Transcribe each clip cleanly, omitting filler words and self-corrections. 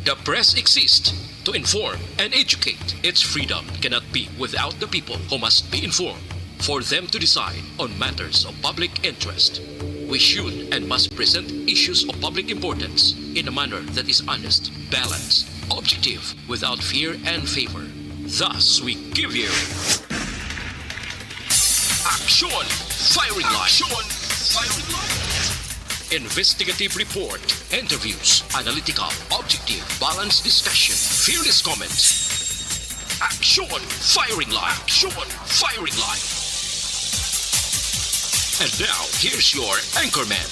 The press exists to inform and educate. Its freedom cannot be without the people who must be informed for them to decide on matters of public interest. We should and must present issues of public importance in a manner that is honest, balanced, objective, without fear and favor. Thus, we give you Action Firing Line. Investigative report, interviews, analytical, objective, balanced discussion, fearless comments. Action Firing Line. And now, here's your anchorman.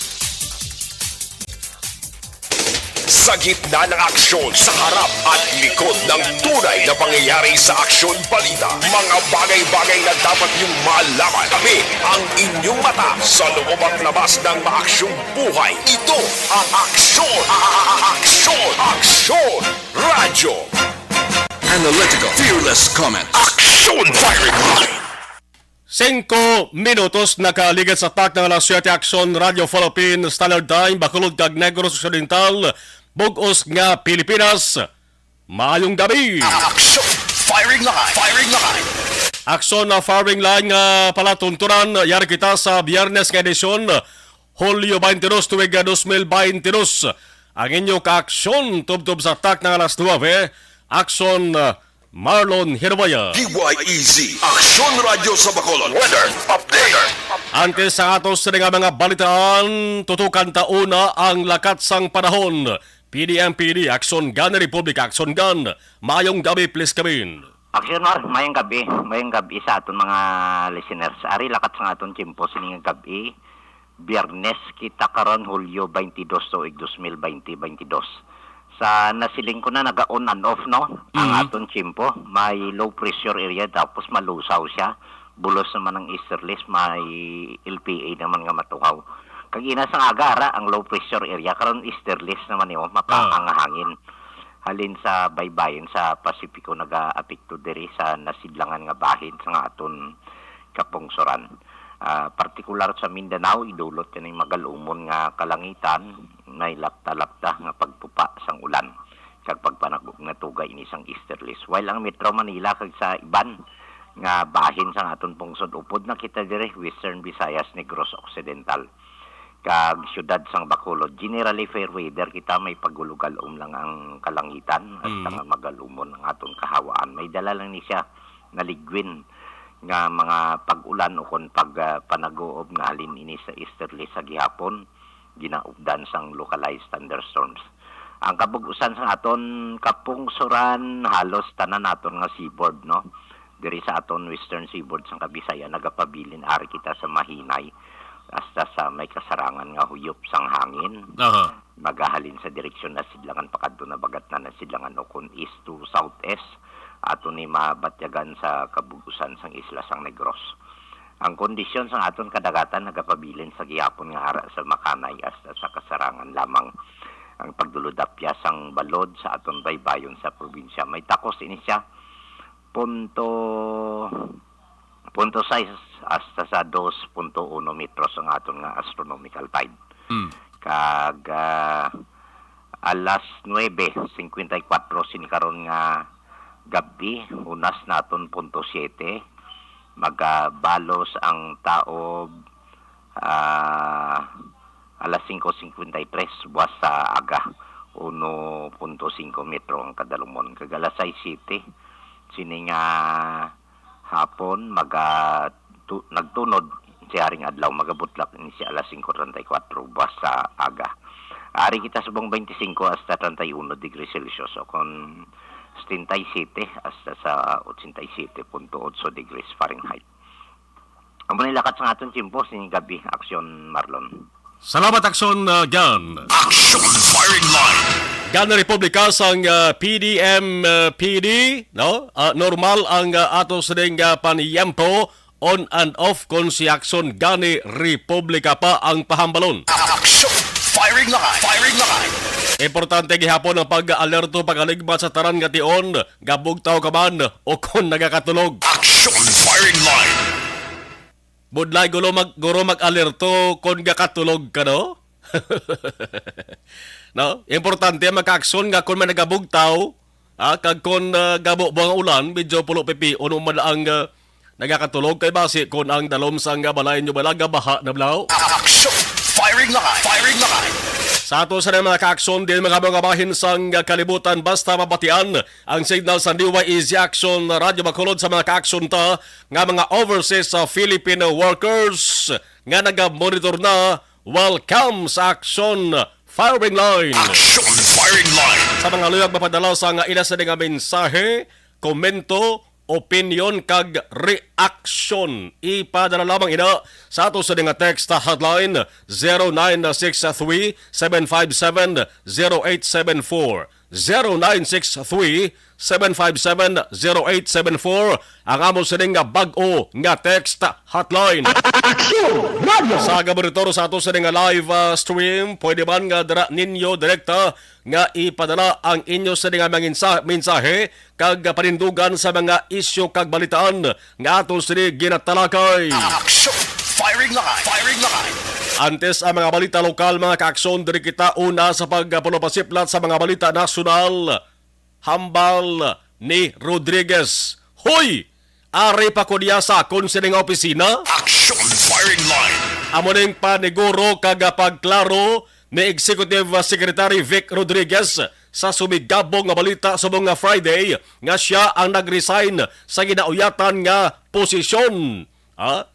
Sa gitna ng aksyon, sa harap at likod ng tunay na pangyayari sa Aksyon Balita, mga bagay-bagay na dapat niyong malaman. Kami ang inyong mata sa loob at labas ng maaksyong buhay. Ito ang Aksyon! Aksyon! Radyo! Analytical, fearless comments. Aksyon Firing Line! 5 minutos nakaligat sa tak ng alas 7 Aksyon Radio Philippines Standard Time Bacolod kag Negros Occidental bugos nga Pilipinas. Maayong gabi. Aksyon Firing Line! Aksyon na firing line nga palatuntunan yari kita sa Biyernes nga edisyon Hulyo 22 tuig 2022. Ang inyo ka-aksyon tubtob sa tak ng alas 9 Aksyon Marlon Hirbaya. DYEZ Aksyon Radio sa Bacolod Weather Update. Antes sa atos nga mga balitaan, tutukan tauna ang lakat sang panahon. PDMPD, Aksyon Gan, Republika, Aksyon Gan. Mayong gabi, please kabin. Aksyon Mar, mayong gabi sa aton mga listeners. Ari lakat sa aton timpo sining gabi. Biyernes kita karon Hulyo 22 tuig 2022. Sa nasiling ko na naga-on and off, no? Ang aton chimpo, may low pressure area tapos malusaw siya. Bulos naman ng easterlies, may LPA naman nga matuhaw. Kagina sa agara, ang low pressure area, karon easterlies naman yun, mapakang hangin. Halin sa baybayin sa Pasipiko naga-apekto diri sa nasidlangan nga bahin sa nga aton kapungsoran. Partikular sa Mindanao, idulot yan yung magalumon nga kalangitan, may lapta-lapta nga pagpupa sang ulan kag pagpanagog nga tugay ini sang easterlies. While ang Metro Manila kag sa iban nga bahin sang aton pungsod upod na kita dire Western Visayas, Negros Occidental kag syudad sang Bacolod. Generally fair weather kita, may pagulugalom lang ang kalangitan at nga magalumon ang aton kahawaan. May dala lang ni siya na ligwin nga mga pag-ulan o kon pag-panagoob nga halin ini sa easterly sa gihapon, ginaubdan sang localized thunderstorms. Ang kabug-usan sa aton kapungsuran halos tanan naton nga seaboard, no? Diri sa aton western seaboard sang Kabisaya nagapabilin ari kita sa mahinay hasta sa may kasarangan nga huyop sang hangin. Magahalin sa direksyon na sidlangan pakadto na bagat na sidlangan o kon east to southeast. Ato ni mabatyagan sa kabugusan sang isla sang Negros. Ang kondisyon sang aton kadagatan nagapabilin sa gihapon nga ara sa Makanay hasta sa kasarangan lamang. Ang pagduludapya sang balod sa aton baybayon sa probinsya. May takos ini siya punto 6 hasta sa 2.1 metros ang aton nga astronomical tide. Kag alas 9:54 sinikaron nga gabi, unas naton 0.7, magabalos ang taob alas 5:53, buwas sa aga 1.5 metro ang kadalumon. Kag alas 6:07, sini nga hapon nagtunod si haring adlaw, magabutlak ni si alas 5:34, buwas sa aga. Ari kita subong 25 hasta 31 degrees Celsius o kon 77 hasta sa 87.8 degrees Fahrenheit. Ang manilakat sa aton timpo sining gabi, Aksyon Marlon. Salamat Aksyon Gan. Aksyon Firing Line! Gan Republika sang PDMPD, no? Normal ang ato sining paniyempo on and off kon si Aksyon Gani Republika pa ang pahambalon. Aksyon Firing Line! Importante gihapon ang pag-alerto pagaligbat sa taran nga tion, gabugtaw ka man o kon nagakatulog. Aksyon Firing Line! Budlay guro mag-alerto kon gakatulog ka, no? No, importante maka-aksyon nga kun man nagabugtaw, kag kun gabo buang ulan, medyo pulo pipi uno man ang nagakatulog kay base kun ang dalom sang balay nyo balaga baha na blaw. Action! Firing line! Firing line! Sa ato sa mga ka-aksyon din mga bahin sang kalibutan basta mabatian ang signal sa DYEZ Action Radio Bacolod sa mga ka-aksyon ta nga mga overseas Filipino workers nga naga-monitor na. Welcome sa Action Firing Line. Action! Firing line! Sa mga luyag mapadalaw sa nga ila sa nga mensahe, komento, opinion kag reaction. Ipadala lamang ina sa ato sa nga text hotline 0963-757-0874. 0963-757-0874 ang amo sa nga bag-o nga text hotline. Sa gaboritorio sa ato sa nga live stream, pwede man nga dara ninyo direkta nga ipadala ang inyo sa nga mensahe kag panindugan sa mga isyu kag balitaan nga ato sa ginatalakay. Action! Firing line! Firing line! Antes ang mga balita lokal, mga ka-aksyon, diri kita una sa pagpapasiplat sa mga balita nasyonal. Hambal ni Rodriguez. Hoy! Ari pa ko niya sa akon sining opisina? Action! Firing line! Amo ning paniguro kag pagklaro ni Executive Secretary Vic Rodriguez sa sumigabong nga balita sa mga Friday nga siya ang nag-resign sa ginauyatan nga posisyon.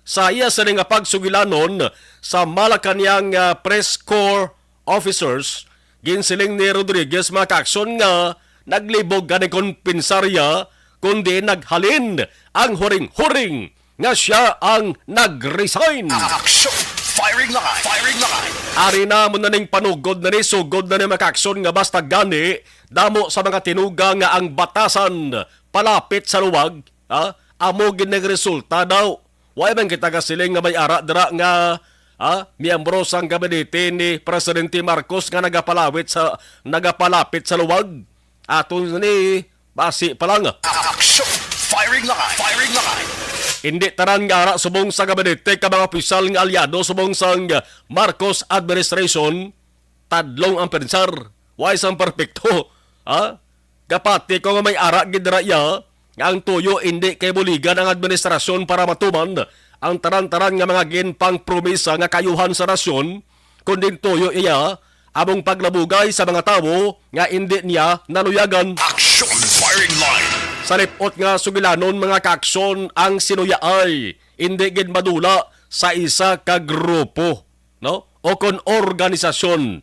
Sa iya sa nga pagsugilanon sa Malacanang Press Corps officers, ginsiling ni Rodriguez mga ka-aksyon nga naglibog gani kompensarya kundi naghalin ang huring-huring nga siya ang nag-resign. Action! Firing line! Firing line! Ari na mo na ning panugod na ni sugod na ni mga ka-aksyon nga basta gani damo sa mga tinuga nga ang batasan palapit sa luwag, amo ginagresulta daw. Why man kita kasiling nga may ara dira nga miyembro sang gabinete ni Presidente Marcos nga nagapalapit sa luwag. Aton ni basi pa lang. Action! Firing line! Firing line! Hindi taran nga ara subong sa gabinete ka mga opisyal nga aliado subong sang Marcos administration tadlong ang pensar. Why sang perfecto? Kapati ko nga may ara gidra ya nga ang tuyo hindi kay buligan ang administrasyon para matuman ang taran-taran nga mga ginpang promesa nga kayuhan sa nasyon, kundi tuyo iya among paglabugay sa mga tawo nga hindi niya nanuyagan. Action! Firing line! Sa lipot nga sugilanon mga ka-aksyon ang sinuyaay, hindi gid madula sa isa ka grupo, no? O kon organisasyon.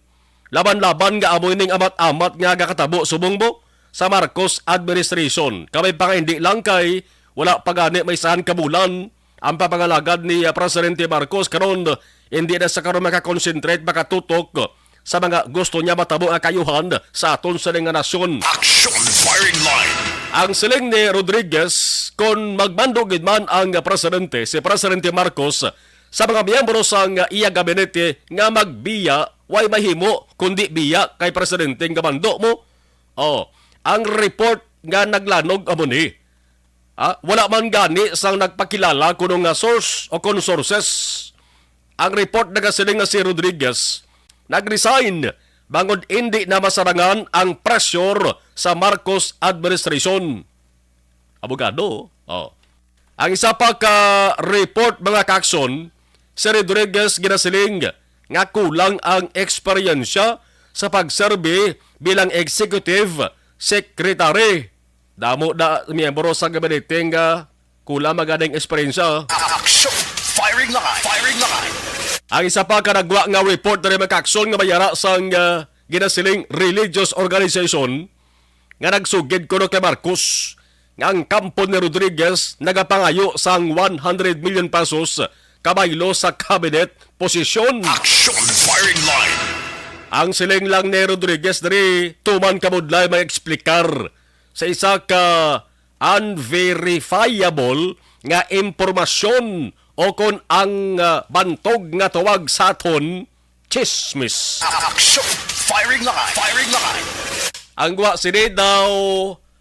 Laban-laban nga amoy ning amat-amat nga gakatabo subong mo sa Marcos administration. Kamay pa nga hindi lang kay wala pa gani may saan kabulan ang papangalagad ni Presidente Marcos karon hindi na sa karon makakonsentrate makatutok sa mga gusto niya matabo ang kayuhan sa aton sa nga nasyon. Action! Firing line! Ang siling ni Rodriguez kung magmando gid man ang presidente si Presidente Marcos sa mga miyembro sa iya gabinete nga magbiya way mahimo kundi biya kay presidente nga mando mo. Ang report nga naglanog amo ni. Wala man gani sang nagpakilala kuno nga source o kun sources. Ang report nagasiling nga si Rodriguez nag-resign bangod hindi na masarangan ang pressure sa Marcos administration. Abogado. Ang isa pa ka report mga ka-aksyon, si Rodriguez ginasiling nga kulang ang eksperyensya sa pagserbe bilang executive secretary. Damo na miyembro sa gabinete nga kulang magading eksperyensya. Action! Firing line! Firing line! Ang isa pa kanagwa nga report na rin makaksyon nga mayara sa ginasiling religious organization nga nagsugid kuno kay Marcos nga ang kampo ni Rodriguez nagapangayo sang 100 million pesos kabaylo sa cabinet posisyon. Action! Firing line! Ang siling lang ni Rodriguez diri tuman kamudlay may eksplikar sa isa ka unverifiable nga impormasyon o kon ang bantog nga tuwag sa aton chismis. Action! Firing line! Firing line! Ang gwa sini daw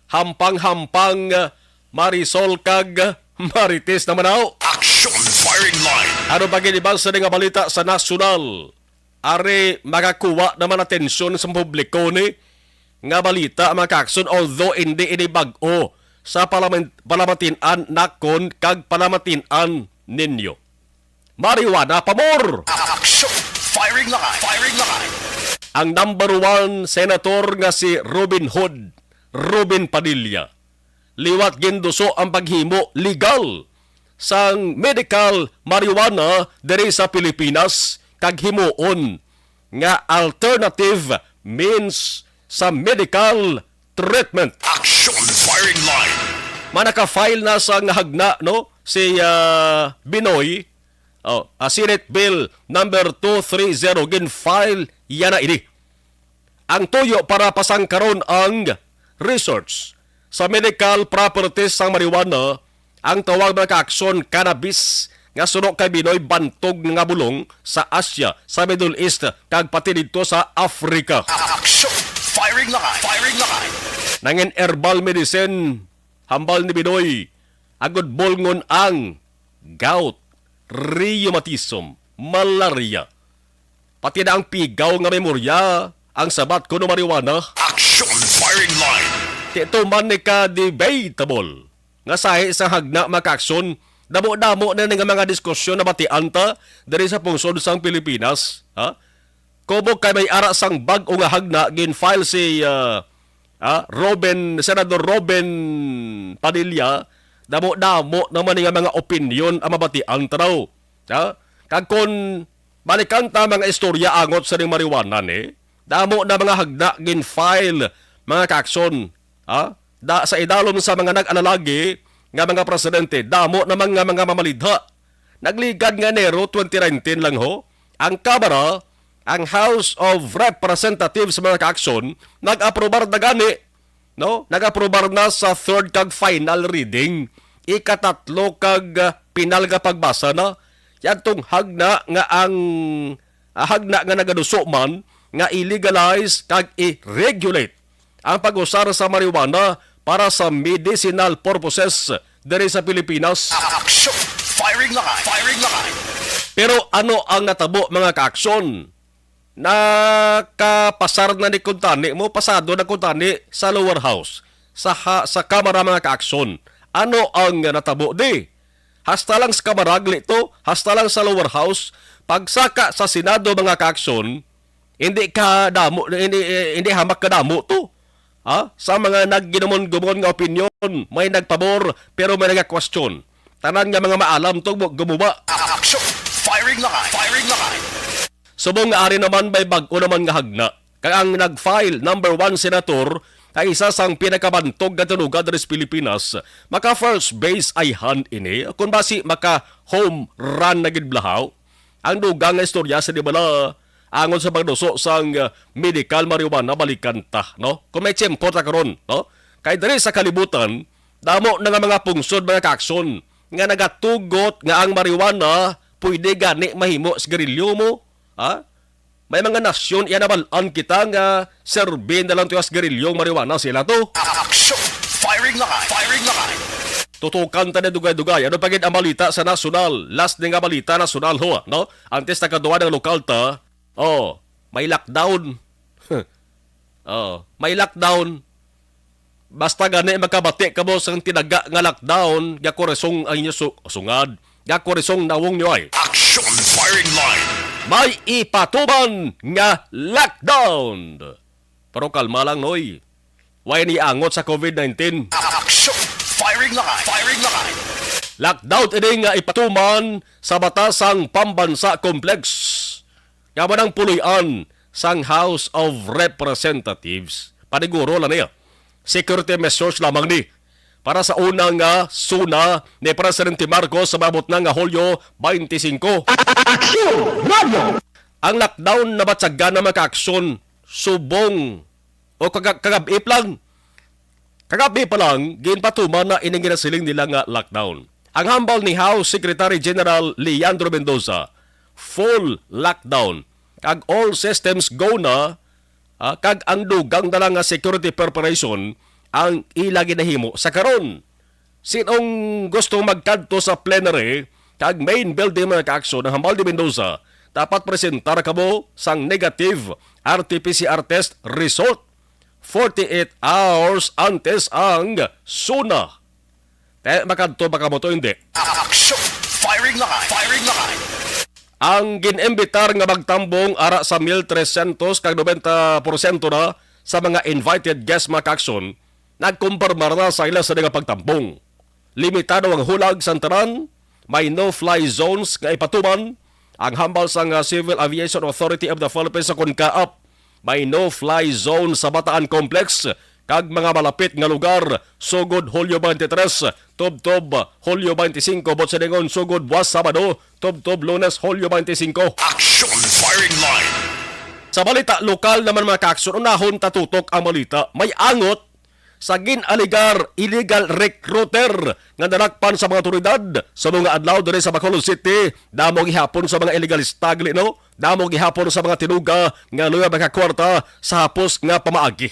hampang-hampang Marisol kag Marites naman daw. Action! Firing line! Ano ba ginibang sa nga balita sa nasyonal? are makakuha naman atensyon sa publiko ni nga balita mga kakson, although hindi ini bag-o sa palamatinan nakon kag palamatinan ninyo. Marijuana pamor! Action! Firing line! Firing line! Ang number 1 senator nga si Robin Hood, Robin Padilla, liwat ginduso ang paghimo legal sang medical marijuana diri sa Pilipinas kag himuon nga alternative means sa medical treatment. Action! Firing line! Manaka-file na sa hagna no si Binoy, Senate Bill number 230 gin-file yana ini. Ang tuyo para pasangkaron ang research sa medical properties sang marijuana, ang tawag na ka-aksyon cannabis nga suno kay Binoy bantog nga bulong sa Asia, sa Middle East kag pati dito sa Africa. Action! Firing line! Firing line! Nangin herbal medicine hambal ni Binoy agud bolngon ang gout, rheumatism, malaria. Pati na ang pigaw nga memorya ang sabat kuno marijuana. Action! Firing line! Tito man ni ka debatable nga sahi sa hagna makaksyon, damo-damo na nga mga diskusyon na batian ta diri sa pungsod sang Pilipinas. Ha? Kubog kay may ara sang bag-o nga hagna gin-file si Senador Robin Padilla, damo-damo naman nga mga opinion ang mabatian ta raw. Ha? Kag kon balikan ta mga istorya angot sa ning marijuana ni, damo na mga hagna gin-file mga kakson. Ha? Sa idalom sa mga nag-alalagi nga mga presidente, damo naman nga mga mamalidha. Nagligad nga Enero 2019 lang ho, ang Kamara, ang House of Representatives mga kaakson, nag-aprobar na gani, no? Nag-aprobar na sa third kag final reading, ikatatlo kag pinal nga pagbasa na, yan tong hagna nga ang hagna nga nagaduso man, nga i-legalize kag i-regulate ang pag-usar sa marijuana para sa medicinal purposes diri sa Pilipinas. Action! Firing line! Firing line! Pero ano ang natabo mga kaaksyon? Nakapasar na ni Kuntani mo, pasado na Kuntani sa lower house, sa Kamara mga kaaksyon. Ano ang natabo di? Hasta lang sa Kamara to, hasta lang sa lower house, pagsaka sa Senado mga kaaksyon, hindi hamak ka damo to. Sa mga nagginumon-gumon nga opinion, may nagpabor pero may nagka-question. Tanan nga mga maalam to gumuba. Action! Firing line! Firing line! Subong nga ari naman may bag-o naman nga hagna. Kaya ang nag-file number 1 senator kay isa sang pinakabantog nga tunugan diri sa Pilipinas, maka first base ay hand ini, kung basi maka home run na gidblahaw. Ang dugang nga istorya sa di bala angon sa pagduso sang medical marijuana balikan ta, no? Kung may tiyempo ta karon, no? Kay diri sa kalibutan, damo na nga mga pungsod mga kaakson nga nagatugot nga ang marijuana pwede gani mahimo sigarilyo mo, ha? May mga nasyon iya nabalaan kita nga serbin na lang tuyas garilyong marijuana sila to. Action! Firing line! Firing line! Tutukan ta na dugay-dugay. Ano pagid ang balita sa nasyonal? Last nga balita nasyonal ho, no? Antes na kaduwa ng lokal ta, may lockdown. May lockdown. Basta gani magkabati ka mo sang tinaga nga lockdown, gakoresong ang inyo sungad, gakoresong nawong nyo ay. Action! Firing line! May ipatuman nga lockdown. Pero kalma lang, noy. Way ni angot sa COVID-19. Action! Firing line! Firing line! Lockdown ini nga ipatuman sa batasang pambansa complex. Yaman ang puloy-an sang House of Representatives. Paniguro lang niya. Security measures lamang ni. Para sa unang suna ni Presidente Marcos sa mabot na nga Hulyo 25. Ang lockdown na batsagan na maka-aksyon subong o kagabi lang. Kagabi pa lang, ginpatuman na ining ginasiling nila nga lockdown. Ang hambal ni House Secretary General Leandro Mendoza, full lockdown. Kag all systems go na, kag ang dugang na lang nga security preparation ang ilagi nahimo sa karon. Sinong gustong magkanto sa plenary kag main building mga kaaksyon ng hambal ni Mendoza, dapat presentar kamo sang negative RT-PCR test result 48 hours antes ang suna. Makadto ba kamo to hindi? Action! Firing line! Firing line! Ang ginembitar nga magtambong ara sa 1,300 kag 90% na sa mga invited guest makakson, nagkumpirmar na sa ila sa nga pagtambong. Limitado ang hulag sa tanan, may no-fly zones nga ipatuman, ang hambal sa Civil Aviation Authority of the Philippines sa Kunkaap, may no-fly zone sa Bataan Complex, kag mga malapit nga lugar, sugod Hulyo 23, Tubtob Hulyo 25, Botsedengon sugod buwas Sabado, Tubtob Lunes Hulyo 25. Action! Firing line! Sa balita lokal naman mga kakson, unahon tatutok ang balita, may angot sa ginaligar illegal recruiter nga nanakpan sa mga otoridad sa mga adlaw diri sa Bacolod City. Damo gihapon sa mga illegal stagli, no? Damo gihapon sa mga tinuga nga luya mga kwarta sa hapos nga pamaagi.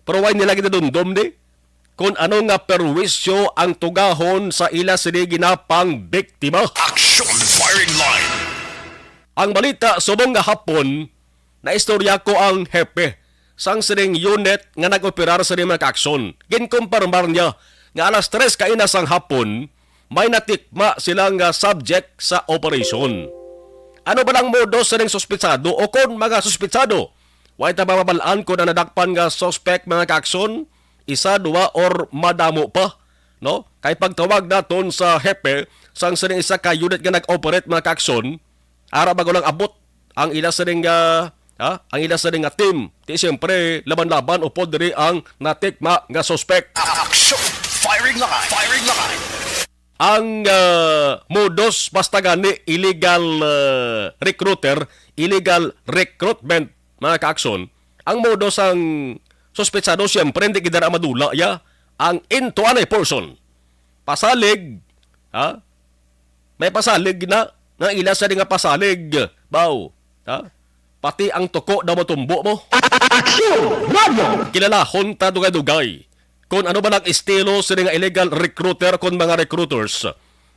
Pero why nila ginadundom ni? Kung ano nga perwisyo ang tugahon sa ila sini ginapang biktima. Action! Firing line! Ang balita subong nga hapon na istorya ko ang hepe sang sining unit nga nag-operar sa mga kaaksyon. Ginkumpirmar niya nga alas 3 kainas ang hapon may natikma silang subject sa operation. Ano ba lang modo sa ning suspitsado o kon mga suspitsado? Way ta mababalaan ko na nadakpan nga suspect mga kaaksyon, isa, dua, or madamo pa. No? Kay pagtawag naton sa hepe sang sining isa ka unit nga nag-operate mga kaaksyon, ara bago lang abot ang ila sining ang ila sa nga team. Di siyempre, laban-laban o diri ang natikma nga suspect. Action! Firing line! Firing line! Ang modus basta gani illegal recruiter, illegal recruitment mga kaakson. Ang modus ang suspetsado siyempre hindi gidara madula ya ang into anay person. Pasalig, may pasalig na ila sa nga pasalig. Baw, pati ang tuko daw matumbo mo. Kilalahon ta dugay-dugay kung ano ba ng estilo sa nga illegal recruiter kung mga recruiters.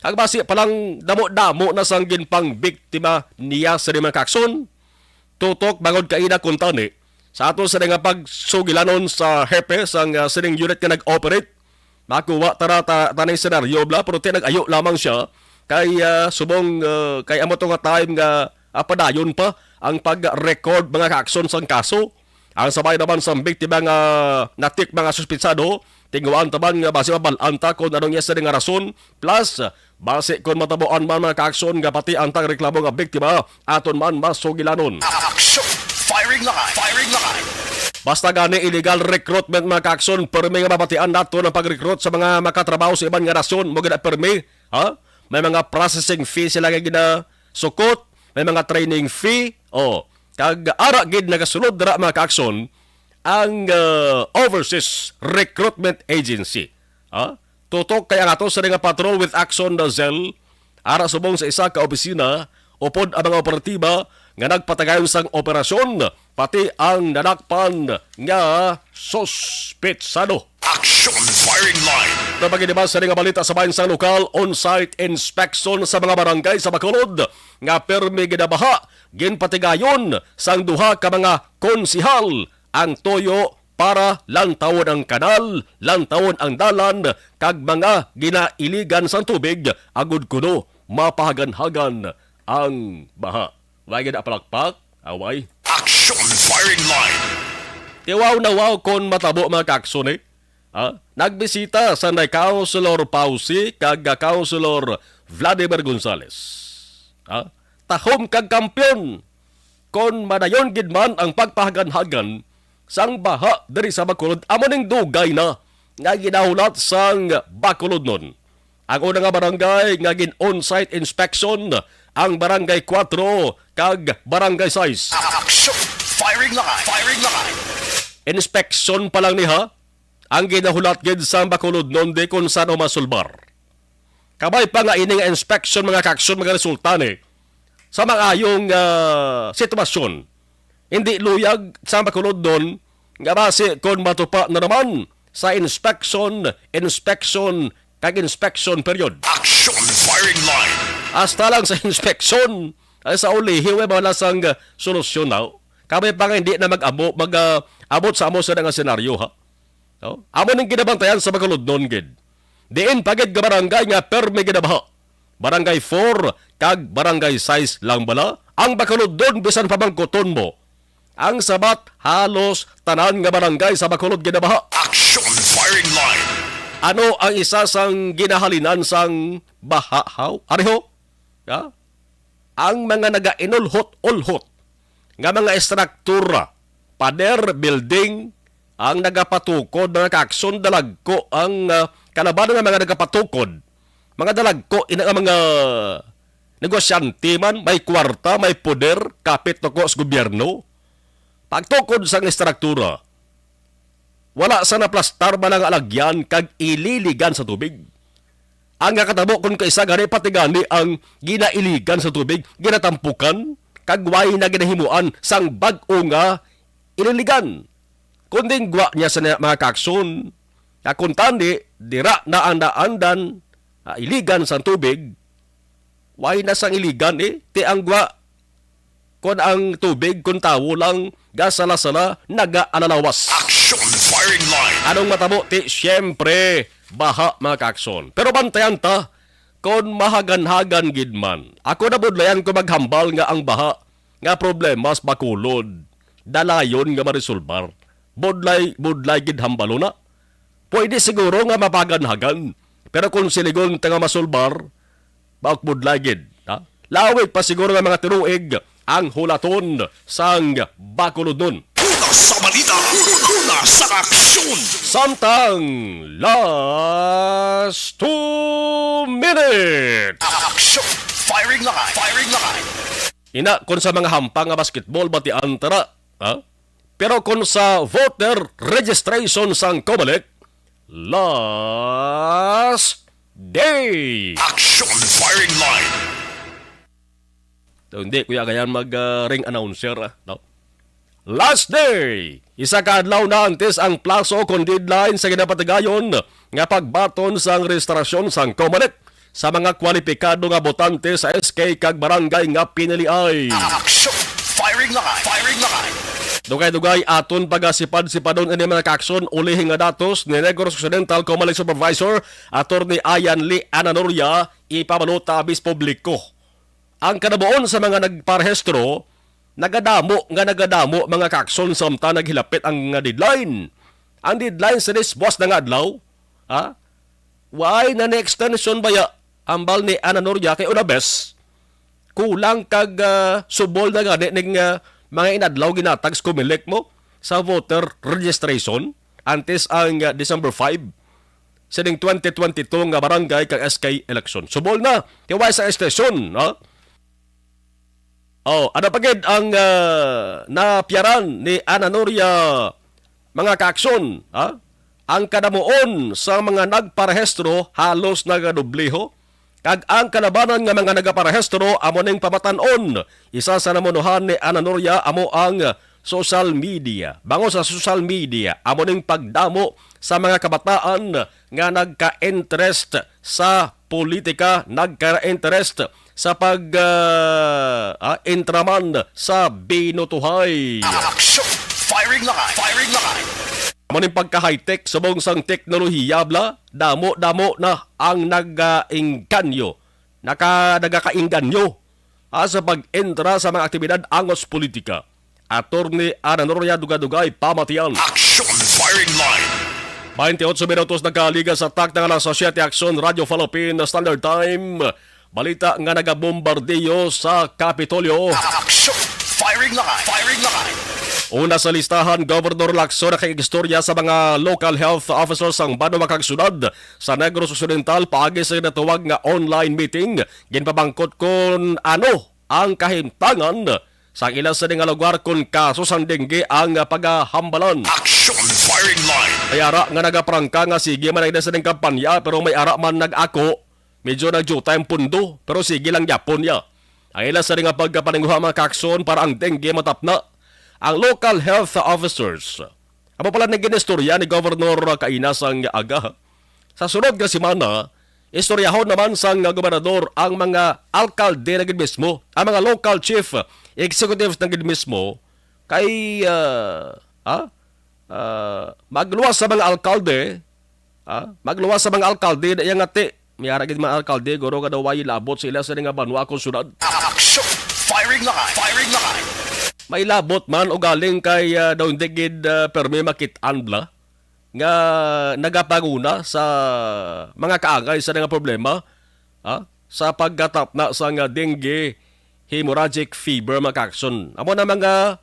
Ang basi palang damo-damo na sanggin pang biktima niya sa mga kakson. Tutok bangod kaina kung tani sa ato sa nga pagsugilanon sa hepe sang sining unit nga nag-operate. Makuha tanay senaryo bla pero tinag-ayo lamang siya kay subong kay amo to nga time nga padayon pa ang pag-record mga kaakson sang kaso. Ang sabay naman sa biktima nga natik mga suspitsado, tinguan taban nga base mabalanta kung anong yes nga rason, plus base kung matabuan man mga kaakson nga pati ang tang reklamo nga biktima aton man masugilanon. Action! Firing line! Firing line! Basta gani illegal recruitment mga kaakson, permi nga mapatian nato ng pag-recruit sa mga makatrabaho sa ibang nga rasyon, mo gina permi, may mga processing fee sila nga gina sukot, may mga training fee, kag ara gid nagasunod dira mga kaakson ang Overseas Recruitment Agency. Tutok kaya nga to sa nga patrol with action na ZEL ara subong sa isa ka opisina upod ang mga operatiba nga nagpatagayon sang operasyon pati ang nadakpan nga suspetsado. Action! Firing line! Napaginiba sa nga balita sa bayan sang lokal, on-site inspection sa mga barangay sa Bacolod nga permi ginabaha ginpatigayon sang duha ka mga konsihal ang toyo para lantawon ang kanal, lantawon ang dalan kag mga ginailigan sang tubig agud kuno mapahagan-hagan ang baha. Way gid apalakpak, away. Action! Firing line! Tiwaw na wow kon matabo mga kakson eh. Nagbisita sa Councilor Pausi kag Councilor Vladimir Gonzales. Tahom kag kampiyon kon madayon gid man ang pagpahagan-hagan sang baha diri sa Bacolod amo ning dugay na nga ginahulat sang Bacolod nun. Ang una nga barangay nga gin on-site inspection ang barangay 4 kag barangay 6. Action! Firing line! Firing line! Inspection pa lang niha ang ginahulat gid sa Bacolod nun di kung saan masulbar. Kabay pa nga ini nga inspection mga kaksyon mga resulta ni sa mga ayong sitwasyon. Hindi luyag sa Bacolod nun nga base kung matupa na naman sa inspection kag inspection period. Action! Firing line! Hasta lang sa inspection Ay sa ulihi, malasang solusyon na. Kami pa nga hindi na abot sa amo sa nga senaryo, ha? No? Amo ning ginabantayan sa makulod nun, gid. Diin pagid nga barangay nga permi ginabaha. Barangay 4 kag barangay 6 lang bala. Ang bakulod doon bisan pamangkuton mo. Ang sabat halos tanan nga barangay sa bakulod ginabaha. Action firing line. Ano ang isa sang ginahalinan sang bahahaw? Ariho? Ya? Ang mga naga-inulhot-ulhot nga mga estruktura, pader, building, ang nagapatukod, mga kaakson, dalagko, ang kalabanan ng mga nagapatukod, mga dalagko, ina mga negosyante man, may kwarta, may poder, kapit toko sa gobyerno, pagtukod sa estruktura, wala sa naplastar ba ng alagyan kag ililigan sa tubig. Ang nakatabo kung kaisa gani pati gani ang ginailigan sa tubig, ginatampukan, kagway na ginahimuan sang bag-o nga ililigan. Kunding gwa niya sa mga kakson, kakuntandi, dira na anda-andan, iligan sa tubig, way na sang iligan ti ang gwa, kung ang tubig, kung tawo lang, gasala-sala, naga-alalawas. Action firing line. Anong matabo? Ti, siyempre, baha mga kakson. Pero bantayan ta, kung mahagan-hagan gidman. Ako na budlayan ko maghambal nga ang baha, nga problema sa bakulod. Dalayon nga marisolbar. Budlay gid hambalo na. Pwede siguro nga mapaganhagan. Pero kung sinigon nga masolbar, baok budlay gid. Ha? Lawit pa siguro nga mga tiruig ang hulaton sang bakulod nun. Una sa balita. Una sa aksyon. Samtang last 2 minutes. Action firing line. Firing line. Ina kung sa mga hampang nga basketball bati antara, ha? Pero kung sa voter registration sang COMELEC, last day. Action firing line. Hindi kuya ganyan mag-ring announcer, no? Last day! Isa ka adlaw na antes ang plaso kon deadline sa ginapatigayon nga pagbaton sang registrasyon sang COMELEC sa mga kwalipikado nga botante sa SK kag barangay nga piniliay. Action firing line. Firing line. Dugay-dugay aton pagasipad-sipadon ini mga kakson ulihin nga datos ni Negros Occidental COMELEC Supervisor Attorney Ayan Lee Ananoria ipabalota abis publiko. Ang kanabuon sa mga nagparehistro nagadamo mga kakson samta naghilapit ang deadline. Ang deadline sa buwas na nga adlaw, ha? Why na extension baya ambal ni Ananoria kay unabes kulang kag subol na gani ning mga inadlaw ginatag sa COMELEC mo sa voter registration antes ang December 5 sa 2022 nga barangay kag SK election. Subol na kay why sa extension, ha? Oh, ano pagid ang napiyaran ni Ananoria mga kaakson, ha? Ang kadamuon sa mga nagparehistro halos nagadobliho kag ang kalabanan nga mga nagaparehistro amo ning pamatan-on. Isa sa namunuhan ni Ananoria amo ang social media. Bango sa social media amo ning pagdamo sa mga kabataan nga nagka-interest sa politika, nagka-interest sa intraman sa binutuhay. Action firing line. Firing line. Maning pagka-high-tech subong sang teknolohiya bla, damo-damo na ang nag-inganyo, nagakainganyo sa pag-entra sa mga aktibidad angos politika. Attorney Ananoria dugay-dugay pamatiyan. Action firing line. 28 minutos nagkaliga sa tak ng alas 7 Action Radio Philippine Standard Time. Balita nga nagabombardiyo sa Kapitolyo. Action firing line. Firing line. Una sa listahan, Governor Lacson nakikigstorya sa mga local health officers ang Banuwakag Sunod sa Negros Occidental paagi sa natuwag nga online meeting. Ginpabangkot kung ano ang kahimtangan sa ilang sa nga lugar kung kaso sang dengue ang paghahambalan. Action firing line. May ara nga nagaprangka nga sige man sa ng kampanya pero may ara man nag-ako. Medyo nagjuta yung pundo pero sige lang yapon ya. Ang ilang sa nga pagkapaninguha mga kakson para ang dengue matapna. Ang local health officers. Amo pala na ginistorya ni Governor Kainas ang aga. Sa sunod nga semana, Istoryahon naman sang gobernador ang mga alkalde na gid mismo, ang mga local chief executives na gid mismo kay magluwas sa mga alkalde, magluwas sa mga alkalde na yang ati miyara gid mga alkalde guro kada way labot sila sa nga banwa kung sunod. Action! Firing line! Firing line! May labot man o galing kay daw hindi gid permi makit-an bla nga nagapanguna sa mga kaangay sa nga problema sa paggatap na sa nga dengue hemorrhagic fever makakson. Amo na mga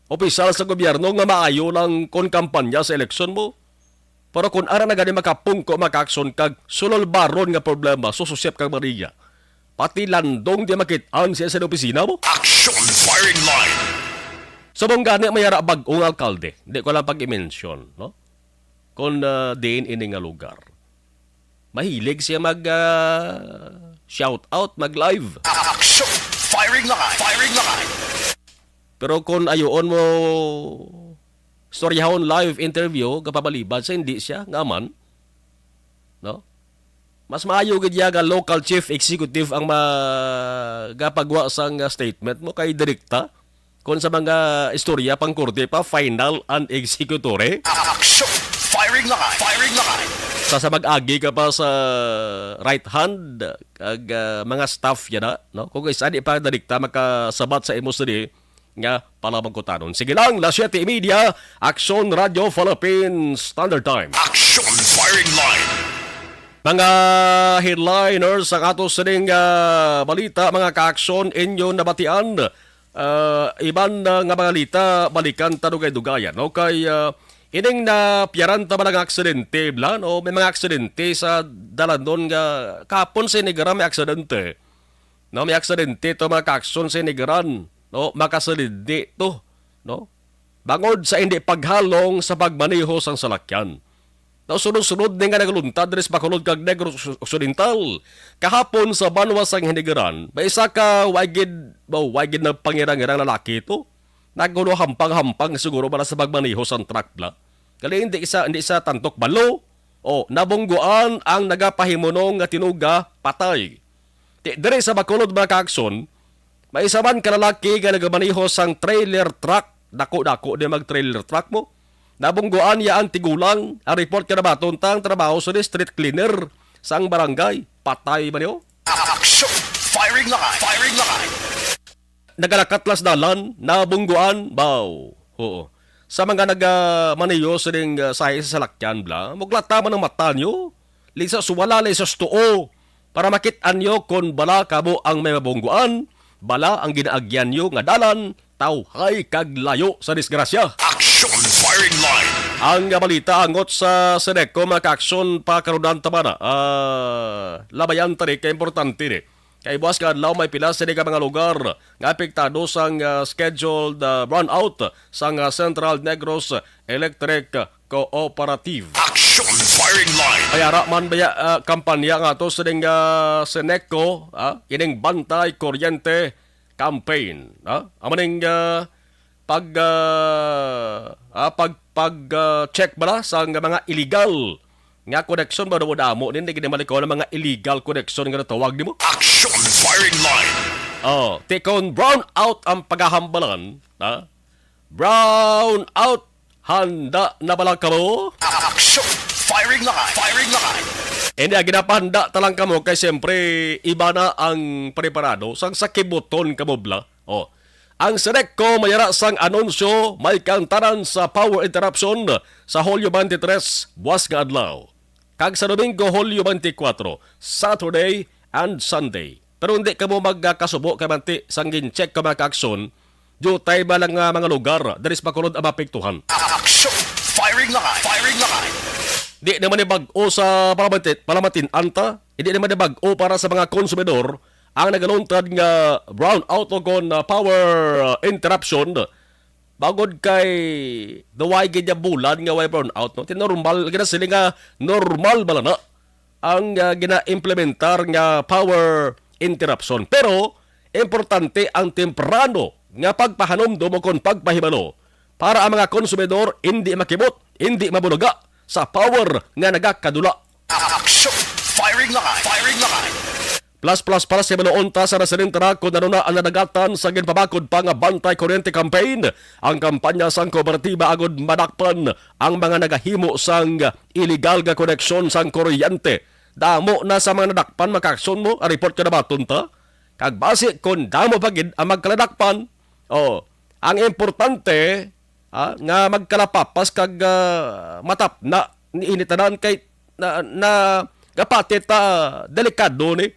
opisyal sa gobyerno nga maayo lang kon kampanya sa eleksyon mo. Pero kung ara na gani makapungko makakson kag sulol baron nga problema sususep kag Maria. Pati landong di makit-an siya sa opisina mo. Action! Firing line! So mong gani mayara bag-ong alkalde. Di ko lang pag-i-mention, no? Kung diin ini nga lugar. Mahilig siya mag shout out, mag live. Action! Firing line! Firing line! Pero kung ayoon mo storyahon live interview kapabalibad sa hindi siya ngaman, no? Mas maayo gid nga local chief executive ang magapagwa sang statement mo kay direkta kung sa mga istorya pang korte pa final and executory. Action! Firing line! Firing line! Sa mag-agi ka pa sa right hand kag mga staff yan na, no? Kung isa di pa direkta makasabat sa imo sini nga palamang kutanon. Sige lang, La 7 Media, Action Radio Philippines Standard Time. Action! Firing line! Mga headliners ang ato sining balita, mga ka-aksyon inyo nabatian. Iban nga balita, balikan tanong-dugayan. No? Kay ining na piyaran ta ba ng aksidente, blan? O may mga aksidente sa dalandon nga kapon sa Negara may aksidente. No? May aksidente to mga ka-aksyon sa Negaran. No? Makasalindi to. No? Bangod sa hindi paghalong sa pagmaneho sang salakyan. Na sunod-sunod din nga nagluntad rin sa Bacolod kag Negros Occidental. Kahapon sa Banwa sang Hinigaran, may isa ka wagid na pangirang-irang lalaki ito. Nagulo hampang-hampang siguro para sa pagmaneho sang truck bla. Kali hindi isa tantok balo o nabungguan ang nagapahimunong nga tinuga patay. Dire sa Bacolod mga kaakson, may isa man ka lalaki nga nagamaneho sang trailer truck, dako-dako din mag-trailer truck mo. Nabungguan niya ang tigulang, ang report ka na ba, tuntang trabaho sa street cleaner sang barangay. Patay ba niyo? Action! Firing line! Firing line! Nagalakatlas dalan, nabungguan, baw. Oo. Sa mga nagmaniyo sa ring sahi sa salakyan, bla, muglata man ang mata niyo. Lisa suwala, lisa stuo. Para makitaan niyo kung bala kamo ang may mabungguan, bala ang ginaagyan niyo nga dalan, tawhay kaglayo sa disgrasya. Action! Firing line! Ang balita angot sa Seneco mga ka-aksyon pa karunan tamana. Labayan tari ka importante ni. Kay buwas ka adlaw may pila sa mga lugar nga apektado sang scheduled brownout sang Central Negros Electric Cooperative. Action! Firing line! Ayara man baya kampanya nga to sa Seneco, ining bantay kuryente campaign. Amaning check ba sa mga illegal nga connection ba daw damo din hindi malikaw ng mga illegal connection nga natawag nimo. Action! Firing line! Tikon brown out ang paghahambalan, brown out, handa na ba lang kamo? Action! Firing line! Firing line! Hindi ginapahanda talang kamo kay siyempre iba na ang preparado sang sakibuton kamo bla. Ang Seneco mayara sang anunsyo may kantaran sa power interruption sa Hulyo 23 buwas nga adlaw. Kag sa Domingo Hulyo 24, Saturday and Sunday. Pero hindi ka mo magkasubo kay manti sang gin-check ka mga ka-aksyon, jutay ba lang mga lugar daris Bacolod ang mapektuhan. Action! Firing line! Firing line! Di naman ibag-o sa palamatin anta, hindi naman ibag-o para sa mga konsumidor ang nagaluntad nga brownout o kon power interruption bagod kay daway gid bulan nga way brownout no tinormal gina sila nga normal bala na ang gina-implementar nga power interruption pero importante ang temprano nga pagpahanomdom o kon pagpahibalo para ang mga konsumidor hindi makibot, hindi mabulaga sa power nga nagakadula. Action! Firing line. Firing line. Plus para sa manuunta sa residentara kung ano na ang nadagatan sa ginpabakod pa nga bantay kuryente campaign. Ang kampanya sang kooperatiba agod madakpan ang mga nagahimo sang illegal nga koneksyon sang kuryente. Damo na sa mga nadakpan makaksyon mo, a report ka na baton ta? Kag base kung damo pagid ang magkaladakpan, ang importante nga magkalapapas kag matap na initanan kay na kapatit delikado ni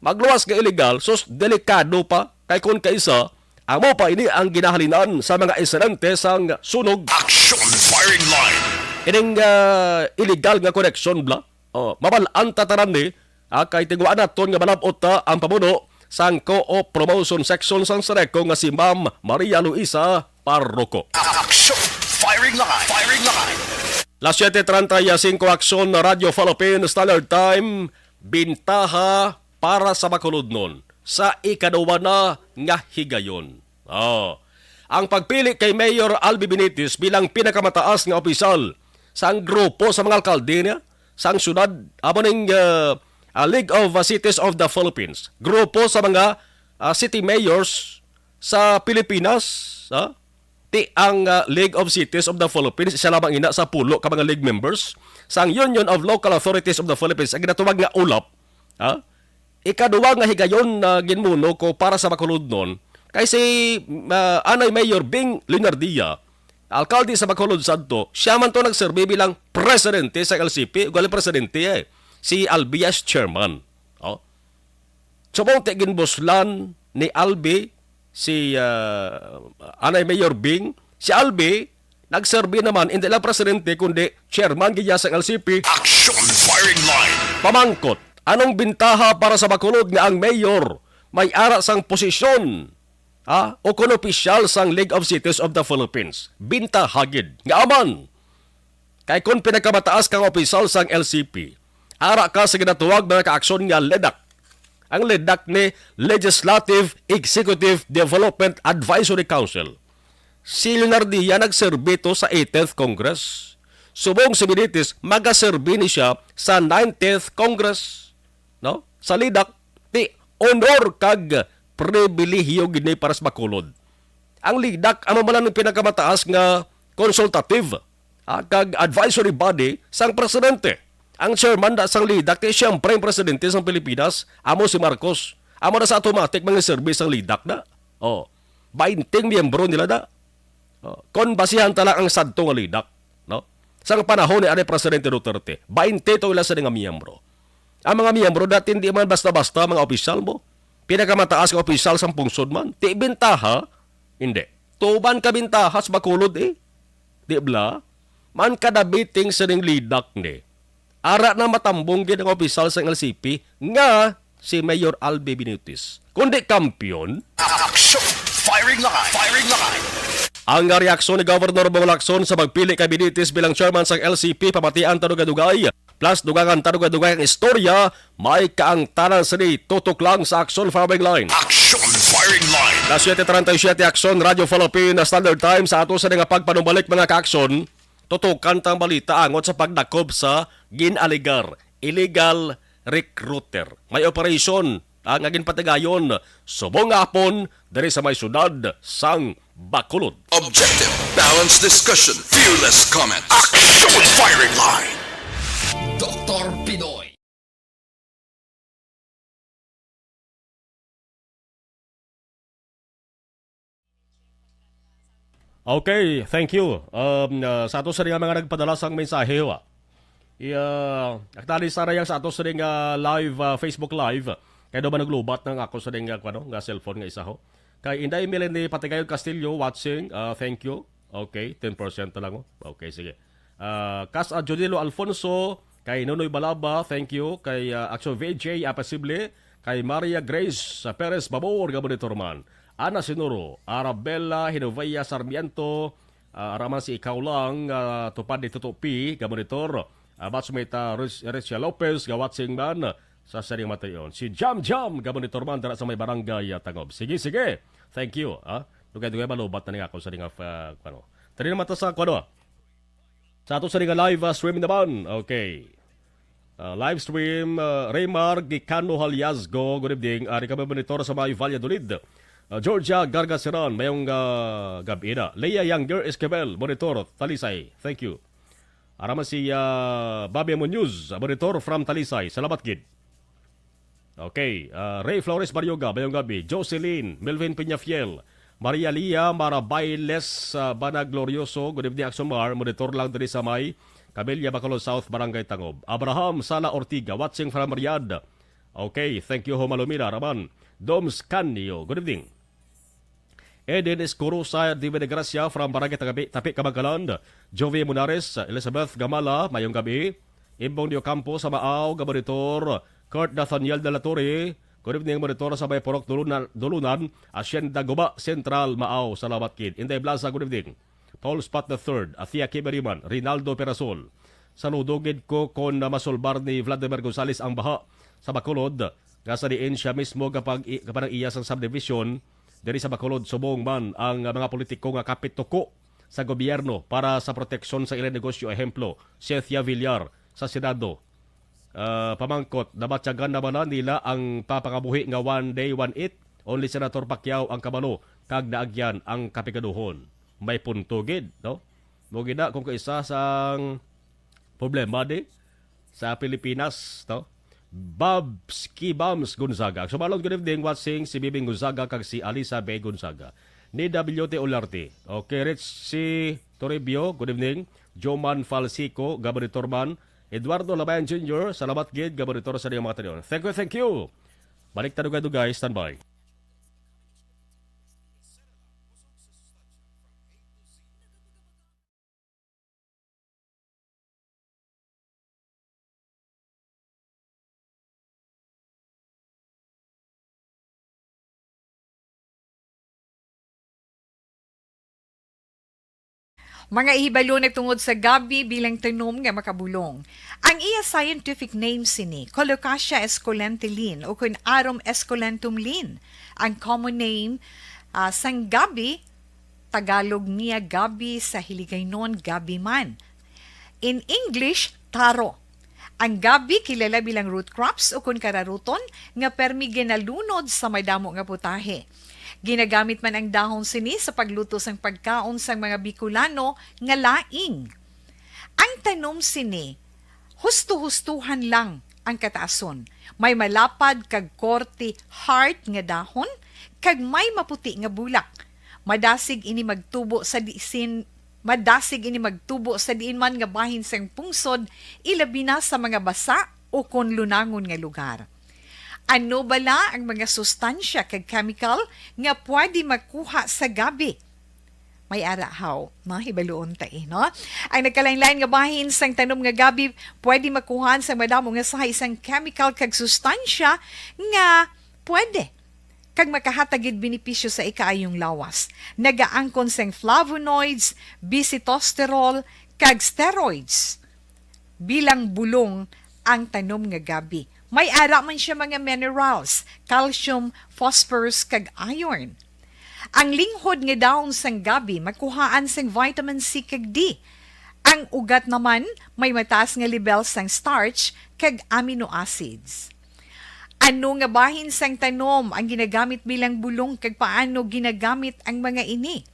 magluwas nga illegal, sus delikado pa kay kun kaisa amo pa ini ang ginahalinan sa mga insidente sang sunog Action. Firing line. ining illegal nga connection bla. Mabalaan tatanan ni kay tingwaan naton nga malabot ang pamuno sang Co-op Promotion Section sang Sereco nga si Ma'am Maria Luisa Parroco. Action. Firing line. Firing line. Las 7:35 aksyon na Radio Philippine Standard Time, bintaha para sa Bacolod nun sa ikaduwa na nga higayon. Ang pagpili kay Mayor Albi Benitez bilang pinakamataas nga opisyal sang grupo sa mga alkalde niya, sang syudad, aboning League of Cities of the Philippines. Grupo sa mga city mayors sa Pilipinas, ti ang League of Cities of the Philippines, isa lamang ina sa pulo ka mga league members sang Union of Local Authorities of the Philippines, ang ginatawag nga ULAP. Ikaduwa nga higayon na ginmuno ko para sa Bacolod nun, kay si Anay Mayor Bing Linardia, alkalde sa Bacolod Santo, siya man to nagserbi bilang presidente sa LCP, ugali presidente si Albias chairman. Subong ginbuslan ni Albi, si Anay Mayor Bing, si Albi, nagserbi naman, hindi lang presidente, kundi chairman giya sa LCP. Action. Firing line. Pamangkot, anong bintaha para sa Bacolod nga ang mayor may ara sang posisyon o kung opisyal sang League of Cities of the Philippines? Bintahagid. Nga aman, kay kung pinagkamataas kang opisyal sang LCP, ara ka sa ginatuwag mga kaaksyon nga LEDAC. Ang LEDAC ni Legislative Executive Development Advisory Council. Si Leonardia nagserbito sa 18th Congress. Subong si Benitez, magaserbi ni siya sa 19th Congress. No? Sa LEDAC, ti honor kag pribilehiyo gini para sa Bacolod. Ang LEDAC, ano man ang pinakamataas nga consultative kag advisory body sang presidente. Ang chairman da sang LEDAC, ti siyempre ang presidente sang Pilipinas, amo si Marcos. Amo na sa automatic mga service sang LEDAC na. 20 miyembro nila da. Kon basihan tala ang sadto nga LEDAC. No? Sang panahon ni Presidente Duterte, 20 to ila sa nga miyembro. Ang mga miyembro dati hindi man basta-basta mga opisyal mo. Pinakamataas nga opisyal sang pungsod man. Ti bintaha? Hindi. Tuban ka bintaha sa Bacolod Di bla? Man kadabiting sa ning LEDAC ni. Ara na matambong gid ang opisyal sang LCP nga si Mayor Albi Benitez. Kundi kampiyon. Action. Firing line. Firing line. Ang reaksyon ni Governor Bong Lacson sa pagpili kay Benitez bilang chairman sa LCP, pamatian tanong-dugay, plus dugangan tanong-dugay ang istorya, may kaangtanan sa tutok lang sa Action Firing Line. Action. Firing line. Las 7:37 Action, Radio Philippine Standard Time, sa ato sa nga pagpanumbalik mga ka-aksyon, tutukan tang balita angot sa pagdakob sa ginaligar, illegal recruiter. May operasyon ang aging patigayon, subong hapon, dari sa may syudad sang Bacolod. Objective, balanced discussion, fearless comment. Action. Firing line. Dr. Pinoy. Okay, thank you. Sa ato sa mga nagpadala sang mensahe aktali sa rayang sa ato sa live Facebook live kaya daw ba naglubat ng ako sa nga cellphone nga isa ho. Kay Inday Milen ni Patigayon Castillo watching, thank you. Okay, 10% na lang Okay, sige. Cas Jodilo Alfonso, kay Nonoy Balaba, thank you. Kay Action VJ Apasible, kay Maria Grace Perez Babor, Gabonitorman. Ana Sinuro, Arabella Hinovaya Sarmiento, Araman si Ikaw Lang, Tupad ni Tutupi, Gabonitor, Batsumita Ricia Lopez, Gawatsing Man, sa sering matayon. Si Jam Jam, Gabonitor Man, dara sa may barangay Tangob. Sige, sige. Thank you. Dugay-dugay malubat na nga ako sa ring Tari naman ta sa Sa ato sa ring live stream naman. Okay. Live stream, Raymar Gicano Haliazgo, good evening. Ari kami monitor sa mga Valladolid. Georgia Gargasiran, mayong gabi na. Leia Younger Esquivel, monitor, Talisay. Thank you. Araman si Bobby Munoz, monitor from Talisay. Salamat, Gid. Okay, Ray Flores Baryoga, mayong gabi. Jocelyn, Melvin Peñafiel, Maria Lia Marabailes, Bana Glorioso, good evening, Action Mar, monitor lang din sa may Camellia Bacolod South, Barangay Tangob. Abraham Sala Ortiga, watching from Riyadh. Okay, thank you, Homalumina, Raman. Doms Canio, good evening. Eden Escurosa, Diva de Gracia from Barangay Tapi Kamagalan. Jovi Munares, Elizabeth Gamala, mayong gabi. Imbong Dio Campo sa Maaw, Gabaritor. Kurt Nathaniel de la Torre, good evening, monitor sa may Porok Dulunan, Hacienda Guba, Central, Maaw, salamat, Kid. Inday Blaza, good evening. Paul Spot III, Athia Kiberiman, Rinaldo Perasol. Saludogid ko kon masulbar ni Vladimir Gonzales ang baha sa Bacolod. Gasa diin siya mismo kapag iyas ang subdivision diri sa Bacolod, subong man ang mga politiko nga kapituko sa gobyerno para sa proteksyon sa ilang negosyo. Ehemplo, Cynthia Villar sa Senado. Pamangkot, nabatyagan naman na nila ang papangabuhi nga one day, one eat. Only Senator Pacquiao ang kabalo, kag naagyan ang kapikaduhon. May puntugid, no? Mugid na kung kaisa sang problema di sa Pilipinas, no? Ski Bams Gonzaga. So, malong good evening, watching si Bibing Gonzaga kag si Alisa B. Gonzaga. Ni WT Olarte. Okay, Rich si Toribio, good evening. Joman Falsico, Gabaritorman. Eduardo Labayan Jr., salamat gid, Gabaritor sa mga tanong. Thank you. Balik tayo guys, standby. Mga ihibalo nagtungod sa gabi bilang tanom nga makabulong. Ang iya scientific name sini, Colocasia esculentilin o kun Arum esculentum lin. Ang common name sang gabi, Tagalog niya gabi, sa Hiligaynon gabi man. In English, taro. Ang gabi kilala bilang root crops o kun kararuton nga permi ginalunod sa may damo nga putahe. Ginagamit man ang dahon sini sa pagluto sang pagkaon sang mga Bicolano nga laing. Ang tanom sini, husto-hustuhan lang ang kataason. May malapad kag korte hard nga dahon, kag may maputi nga bulak. Madasig ini magtubo sa diin man nga bahin sang pungsod, ilabi na sa mga basa o kon lunangon nga lugar. Ano bala ang mga sustansya kag chemical nga pwede makuha sa gabi? May arahaw, no? Hibaluon tayo, no? Ang nagkalain-lain nga bahin sang tanom nga gabi pwede makuhaan sa madamo nga sa isang chemical kag sustansya nga pwede kag makahatagid benepisyo sa ikaayong lawas. Nagaangkon sang flavonoids, bisitosterol, kag steroids. Bilang bulong ang tanom nga gabi. May ara man siya mga minerals, calcium, phosphorus, kag iron. Ang linghod nga dahon sang gabi makuhaan sang vitamin C kag D. Ang ugat naman may mataas nga level sang starch kag amino acids. Ano nga bahin sang tanom ang ginagamit bilang bulong kag paano ginagamit ang mga ini?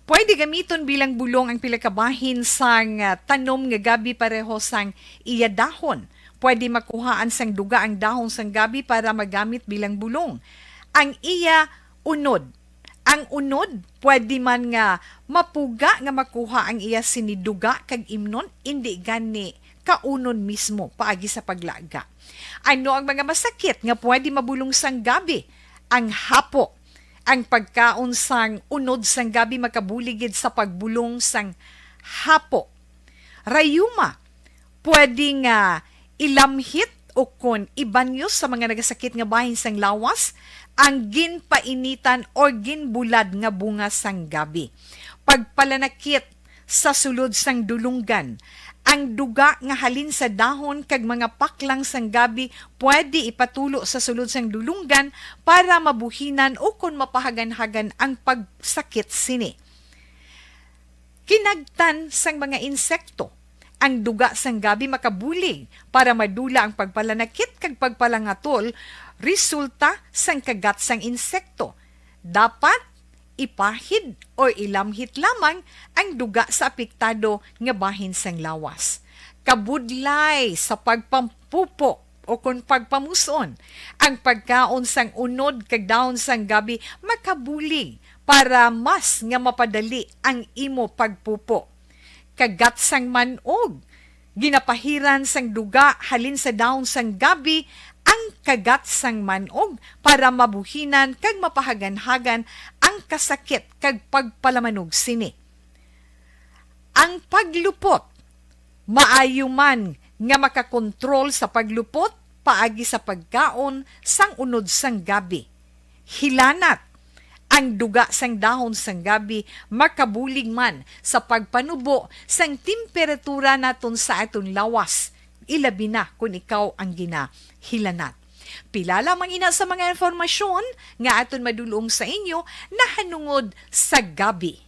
Pwede gamiton bilang bulong ang pila ka bahin sang tanom nga gabi pareho sang iya dahon. Pwede makuhaan sang duga ang dahon sang gabi para magamit bilang bulong. Ang iya unod. Ang unod, pwede man nga mapuga nga makuha ang iya siniduga kag imnon, hindi gani kaunon mismo paagi sa paglaga. Ano ang mga masakit nga pwede mabulong sang gabi? Ang hapo. Ang pagkaon sang unod sang gabi makabuligid sa pagbulong sang hapo. Rayuma. Pwede nga ilamhit o kon ibanyo sa mga nagasakit nga bahin sang lawas ang ginpainitan o ginbulad nga bunga sang gabi. Pagpalanakit sa sulod sang dulunggan, ang duga nga halin sa dahon kag mga paklang sang gabi pwede ipatulo sa sulod sang dulunggan para mabuhinan o kon mapahagan-hagan ang pagsakit sini. Kinagtan sang mga insekto. ang duga sang gabi makabulig para madula ang pagpalanakit kag pagpalangatol resulta sang kagat sang insekto. Dapat ipahid o ilamhit lamang ang duga sa apektado nga bahin sang lawas. Kabudlay sa pagpampupo o kung pagpamuson, ang pagkaon sang unod kag daon sang gabi makabulig para mas nga mapadali ang imo pagpupo. Kagat sang manog, ginapahiran sang duga halin sa daon sang gabi ang kagat sang manog para mabuhinan kag mapahagan-hagan ang kasakit kag pagpalamanog sini. Ang paglupot, maayo man nga makakontrol sa paglupot paagi sa pagkaon sang unod sang gabi. Hilanat, ang duga sang dahon sang gabi makabulig man sa pagpanubo sang temperatura naton sa aton lawas. Ilabi na kung ikaw ang ginahilanat. Pila lamang ina sa mga informasyon nga aton madulong sa inyo na hanungod sa gabi.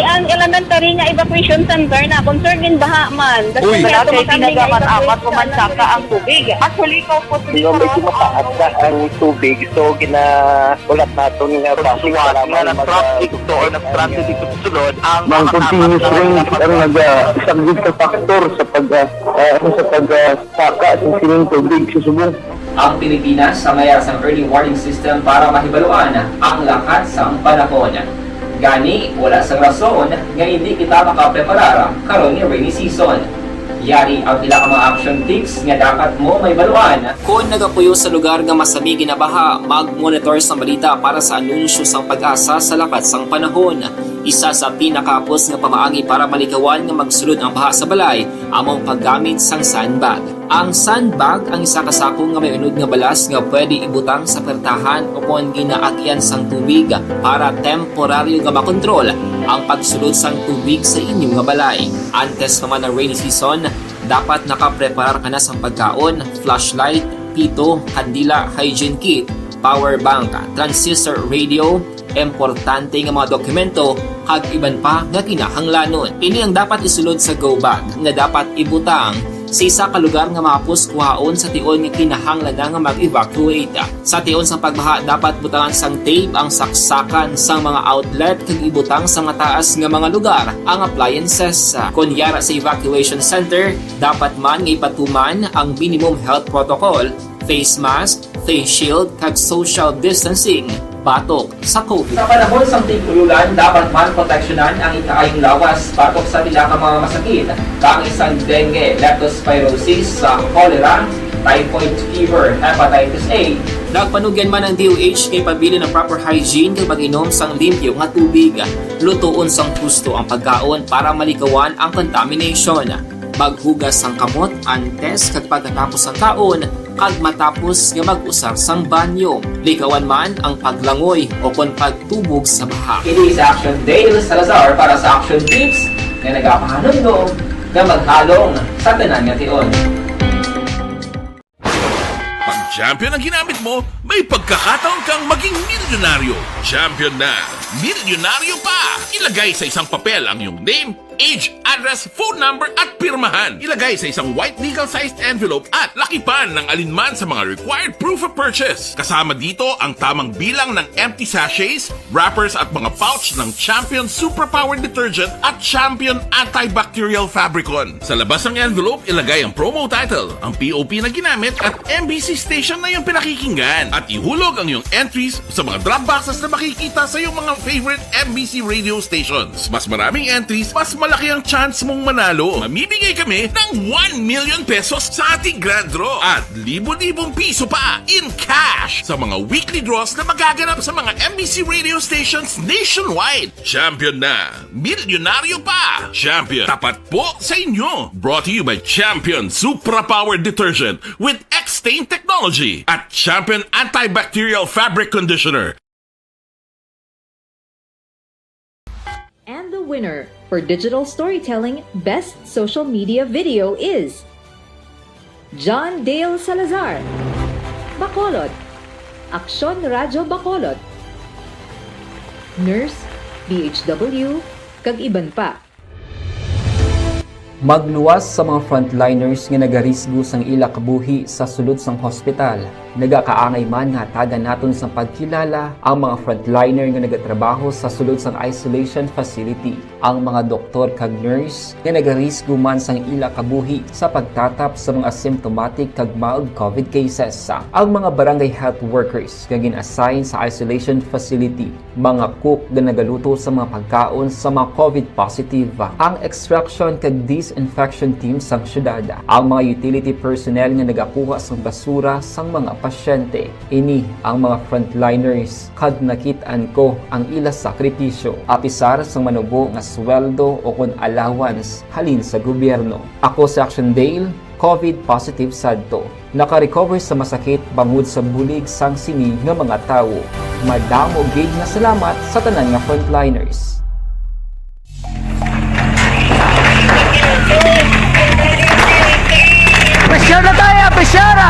Ang elementary nga evacuation center na concern din baha man. Uy, dati tinagaman apat kumansaka ang tubig. Actually, ko po Di ba medyo mataas na ang tubig, so ginaulat natin nga Siwat nga nag-traffic to or nag-transit dito sa sulod ang Mang continuous rain ang nag-subject sa factor sa pagsaka sa sining tubig sa subong. Ang Pilipinas sa mayas ang early warning system para mahibaluan ang lakat sa panahon. Gani, wala sa rason nga hindi kita makapreparar karon ni rainy season. Yari ang pila ka mga action tips nga dapat mo may baluan. Kung nagapuyo sa lugar nga masabi ginabaha, mag-monitor sa balita para sa anunsyo sang pag-asa sa lakat sang panahon. Isa sa pinakapos nga pamaagi para malikawan nga magsulod ang baha sa balay, among paggamit sang sandbag. Ang sandbag ang isa ka sako nga may unod nga balas nga pwede ibutang sa pertahan o kung ginaagyan sang tubig para temporaryo nga makontrol ang pagsulod sang tubig sa inyong nga balay. Antes naman ng rainy season, dapat nakapreparar ka na sa pagkaon, flashlight, pito, kandila, hygiene kit, power bank, transistor radio, importante nga mga dokumento, kag iban pa nga kinahanglanon. Ini ang dapat isulod sa go bag nga dapat ibutang sa isa ka lugar nga mapus kuhaon sa tion nga kinahanglan nga mag-evacuate. Sa tion sa pagbaha, dapat butangan sang tape ang saksakan sang mga outlet kag ibutang sa mataas nga mga lugar ang appliances. Kunyara sa evacuation center, dapat man nga ipatuman ang minimum health protocol, face mask, face shield kag social distancing. Batok sa COVID. Sa panahon sa tigululan, dapat man proteksyonan ang ikaayong lawas batok sa pila ka mga masakit. Kang isang dengue, leptospirosis, cholera, typhoid fever, hepatitis A. Nagpanugyan man ang DOH kay pabili ng proper hygiene kay pag-inom sang limpyo nga tubig. Lutuon sang husto ang pagkaon para malikawan ang contamination. Maghugas sang kamot antes kag pagkatapos ang kaon kag matapos nga mag-usar sang banyo. Likawan man ang paglangoy o kon pagtubog sa baha. Kini sa Action Dale Salazar para sa action tips nga nagapahanong nga maghalong sa tanan nga tion. Pag champion ang ginamit mo, may pagkakataon kang maging milyonaryo. Champion na! Milyonaryo pa! Ilagay sa isang papel ang iyong name, age, address, phone number at pirmahan. Ilagay sa isang white legal-sized envelope at lakipan ng alinman sa mga required proof of purchase. Kasama dito ang tamang bilang ng empty sachets, wrappers at mga pouch ng Champion Superpower Detergent at Champion Antibacterial Fabricon. Sa labas ng envelope, ilagay ang promo title, ang POP na ginamit at MBC station na yung pinakikinggan. At ihulog ang iyong entries sa mga drop boxes na makikita sa iyong mga favorite MBC radio stations. Mas maraming entries, mas malaki ang chance mong manalo. Mamimigay kami ng 1 million pesos sa ating grand draw at libo-libong piso pa in cash sa mga weekly draws na magaganap sa mga MBC radio stations nationwide. Champion na! Milyonaryo pa! Champion, tapat po sa inyo! Brought to you by Champion Superpower Detergent with X-Stain Technology at Champion Antibacterial Fabric Conditioner. And the winner for Digital Storytelling Best Social Media Video is John Dale Salazar, Bacolod, Aksyon Radyo Bacolod, Nurse, BHW, kag iban pa. Magluwas sa mga frontliners nga nagarisgo sang ila kabuhi sa sulod sang hospital. Nagakaangay man nga tagan naton sa pagkilala ang mga frontliner nga nagatrabaho sa sulod sang isolation facility. Ang mga doktor kag nurse nga nagarisgo man sang ila kabuhi sa pagtatap sa mga symptomatic kag mild COVID cases. Ang mga barangay health workers nga gin-assign sa isolation facility, mga cook nga nagaluto sa mga pagkaon sa mga COVID positive, ang extraction kag disinfection team sang syudad, ang mga utility personnel nga nagakuha sang basura sang mga pasyente. Ini ang mga frontliners kad nakitaan ko ang ila sakripisyo apisar sang manubo nga sweldo o kun allowance halin sa gobyerno. Ako si Action Dale, COVID positive sadto. Naka-recover sa masakit bangod sa bulig sang sini nga mga tawo. Madamo gid nga salamat sa tanan nga frontliners. Pressure na tayo! Pressure na!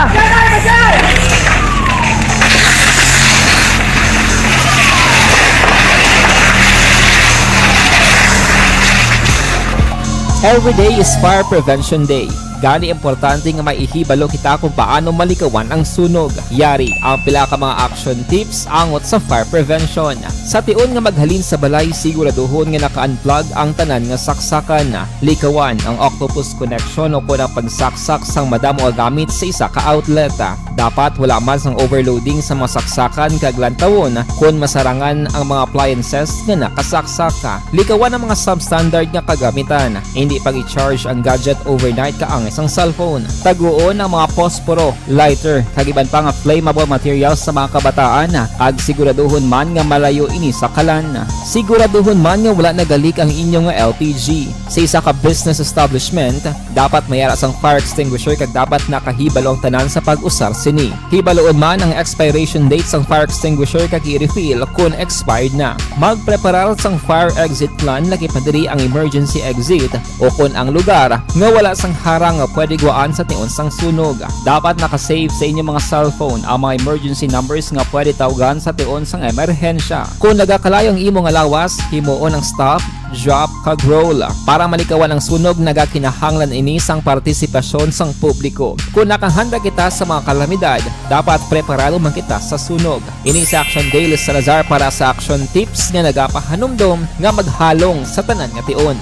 Every day is Fire Prevention Day. Gani importante nga maihibalo kita kung paano malikawan ang sunog. Yari ang pila ka mga action tips angot sa fire prevention. Sa tion nga maghalin sa balay, siguraduhon nga naka-unplug ang tanan nga saksakan. Likawan ang octopus connection o kung ang pagsaksak sang madamo nga gamit sa isa ka outlet. Dapat wala man sang overloading sa mga saksakan kag lantawon kung masarangan ang mga appliances nga nakasaksaka. Likawan ang mga substandard nga kagamitan. Hindi pag i-charge ang gadget overnight kaang isang cellphone. Taguon ang mga posporo, lighter, kag iban pa nga flammable materials sa mga kabataan. Ag siguraduhon man nga malayo ini sa kalan. Siguraduhon man nga wala nagalik ang inyong LPG. Sa isa ka business establishment, dapat mayara sang fire extinguisher kag dapat nakahibalo ang tanan sa pag-usar sini. Hibaloon man ang expiration date sang fire extinguisher kag i-refill kung expired na. Magpreparar sang fire exit plan laki padiri ang emergency exit o kung ang lugar nga wala sang harang nga pwede guwaan sa tion sang sunog. Dapat nakasave sa inyong mga cellphone ang mga emergency numbers nga pwede tawagan sa tion sang emerhensya. Kung nagakalayo ang imong lawas, himuon ang stop, drop, kag roll. Para malikawan ang sunog, nagakinahanglan ini sang partisipasyon sang publiko. Kung nakahanda kita sa mga kalamidad, dapat preparado man kita sa sunog. Ini sa Action Dale Salazar para sa action tips nga nagapahanumdom nga maghalong sa tanan nga tion.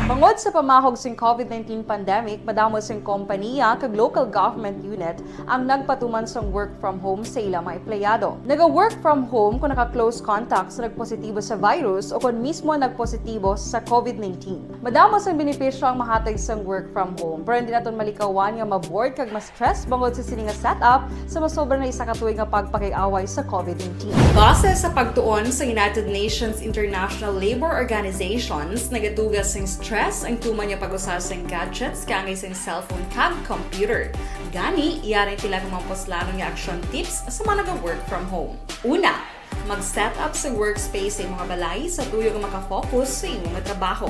Bangod sa pamahog sing COVID-19 pandemic, madamo sing kompanya kag local government unit ang nagpatuman sang work from home sa ilang mga empleyado. Naga-work from home kung naka-close contact sa nagpositibo sa virus o kung mismo nagpositibo sa COVID-19. Madamo sang benepisyo ang mahatag sang work from home, pero hindi naton malikawan nga ma-bored kag ma-stress bangod sa sini nga setup sa masobra na isa ka tuig nga pagpakiaway sa COVID-19. Base sa pagtuon sa United Nations International Labour Organizations, nagatugas sing stress ang tuman niya pag-usar sa gadgets kangay sa cellphone kag computer. Gani, iyarin tila kung mga poslanong nga action tips sa mga nag-work from home. Una, mag-set up sa workspace sa mga balay sa tuyo nga makafocus sa imong trabaho.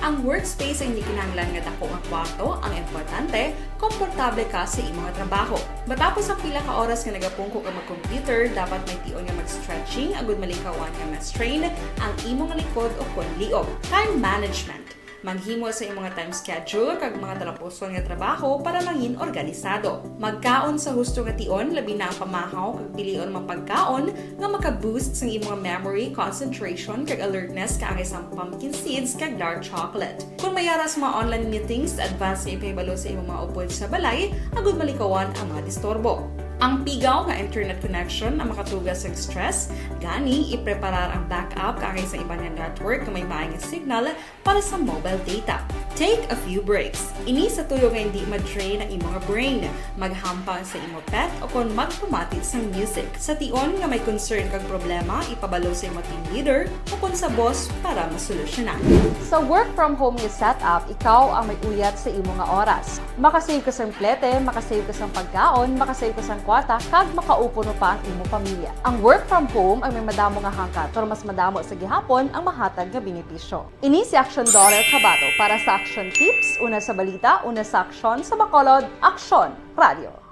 Ang workspace ay hindi kinahanglan nga dako nga kwarto, ang importante, komportable ka sa imong trabaho. Matapos ang pila ka oras nga nagapungko ka mag-computer, dapat may tion nga mag-stretching agud malikawan nga ma-strain ang imong likod o kon liog. Time management. Maghimo sa imong time schedule kag mga talapuson nga trabaho para mangin organisado. Magkaon sa husto nga tion, labi na ang pamahaw kag pilion mga pagkaon nga maka-boost sa imong memory, concentration kag alertness kaangay sa pumpkin seeds kag dark chocolate. Kung mayaras mga online meetings, advance nga ipahibalo sa imong mga upod sa balay, agud malikawan ang mga disturbo. Ang pigaw nga internet connection ang makatugas sa stress, gani ipreparar ang backup kaangay sa ibang network na may maayong signal para sa mobile data. Take a few breaks. Ini sa tuyo nga hindi ma-drain ang imong brain, maghampang sa imong pet o kung magpamati sa music. Sa tion nga may concern kag problema, ipabalo sa imong team leader o kung sa boss para masolusyonan. Sa work from home nga setup, ikaw ang may uyat sa imong nga oras. Makasave ka sa plete, makasave ka sa pagkaon, makasave ka sa kwarta, kag makaupo no pa ang imong pamilya. Ang work from home ay may madamo nga hangkat, pero mas madamo sa gihapon ang mahatag nga benepisyo. Ini si Action Dollar Cabato para sa Action Tips, una sa balita, una sa aksyon, sa Bacolod, Aksyon Radio.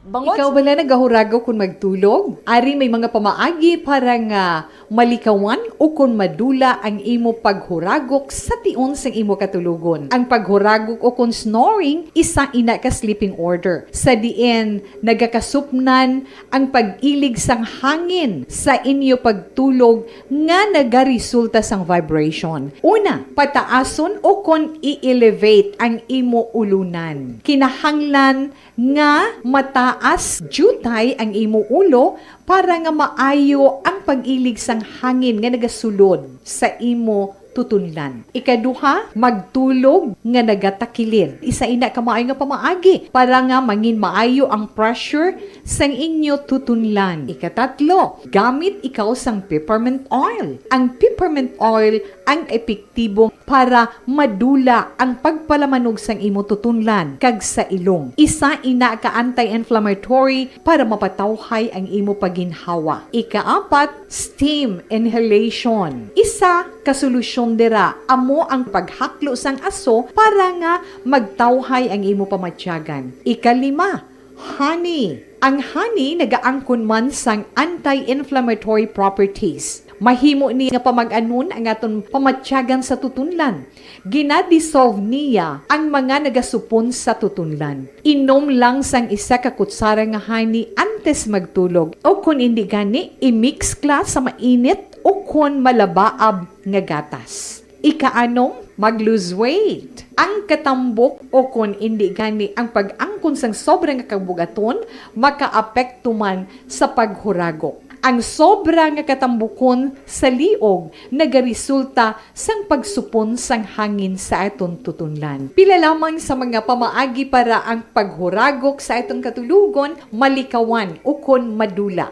Bangod Ikaw bala nagahurago kung magtulog? Ari may mga pamaagi para nga malikawan o kung madula ang imo paghuragok sa tion sang imo katulugon. Ang paghuragok o kung snoring isa ina ka sleeping order. Sa diin nagakasupnan ang pag-ilig sang hangin sa inyo pagtulog nga nagaresulta sang vibration. Una, pataason o kung i-elevate ang imo ulunan. Kinahanglan nga mataas jutay ang imo ulo para nga maayo ang pag-ilig sang hangin nga nagasulod sa imo tutunlan. Ikaduha, magtulog nga nagatakilid. Isa ina ka maayo nga pamaagi para nga mangin maayo ang pressure sang inyo tutunlan. Ikatatlo, gamit ikaw sang peppermint oil. Ang peppermint oil ang epektibo para madula ang pagpalamanog sang imo tutunlan kag sa ilong. Isa ina ka anti-inflammatory para mapatawhay ang imo paginhawa. Ikaapat, steam inhalation. Isa ka solusyon dira amo ang paghaklo sang aso para nga magtawhay ang imo pamatyagan. Ikalima, honey. Ang honey nagaangkon man sang anti-inflammatory properties. Mahimo ni nga pamag-anon ang aton pamatyagan sa tutunlan. Ginadissolve niya ang mga nagasupon sa tutunlan. Inom lang sang isa ka kutsara nga honey antes magtulog. O kung hindi gani, i-mix class sa mainit o kung malabaab nga gatas. Ikaanom, mag-lose weight. Ang katambok o kung hindi gani ang pag-angkon sang sobrang kabugaton, makaapekto man sa paghuragok. Ang sobra nga katambukon sa liog nagaresulta sang pagsupon sang hangin sa aton tutunlan. Pila lamang sa mga pamaagi para ang paghuragok sa aton katulugon malikawan o kon madula.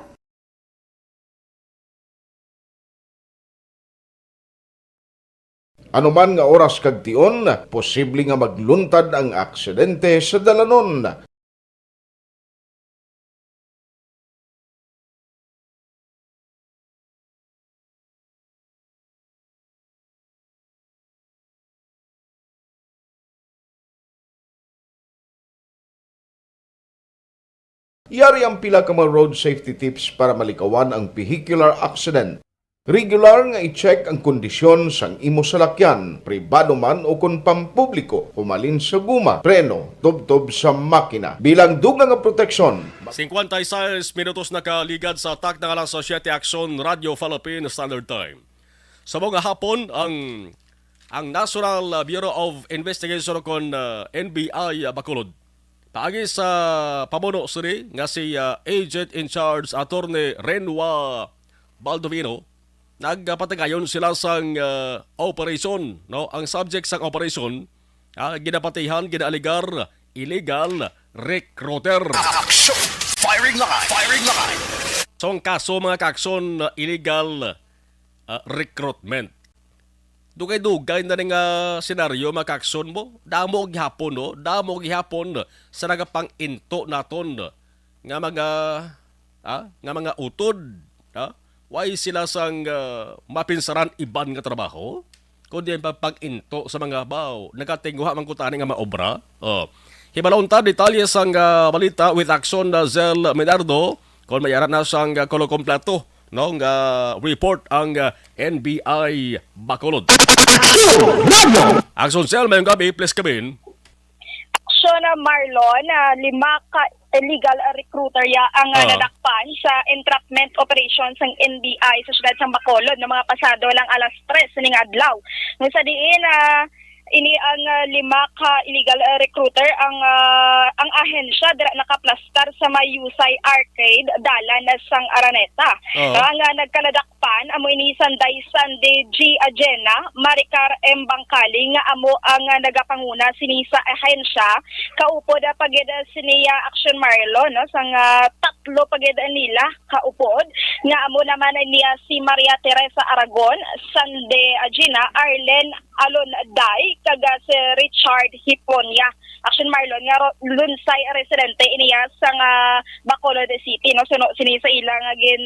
Anuman nga oras kag tion, posible nga magluntad ang aksidente sa dalanon. Yari ang pila ka mga road safety tips para malikawan ang vehicular accident. Regular nga i-check ang kondisyon sang imo salakyan, pribado man o kung pampubliko, humalin sa guma, preno, tubtob sa makina. Bilang dugang nga proteksyon. 56 minutos nakaligad sa atak ng alang Society Action Radio Philippine Standard Time. Sa mga hapon, ang National Bureau of Investigation kon NBI Bacolod. Paagi sa pamuno sini nga si Agent in Charge Attorney Renwa Baldovino, nagpatagayon sila sang operation, no? Ang subject sang operation, ginapatihan, ginaaligar, illegal recruiter. Action! Firing line! Firing line! So ang kaso mga kakson, illegal recruitment. Dugay-dugay na nga senaryo mga kakson mo. Damo og gihapon, no? Damo og gihapon sa nagapang-into naton nga mga utod, why sila sang mapinsaran iban nga trabaho? Kundi ang pag-into sa mga baw, nagatinguha man kutani nga maobra. Hibalaon ta detalye sang balita with Action Zel Menardo, kung mayaran na sang kolo kompleto, no, nga report ang NBI Bacolod. Action Zel, mayong gabi, please kabin. Action Marlon, 5 ka illegal recruiter ang nadakpan sa entrapment operation ng NBI sa siyudad ng Bacolod na mga pasado lang alas 3 ning adlaw. Nung sa diin ini ang 5 ka illegal recruiter ang ahensya dira nakaplastar sa Mayusay Arcade dalan sang Araneta. Ang nagkaladakpan amo ini Sunday G Agena, Maricar M Bangkali nga amo ang nagapanguna sini sa ahensya kaupod pagid siniya Action Marlo, no, sang tatlo pagid nila kaupod nga amo naman niya si Maria Teresa Aragon, Sunday Agena, Arlen Alon Day, kaga si Richard Hiponya. Action Marlon nga lunsay residente iniya sa Bacolod City, no, suno sini sa ilang again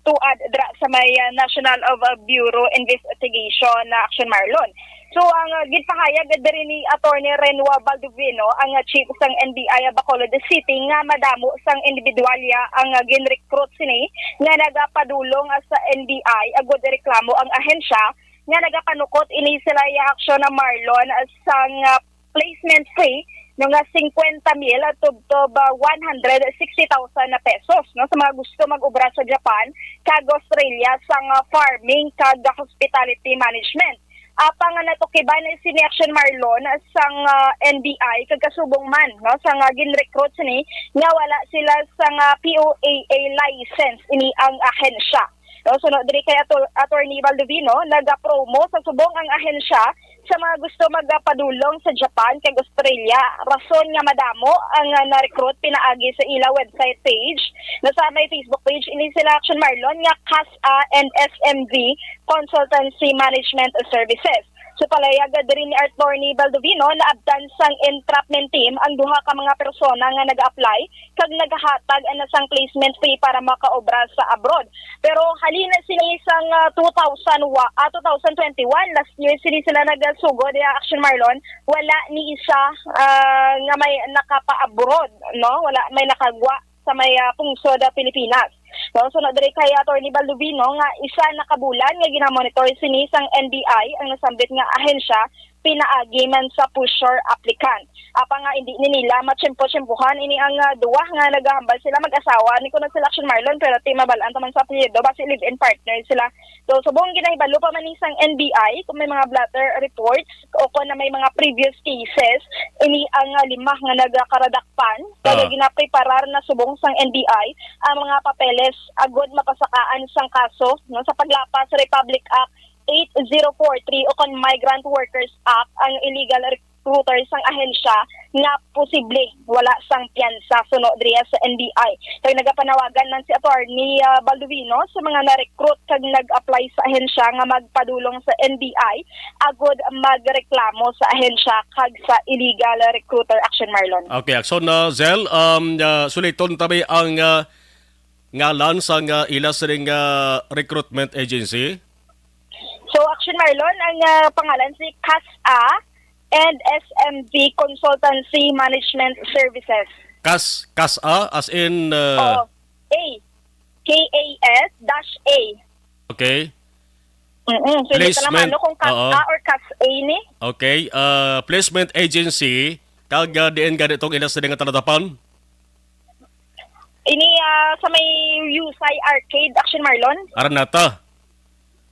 tuad dra sa may National of Bureau Investigation na Action Marlon. So ang gipahayag diri ni Attorney Renua Baldovino ang chief sang NBI Bacolod City nga madamo sang individualya ang ginrecruit sini nga nagapadulong sa NBI agud reklamo ang ahensya nga nagapanukot ini sila aksyon na Marlon sang placement fee nga 50,000 to 160,000 na pesos no sa mga gusto mag-obra sa Japan kag Australia sang farming kag hospitality management. Apang natukiban si Action Marlon sang NBI kag kasubong man no sang ginrecruit ni nga wala sila sang POAA license ini ang ahensya. No, sunod diri kay Attorney Baldovino nagapromo sa subong ang ahensya sa mga gusto magpadulong sa Japan kag Australia. Rason nga madamo ang na-recruit pinaagi sa ila website page. Nasa may Facebook page ini sila Action Marlon nga CASA and SMV Consultancy Management Services. So palayag diri ni Attorney Baldovino na abdan sang entrapment team ang duha ka mga persona nga nag-apply kag naghatag ana sang placement fee para makaobra sa abroad. Pero halina sila sang 2021 last year sila nagsugod di Action Marlon wala ni isa nga may nakapa-abroad no wala may nakagwa sa may pungsod Pilipinas. No, so diri kay Attorney Baldovino nga isa na kabulan nga ginamonitor sini sang NBI ang nasambit nga ahensya pinaagi man sa pusher applicant. Apa nga hindi ni nila matsempo-tsempuhan ini ang duwa nga nagahambal sila mag-asawa ni kuno sila Action Marlon pero ti mabalaan taman sa apelyido base live-in partner sila. So subong ginahibalo pa man ni sang NBI kung may mga blatter reports o kung na may mga previous cases ini ang lima nga nagakaradakpan kaya ginapreparar na subong sang NBI ang mga papeles agud mapasakaan sang kaso no sa paglapas sa Republic Act 8043 o kon Migrant Workers Act ang illegal recruiters sang ahensya nga posible wala sang piyansa suno driya sa NBI. Kaya nagapanawagan man si Attorney Baldovino sa mga na-recruit kag nag-apply sa ahensya nga magpadulong sa NBI agud magreklamo sa ahensya kag sa illegal recruiter Action Marlon. Okay, so Zel, suliton tabi ang ngalan sang ila siring recruitment agency. So Action Marlon ang pangalan si CASA and SMV Consultancy Management Services. CASA as in A. KAS-A. Okay. So placement naman kung CASA or CASA ni. Okay, placement agency kag diin ganitong ila siring taladapan. Ini sa may Yusay Arcade Action Marlon. Araneta.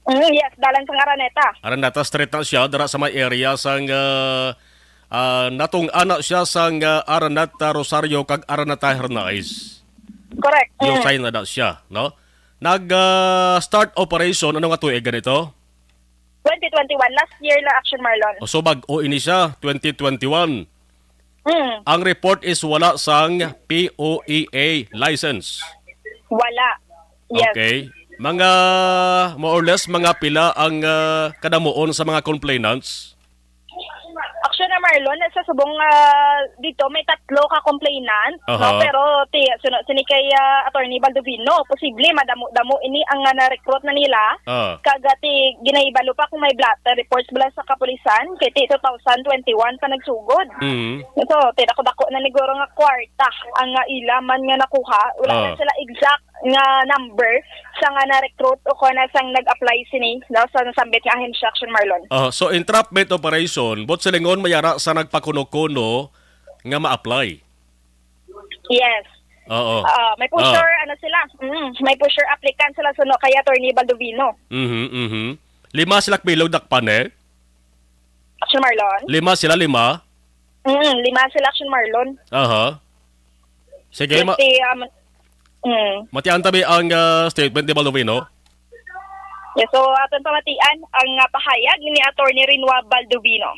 Yes, dalan sang Araneta. Araneta Street na siya, dara sa may area sang natong anak siya sang Araneta Rosario kag Araneta Hernandez. Correct. Yung sign na siya, no? Nag-start operation, ano nga tuig ganito? 2021, last year na Action Marlon. So bag-o ini siya, 2021. Ang report is wala sang POEA license. Wala. Yes. Okay. Mga more or less mga pila ang kadamuon sa mga complainants. Action na Marlon sa subong dito may 3 ka complainant no pero sini kay Attorney Baldovino posible madamo ini ang na-recruit na nila kagati ginaibalo pa kung may blatter reports bala sa kapulisan kay 2021 pa nagsugod. So dako na niguro nga kwarta ang ilaman nga nakuha wala na sila exact nga number sa nga na-recruit o kung sang nag-apply sini no, sa nasambit nga ahensya Action Marlon. So entrapment operation bot silingon mayara sa nagpakuno-kuno nga ma-apply. Yes. May pusher ano sila. May pusher applicant sila suno kay Attorney Baldovino. 5 sila bilog dakpan Action Marlon. 5 sila. 5 sila Action Marlon. Sige matian tabi ang statement ni Baldovino. Yes, so aton pamatian ang pahayag ni Attorney Renua Baldovino.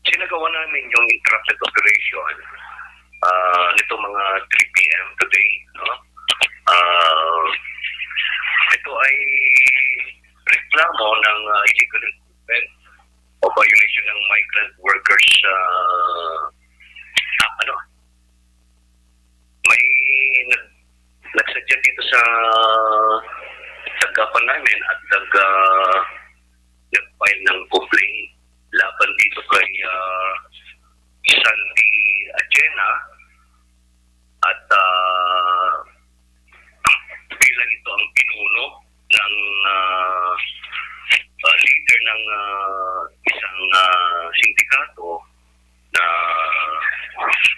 Sinagawa namin yung interrupted operation nito mga 3 p.m. today. No? Ito ay reklamo ng illegal recruitment o violation ng migrant workers may nagsadya dito sa tanggapan namin at nag-file ng complaint laban Sandy Agena at bilang ito ang pinuno ng leader ng isang sindikato na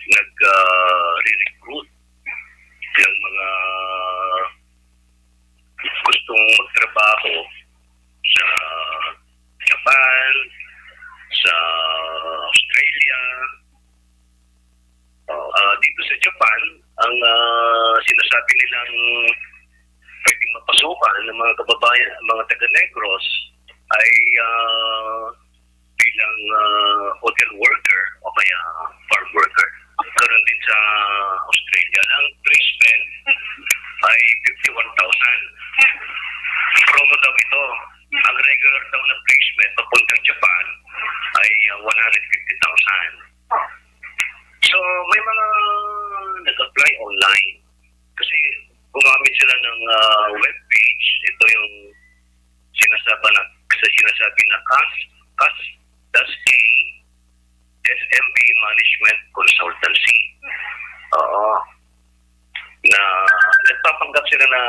nag-recruit ng mga gustong magtrabaho sa Japan, sa Australia. Dito sa Japan, ang sinasabi nilang pwedeng mapasukan ng mga kababayan, mga taga-Negros ay bilang hotel worker o kaya farm worker. Karoon din sa Australia. Ang placement ay 51,000. Promo daw ito. Ang regular daw na placement papuntang Japan ay 150,000. So, may mga nag-apply online. Kasi gumamit sila ng webpage. Ito yung sinasabi na CAS-A SMB Management Consultancy. Na nagpapanggap sila na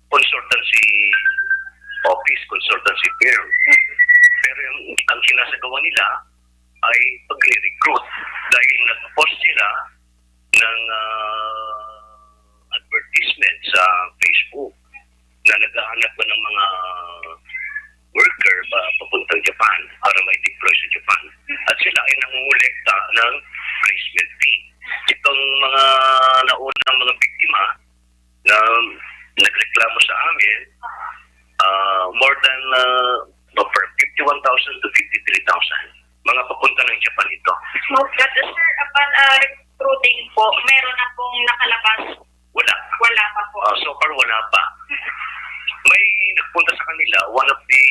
consultancy office, consultancy firm. Pero ang sinasagawa nila ay pag-recruit dahil nag-post sila ng advertisement sa Facebook na naghahanap ba ng mga worker ba papuntang Japan para may deploy sa Japan. At sila ay nangungulekta ng placement fee. Itong mga naunang mga biktima na nagreklamo sa amin, more than 51,000 to 53,000. Mga papunta ng Japan ito. Sir, upon recruiting po, meron na pong nakalabas? Wala. Wala pa po. So far, wala pa. May nagpunta sa kanila, one of the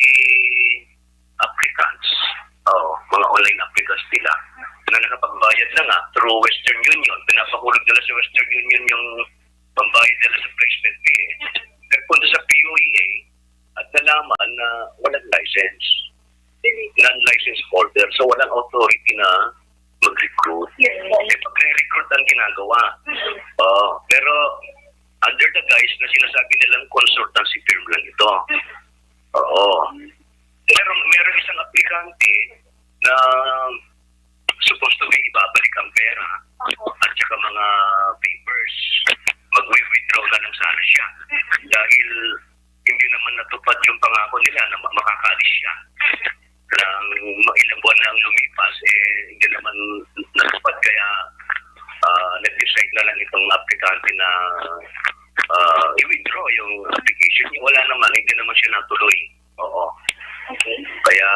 applicants, mga online applicants nila, na nakapagbayad na nga through Western Union. Pinapahulog nila sa Western Union yung pambayad nila sa placement fee. Nagpunta sa POEA at nalaman na walang license. Non-license holder. So walang authority na mag-recruit. Pag-recruit ang ginagawa. Pero under the guise na sinasabi nilang consultancy firm lang ito. Meron isang aplikante na supposed to be ibabalik ang pera at saka mga papers. Mag-withdraw na lang sana siya. Dahil hindi naman natupad yung pangako nila na makakalis siya. Ilang buwan na ang lumipas, hindi naman natupad. Kaya nag-decide na lang itong aplikante na i-withdraw yung application niya. Wala naman, hindi naman siya natuloy. Okay. Kaya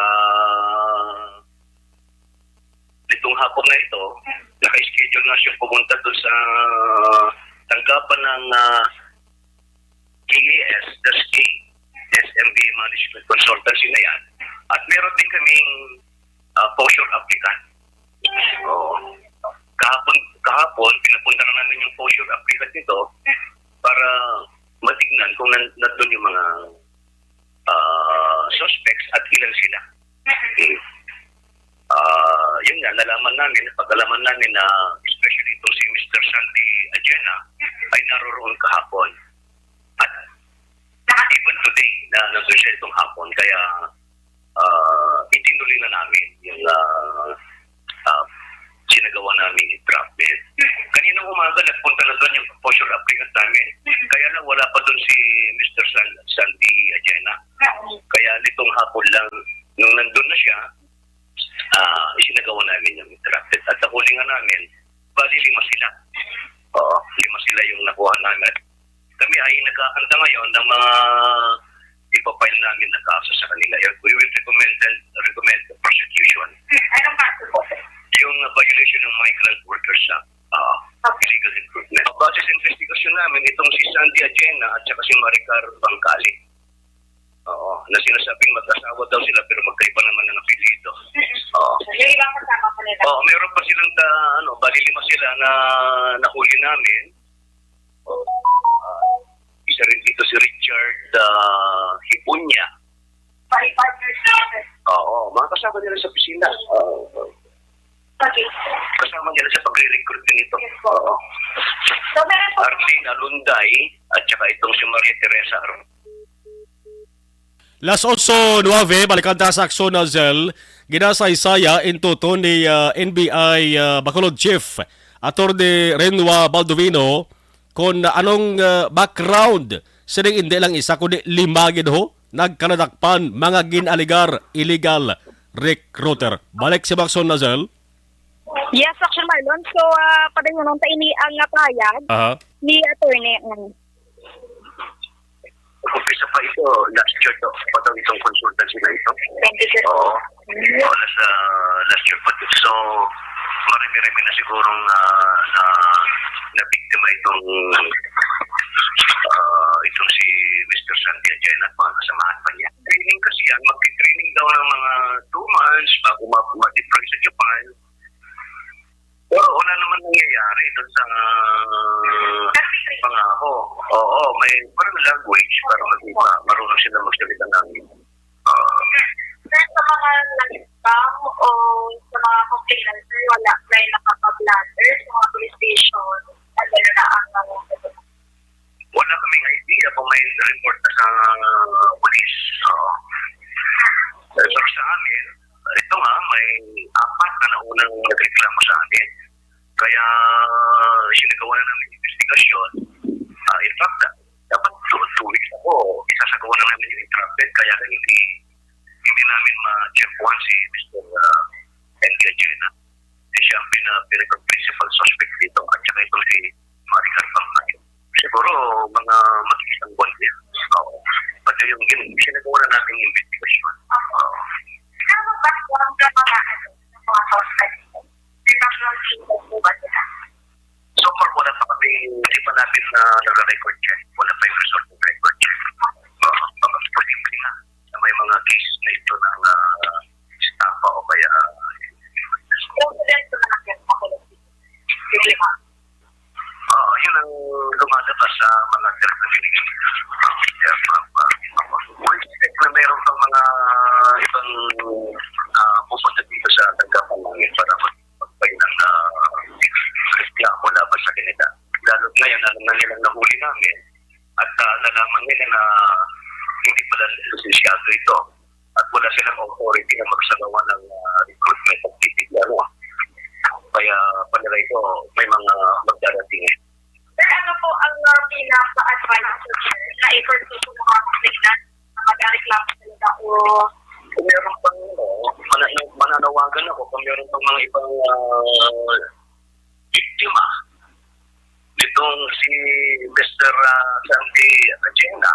itong hapon na ito, naka-schedule na siya pumunta doon sa tanggapan ng KAS, that's K, SMB Management Consultancy na yan. At meron din kaming posture applicant. Kahapon, pinapunta na namin yung posture applicant nito para matignan kung nandun yung mga suspects at ilan sila. Yun nga, pag-alaman namin na especially itong si Mr. Sandy Agena ay naroroon kahapon. At even today, na nandun siya itong hapon. Kaya itinuloy na namin yung sinagawa namin entrapment. Kaninang umaga, nagpunta na doon yung posture applicant namin. Kaya lang wala pa doon si Mr. Sandy Agena. Kaya nitong hapon lang, nung nandun na siya, isinagawa namin yung entrapment. At nahuli nga namin, bali 5 sila. 5 sila yung nakuha namin. Kami ay nagkakanta ngayon ng mga ipapile namin na kaso sa kanila. We will recommend prosecution. Anong kaso po? Yung violation ng Migrant Workers Act. Illegal recruitment. Base sa investigation namin, itong si Sandy Agena at saka si Maricar Bangkali. Na sinasabing mag-asawa daw sila pero magkaiba naman ng apelido. Yung ibang kasama po nila? Meron pa silang bali 5 sila na nahuli namin. Isa rin dito si Richard Hipunya. Partners natin? Mga kasama nila sa opisina. Kasama nila sa pagre-recruit nito. Oo. Arlene Alunday at saka itong si Maria Teresa Aron. Las 8:09, balikan ta sa aksyon na Zel, ginasaysaya intuto ni NBI Bacolod Chief Atty. Renwa Baldovino kung anong background sining hindi lang isa kundi 5 gid ho nagkanadakpan mga ginaligar illegal recruiter. Balik si aksyon na Zel. Yes, Action Marlon. So, padayon ta ini ang pahayag ni Attorney. Umpisa pa ito, last year to, patang itong consultancy na ito. Oo. Last year pa ito. So, marami-rami na sigurong na biktima itong si Mr. Sandy Ajena at mga kasamahan pa niya. Training kasi yan, mag-training daw ng mga 2 months bago ma-deploy sa Japan. Pero wala naman nangyayari doon sa pangako. Oo, may parang language para marunong sila magsalita namin. Sa mga nag-spam o sa mga complainants, wala na yung nakapag-blatter sa mga police station. Ano na ang wala kaming idea kung may report na sa police. Pero sa amin, ito nga, may 4 na unang nagreklamo sa amin. Kaya sinagawa na namin investigasyon. In fact, dapat 2 weeks ako, isasagawa na namin yung interrupted. Kaya hindi namin ma-check one si Mr. Sandy Ajena. Siya ang pinaka-principal suspect dito. At saka ito si Maricar Pangkayo. Siguro mga mag-isang buwan din. Pati yung sinagawa na namin yung investigation. Ano ba ang mga suspect? So far, wala pa kami, hindi pa natin nag-record check. Wala pa yung result ng record check. Posible nga na may mga case na ito ng estafa o kaya yun ang lumalabas sa mga self-revealing na mayroon pang mga ibang pupunta dito sa tanggapan namin para magpayin ng reklamo laban sa kanila. Lalo ngayon, alam na nilang nahuli namin at nalaman nila na hindi pala lisensyado ito at wala silang authority na magsagawa ng recruitment activity. Kaya panila ito, may mga magdarating. Sir, ano po ang pinaka-advice na i-pursue sa mga complainants na mag-reklamo talaga o kung meron pang mananawagan ako kung meron pang mga ibang biktima nitong si Mr. Sandy Ajena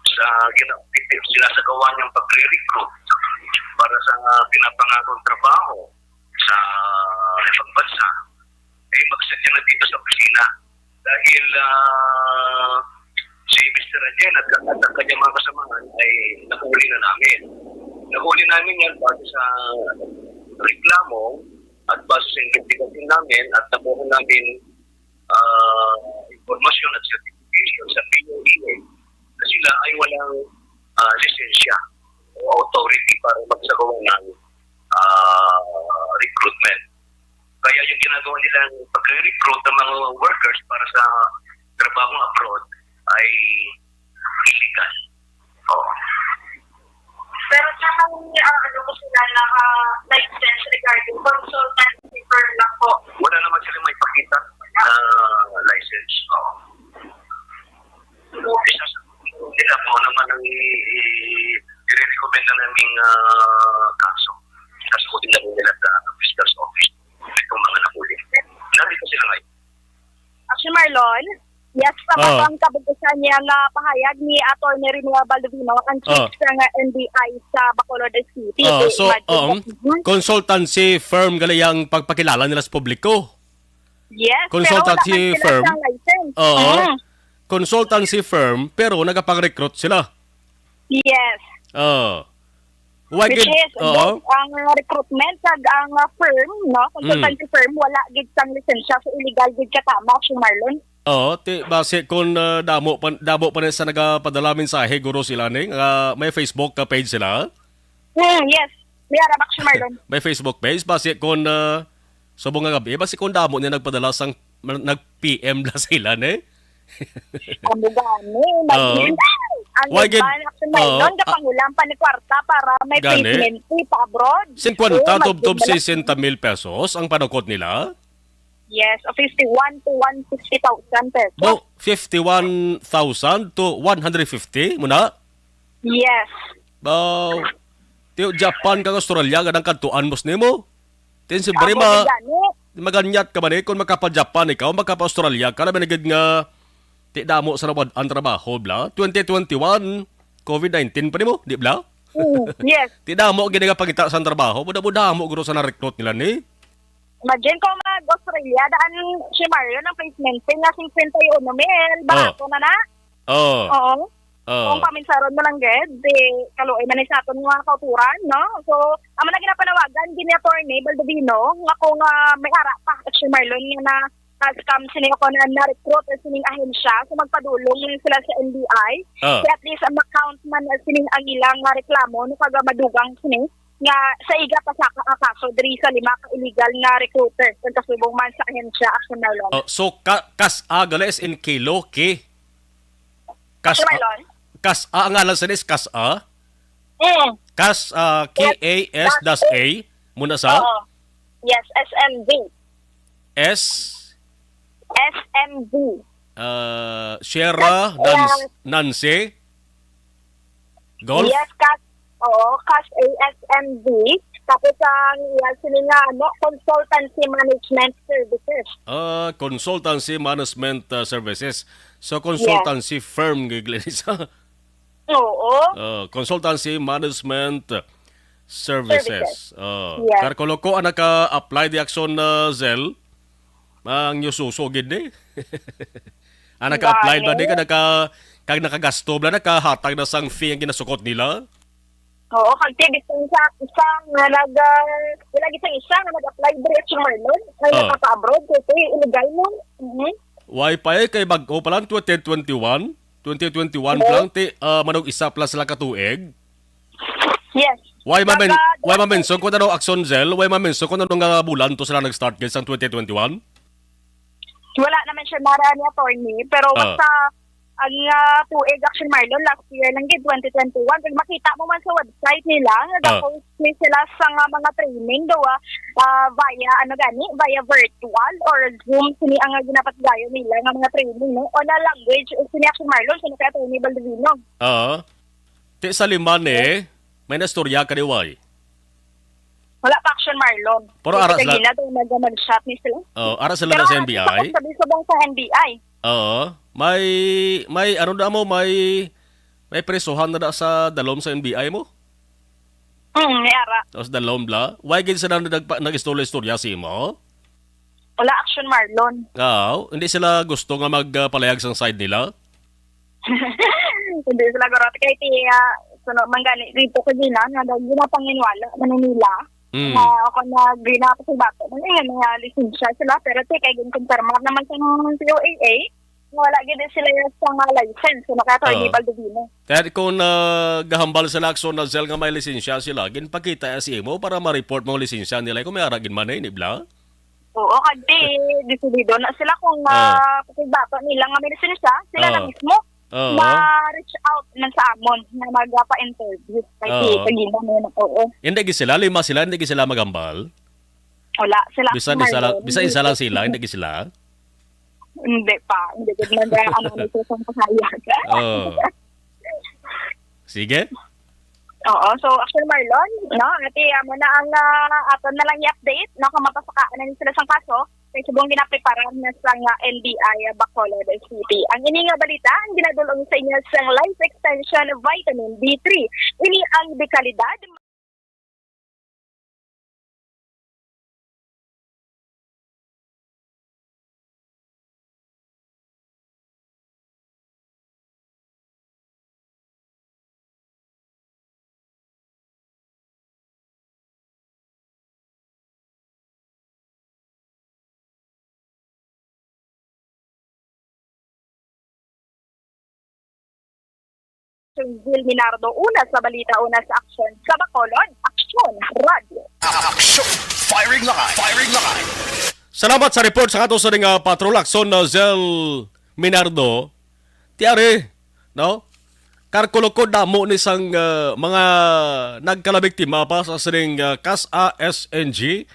sa sinasagawa niyang pagre-recruit para sa pinapangakong trabaho sa ibang bansa ay magsadya na dito sa opisina dahil si Mr. Ajena at ang kanyang mga kasamahan ay nahuli na namin. Nahuli namin yan base sa reklamo at base sa investigation namin at nakuha namin informasyon at certification sa POEA na sila ay walang lisensya o authority para magsagawa ng recruitment. Kaya yung ginagawa nilang pag-recruit ng mga workers para sa trabaho abroad ay illegal. pero saka ano ko sila naka-license regarding consultancy firm lang po. Wala naman sila may pakita na license. Nila po naman ang i-recommend na naming kaso. Kasagutin na nila sa fiscal's office. Itong mga nahuli. Nandito sila ngayon. Action Marlon, yes, tama ang kabugusan niya na pahayag ni Atty. Renwa Baldovino ang chief ng NBI sa Bacolod City. Consultancy firm galayang pagpakilala nila sa publiko. Yes, consultancy pero wala firm. license. Consultancy firm pero nagapag-recruit sila. Yes. Which is ang recruitment sa ang firm, no? Consultancy firm wala gid sang lisensya so illegal gid ka tama si Marlon. Base kung damo pa na sa nagapadala mensahe guro sila ning may Facebook page sila. Yes. May arab action Marlon. May Facebook page basi kon subong nga gabi basi kon damo niya nagpadala sang nag-PM na sila ne. Ang gani, Oo. ang Why gid- iban action Marlon kapangulang pa ni kwarta para may Gani? placement fee pa abroad. 50 tubtob magdala- 60,000 pesos ang panukot nila. Yes, of 51 to 160,000 pesos. Bo 51,000 to 150 muna. Yes. Bao Tiyo Japan kang Australia gadang kantuan mos nimo. Tin siyempre Amo gani. maganyat ka ba ni kung magkapa-Japan ikaw, magkapa-Australia ka na binagid nga ti damo sa nawad ang trabaho bla 2021 COVID-19 pa nimo di bla. Yes. Ti damo gid nga pangita sa trabaho buda-buda mo guro sa na-recruit nila ni. Imagine ko mag-Australia, daan si Mario ng placement fee nga 51 mil. Barato na na. Oh. Oo. Oh. Kung paminsaron mo lang, Ged, di kaluoy man sa aton mga kauturan, no? So, amo na ginapanawagan, gini attorney Baldovino, nga kung may ara pa at si Marlon nga na scam sining ako na-recruit at sining ahensya, so magpadulong sila sa NBI. Oh. Kaya at least ang account man sining ang ilang reklamo, no kaga madugang sining, nga sa iga pa sa kaso diri sa 5 ka illegal nga recruiter kung kasubong man sa ahensya Action Marlon. Oh, so kas agala is in kilo ke. Action Marlon? Kas ang ngalan sa is kas a. Kas KAS das A muna sa Oo. Yes, SMV. S SMV. Sierra Nancy Golf. Yes, CAS ASMV. Tapos ang sininga, Consultancy Management Services. Consultancy Management Services. So consultancy firm gigli sa. Oo. Consultancy Management Services. Yes. Karkoloko ang naka-apply di action na Zell. Ang yususugid ni. Ang naka-apply ba di ka kag nakagasto bla nakahatag na sang fee ang ginasukot nila? Oo, kasi isang nga ilagi isa nga nag-apply diretso Marlon. Ay nakapa-abroad kasi illegal mo. Wi-Fi kay bag-o pa lang 2021 pa lang ti manog isa plus sila katuig. Yes. Why ma-mention kung ano action Zell? Why ma-mention kung ano nga bulan to sila nag-start guys ang 2021? Wala naman siya mara ni attorney, pero basta ang tuig Action Marlon last year lang gid 2021 kung makita mo man sa website nila nga post ni sila sa mga training daw via virtual or Zoom sini ang ginapatgayo nila nga mga training no on a language sini Action Marlon sini kay Tony Baldovino. Ti sa liman may nastorya ka diway. Wala pa Action Marlon. Pero ara sila nag-shot ni sila. Ara sila sa NBI. Sabi sa NBI. May ano da mo may presohan na da sa dalom sa NBI mo? May ara. Tapos dalom bla. Why gid sila nag-istorya si mo? Wala Action Marlon. Hindi sila gusto nga magpalayag sa side nila? Hindi sila garot kay manggani dito ko din nga ginapanginwala Manila. Ako ginapa sa bato. Nga lisensya sila pero kay ginkonfirma naman sa POAA wala gid sila sa license so nakatawag ni Baldovino. Kaya kung gahambal sa action na Zell nga may lisensya sila, ginpakita si mo para ma-report mo lisensya nila kung may aragin man ni bla. Oo, kasi decidido na sila kung bato nila nga may lisensya, sila na mismo ma-reach out man sa amon na magpa-interview. Kasi pagina mo na Hindi sila, 5 sila, hindi sila magambal. Wala sila. Bisa isa lang sila, hindi sila. Hindi pa. Hindi ko nito sa pasayag. Sige. Oo. So, Action Marlon, no? Ati, mo na ang aton na lang i-update, no? Kung mapasakaan na sila sa kaso, kaya subong ginapreparan na sa NBI Bacolod City. Ang ini nga balita, ang ginadulong sa inyo sa life extension vitamin D3. Ini ang dekalidad. Will Minardo una sa balita una sa action sa Bacolod. Aksyon Radio. Action! Firing line! Firing line! Salamat sa report sa ato sa ring patrol Akson Zel Minardo. Tiare, no? Karkulokod damo ni sang mga nagkalabiktima pa sa siring CASA SNG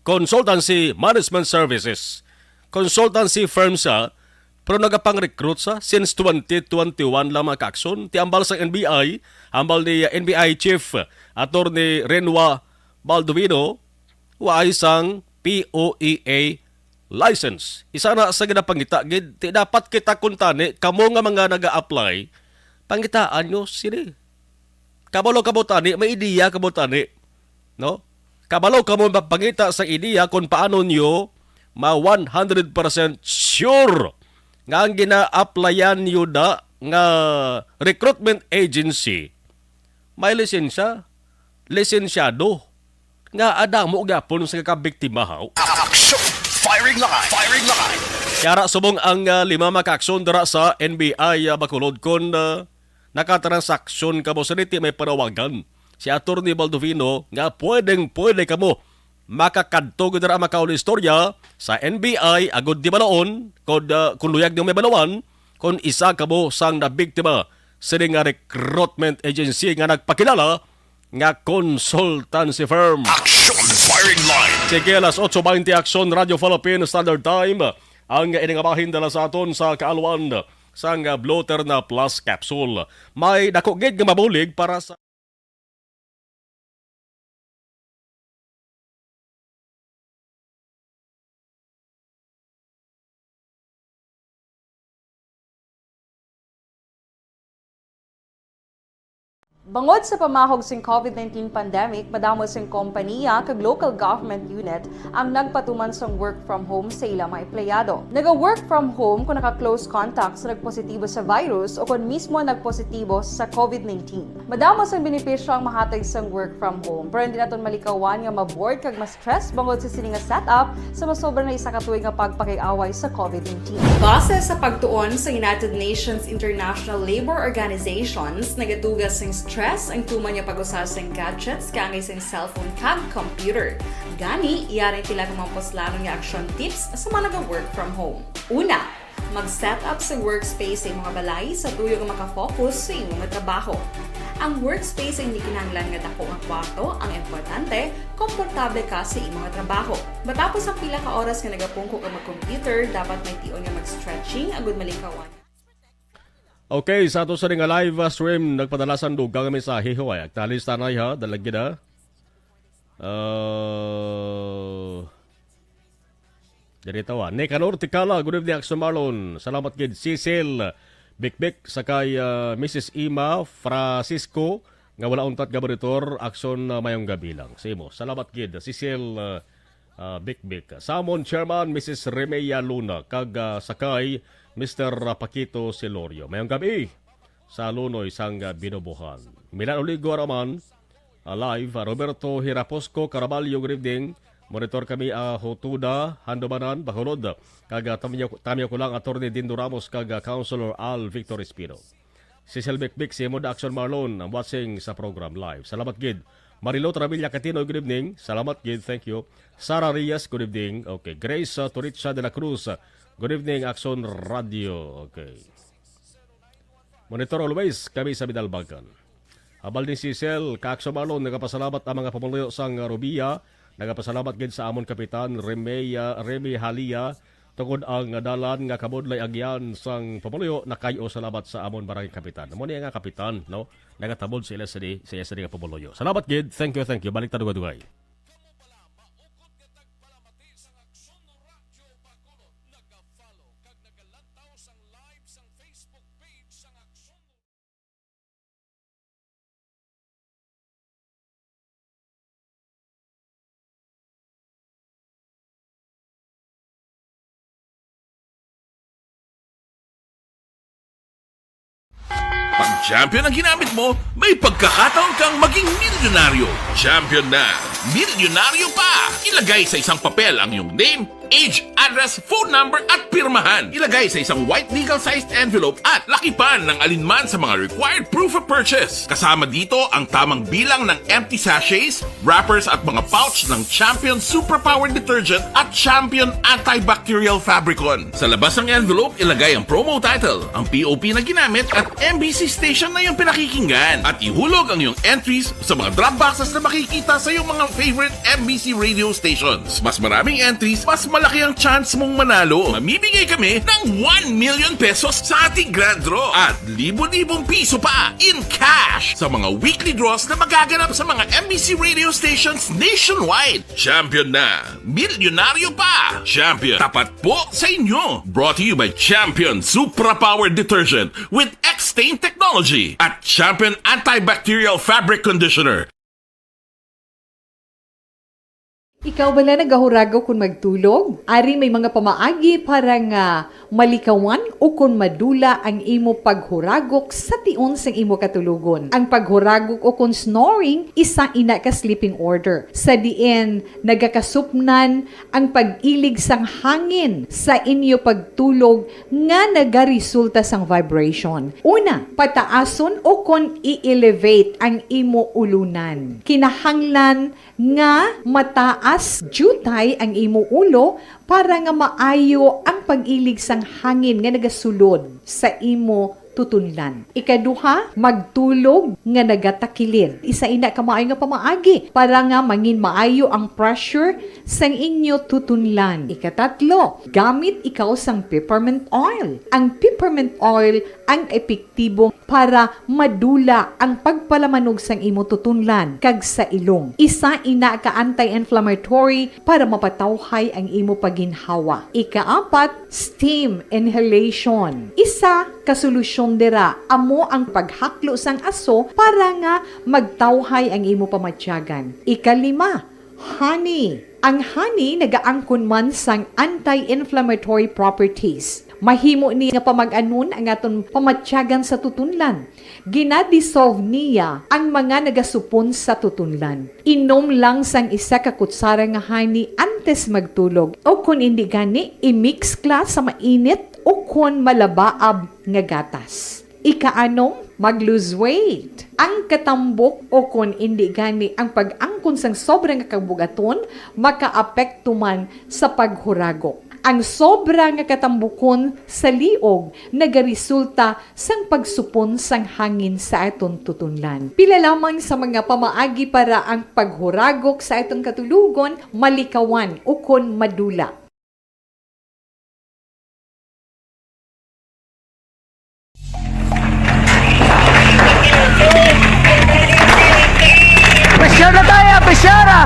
Consultancy Management Services. Consultancy firm sa pero nagapang-recruit sa since 2021 lamang kakson. Ti ambal sa NBI, ambal ni NBI Chief Attorney Renwa Baldovino, wa isang POEA license. Isa na sa ginapangita, gid, ti dapat kita kuntani, kamo nga mga naga-apply, pangitaan nyo sini. Kabalo kabutani, may ideya kabutani. No? Kabalo kamo mapangita sa ideya kung paano nyo ma 100% sure nga ang gina-applyan nyo da nga recruitment agency may lisensyado nga adamo gapon sa kakabiktima haw. Action! Firing line! Firing line! Kaya subong ang lima makaksyon dara sa NBI Bacolod kon nakatransaksyon kamo sa niti may panawagan si Atty. Baldovino nga pwede kamo makakadto dara makauli istorya sa NBI agud di balaon kung luyag ng may balawan kung isa kamo sang nabiktima sa nga recruitment agency nga nagpakilala nga consultancy firm. Action! Firing line! Sige, alas 8:20 Action Radio Philippine Standard Time. Ang iningabahin dala sa aton sa kaalwan sang bloater na plus capsule. May dakogid nga mabulig para sa Bangod sa pamahog sing COVID-19 pandemic, madamo sing kompanya kag local government unit ang nagpatuman sang work from home sa ilang mga empleyado. Naga-work from home kung naka-close contact sa nagpositibo sa virus o kung mismo nagpositibo sa COVID-19. Madamo sang benepisyo ang mahatag sang work from home, pero hindi naton malikawan nga maboard kag ma-stress bangod sa sini nga setup sa masobra na isa ka tuig nga pagpakiaway sa COVID-19. Base sa pagtuon sa United Nations International Labour Organizations, nagatugas sing stress ang tuman niya pag-usas ng gadgets kangay sa cellphone kag computer. Gani, iyaring tila kumampos lalong yung action tips sa mga nag-work from home. Una, mag-set up sa workspace sa mga balay sa tuyo nga makafocus sa iyong trabaho. Ang workspace ay hindi kinahanglan nga dako ang kwarto, ang importante, komportable ka sa iyong mga trabaho. Matapos ang pila ka oras nga nagapungko ka mag-computer, dapat may tion nga mag-stretching agud malikawan. Okay, sa ato sa nga live stream, nagpadalasan dugang nga mensahe ho ay. Agtalis tanay ha, dalagin na. Ganito ha. Nicanor Tikala, good evening, Action Marlon. Salamat kid. Cecil Bikbik, sakay Mrs. Ima Francisco, nga wala untat gabaritor, Action mayong gabi lang. Simo, salamat kid. Cecil Bikbik. Samon Chairman, Mrs. Remeya Luna, kag sakay Mr. Paquito Silorio. Mayang gabi sa Lunoy sang Binobuhan. Milan Oligo Raman, live. Roberto Hiraposco, Caraballo, good evening. Monitor kami Hotuda, Handobanan, Bacolod. Kag tamyo ko lang Atty. Dindo Ramos, kag Councilor Al Victor Espino. Cecil Bikbik, si Mod Action Marlon, ang watching sa program live. Salamat gid. Marilo Travilla Catino, good evening. Salamat gid, thank you. Sara Rias, good evening. Okay. Grace Turicha de la Cruz, good evening, Action Radio. Okay. Monitor always kami sa Bidalbagan. Habal ni Cecil, ka-Action Marlon, nagapasalamat ang mga pamuluyo sang Rubia. Nagapasalamat gid sa amon kapitan Remy Halia tungod ang dalan nga kabudlay agyan sang pamuluyo nakayo salamat sa amon barangay kapitan. Amo ni nga kapitan, no? Nagatabod sila sa nga pamuluyo. Salamat gid. Thank you. Balik ta dugay. Pag champion ang ginamit mo, may pagkakataon kang maging milyonaryo. Champion na! Milyonaryo pa! Ilagay sa isang papel ang iyong name, age, address, phone number at pirmahan. Ilagay sa isang white legal-sized envelope at lakipan ng alinman sa mga required proof of purchase. Kasama dito ang tamang bilang ng empty sachets, wrappers at mga pouch ng Champion Superpower Detergent at Champion Antibacterial Fabricon. Sa labas ng envelope, ilagay ang promo title, ang POP na ginamit at MBC station na yung pinakikinggan. At ihulog ang iyong entries sa mga drop boxes na makikita sa iyong mga favorite MBC radio stations. Mas maraming entries, mas malaki ang chance mong manalo. Mamibigay kami ng 1 million pesos sa ating grand draw at libo-libong piso pa in cash sa mga weekly draws na magaganap sa mga MBC radio stations nationwide. Champion na, milyonaryo pa. Champion, tapat po sa inyo. Brought to you by Champion Supra Power Detergent with X-Stain Technology at Champion Antibacterial Fabric Conditioner. Ikaw bala nagahurago kung magtulog? Ari may mga pamaagi para nga malikawan o kung madula ang imo paghuragok sa tion sang imo katulugon. Ang paghuragok o kung snoring, isa ina ka sleeping order. Sa diin, nagakasupnan ang pag-ilig sang hangin sa inyo pagtulog nga nagaresulta sang vibration. Una, pataason o kung i-elevate ang imo ulunan. Kinahanglan nga mataas jutay ang imo ulo para nga maayo ang pag-ilig sang hangin nga nagasulod sa imo tutunlan. Ikaduha, magtulog nga nagatakilid. Isa ina ka maayo nga pamaagi para nga mangin maayo ang pressure sang inyo tutunlan. Ikatatlo, gamit ikaw sang peppermint oil. Ang peppermint oil ang epektibo para madula ang pagpalamanog sang imo tutunlan kag sa ilong. Isa ina ka anti-inflammatory para mapatawhay ang imo paginhawa. Ikaapat, steam inhalation. Isa ka solusyon dira amo ang paghaklo sang aso para nga magtawhay ang imo pamatyagan. Ikalima, honey. Ang honey nagaangkon man sang anti-inflammatory properties. Mahimo ni nga pamag-anon ang aton pamatyagan sa tutunlan. Ginadissolve niya ang mga nagasupon sa tutunlan. Inom lang sang isa ka kutsara nga honey antes magtulog. O kung hindi gani, i-mix class sa mainit o kung malabaab nga gatas. Ikaanom, mag-lose weight. Ang katambok o kung hindi gani ang pag-angkon sang sobrang kabugaton, makaapekto man sa paghuragok. Ang sobra nga katambukon sa liog nagaresulta sang pagsupon sang hangin sa aton tutunlan. Pila lamang sa mga pamaagi para ang paghuragok sa aton katulugon malikawan o kon madula. Pressure na tayo! Pressure na!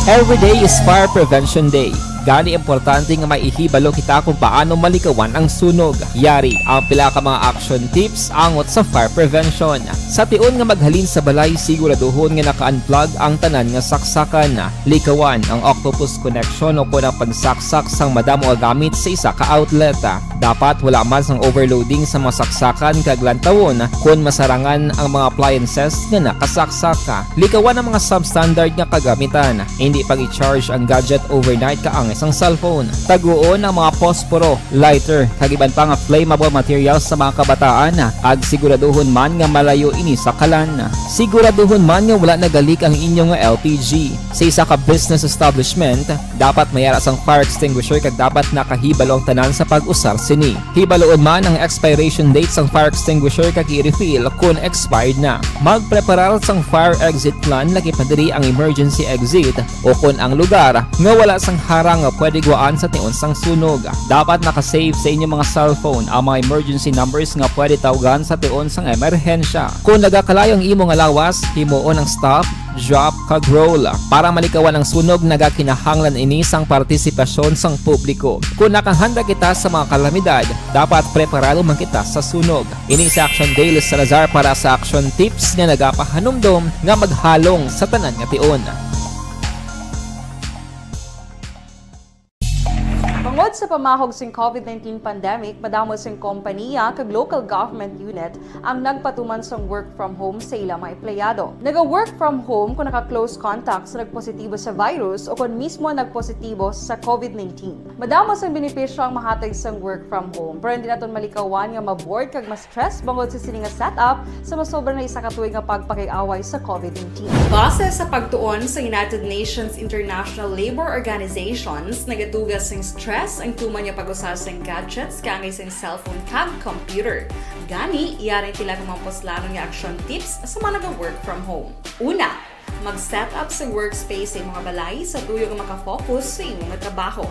Every day is Fire Prevention Day. Gani importante nga maihibalo kita kung paano malikawan ang sunog. Yari ang pila ka mga action tips angot sa fire prevention. Sa tion nga maghalin sa balay, siguraduhon nga naka-unplug ang tanan nga saksakan. Likawan ang octopus connection o kung ang pagsaksak sang madamo nga gamit sa isa ka outlet. Dapat wala man sang overloading sa mga saksakan kag lantawon kung masarangan ang mga appliances nga nakasaksaka. Likawan ang mga substandard nga kagamitan. Hindi pag i-charge ang gadget overnight kaang isang cellphone. Taguon ang mga posporo, lighter, kag iban pa nga flammable materials sa mga kabataan. Ag siguraduhon man nga malayo ini sa kalan. Siguraduhon man nga wala nagalik ang inyong LPG. Sa isa ka business establishment, dapat mayara sang fire extinguisher kag dapat nakahibalo ang tanan sa pag-usar sini. Hibaloon man ang expiration date sang fire extinguisher kag i-refill kung expired na. Magpreparar sang fire exit plan laki padiri ang emergency exit o kung ang lugar nga wala sang harang nga pwede guwaan sa tion sang sunog. Dapat nakasave sa inyong mga cellphone ang mga emergency numbers nga pwede tawagan sa tion sang emerhensya. Kung nagakalayo ang imo nga lawas, himuon ang stop, drop, kag roll. Para malikawan ang sunog, nagakinahanglan ini sang partisipasyon sang publiko. Kung nakahanda kita sa mga kalamidad, dapat preparado man kita sa sunog. Ini sa Action Daily Salazar para sa action tips nga nagapahanumdom nga maghalong sa tanan nga tion. Tungod Bangod sa pamahog sing COVID-19 pandemic, madamo sing kompanya kag local government unit ang nagpatuman sang work from home sa ilang mga empleyado. Naga-work from home kung naka-close contacts na nagpositibo sa virus o kung mismo nagpositibo sa COVID-19. Madamo sang benepisyo ang mahatag sang work from home, pero hindi naton malikawan nga maboard kag ma-stress bangod sa sini nga setup sa masobra na isa ka tuig nga pagpakiaway sa COVID-19. Base sa pagtuon sa United Nations International Labor Organizations, nagatugas sing stress ang tuman niya pag-usar sa gadgets kangay sa cellphone kag computer. Gani, iyarin tila kung mamposlano nga action tips sa mga nag-work from home. Una, mag-set up sa workspace sa mga balay sa tuyo nga makafocus sa imong trabaho.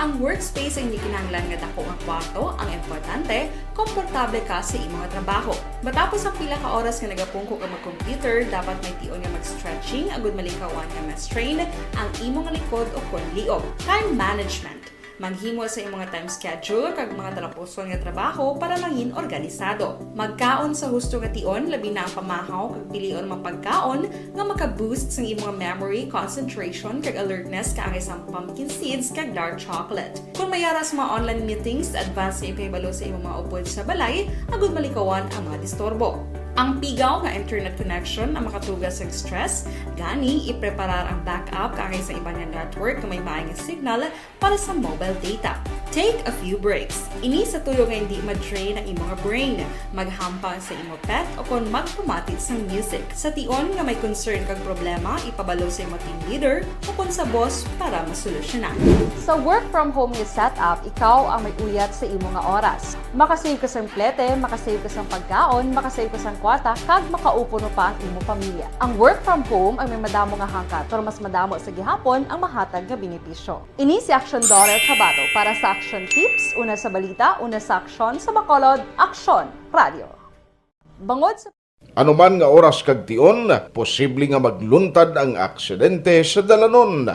Ang workspace ay hindi kinahanglan nga dako nga kwarto, ang importante, komportable ka sa imong trabaho. Matapos ang pila ka oras nga nagapungko ka mag-computer, dapat may tion nga mag-stretching agud malikawan nga ma-strain ang imong likod o kon liog. Time management. Maghimo sa imong time schedule kag mga talapuson nga trabaho para mangin organisado. Magkaon sa husto nga tion, labi na ang pamahaw kag pilion mapagkaon nga maka-boost sa imong memory, concentration kag alertness kaangay sa pumpkin seeds kag dark chocolate. Kung mayaras mga online meetings, advance sa ipahibalo sa imong mga upod sa balay, agud malikawan ang mga disturbo. Ang pigaw nga internet connection ang makatugas sa stress, gani ipreparar ang backup kaangay sa ibang network na may maayong signal para sa mobile data. Take a few breaks. Ini sa tuyo nga hindi ma-drain ang imong brain, maghampang sa imong pet o kung magpumatit sa music. Sa tion nga may concern kag problema, ipabalo sa imong team leader o kung sa boss para masolusyonan. Sa work from home nga setup, ikaw ang may uyat sa imong nga oras. Makasave ka sang plete, makasave ka sang pagkaon, makasave ka sang kwarta, kag makaupo no pa ang imong pamilya. Ang work from home ay may madamo nga hangkat, pero mas madamo sa gihapon ang mahatag nga benepisyo. Ini si Action Daughter Cabato para sa Action Tips, una sa balita, una sa aksyon sa Bacolod, Aksyon Radio. Bangod sa Anuman nga oras kag tion, posible nga magluntad ang aksidente sa dalanon.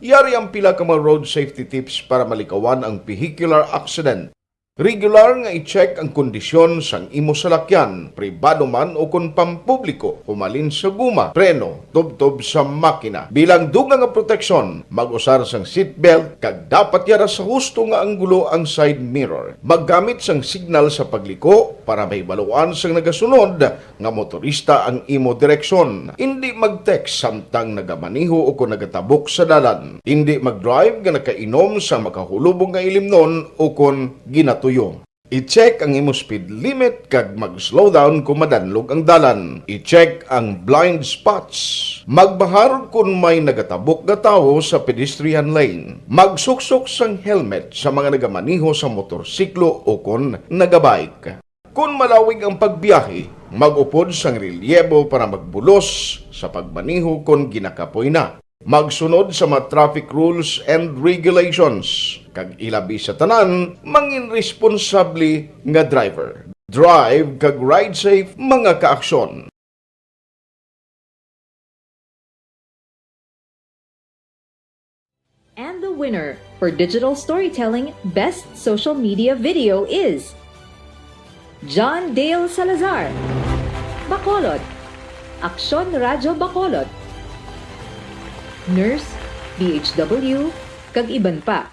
Yari ang pila ka mga road safety tips para malikawan ang vehicular accident. Regular nga i-check ang kondisyon sang imo salakyan, pribado man o kung pampubliko, humalin sa guma, preno, tubtob sa makina. Bilang dugang nga proteksyon, mag-usar sang seatbelt, kag dapat yara sa husto nga anggulo ang side mirror. Maggamit sang signal sa pagliko para may baluan sang nagasunod nga motorista ang imo direksyon. Hindi mag-text samtang nagamaniho o kung nagatabok sa dalan. Hindi mag-drive nga nakainom sa makahulubong nga ilimnon o kung ginatuyo. I-check ang imo speed limit kag mag-slow down kung madanlog ang dalan. I-check ang blind spots. Magbahar kung may nagatabok nga tawo sa pedestrian lane. Magsuksok sang helmet sa mga nagamaniho sa motorsiklo o kung nagabike. Kung malawig ang pagbiyahe, mag-upod sang relyebo para magbulos sa pagmaniho kung ginakapoy na. Magsunod sa mga traffic rules and regulations. Kag ilabi sa tanan, mangin responsable nga driver. Drive kag ride safe mga kaaksyon. And the winner for digital storytelling best social media video is John Dale Salazar, Bacolod, Aksyon Radio Bacolod, Nurse, BHW, kag iban pa.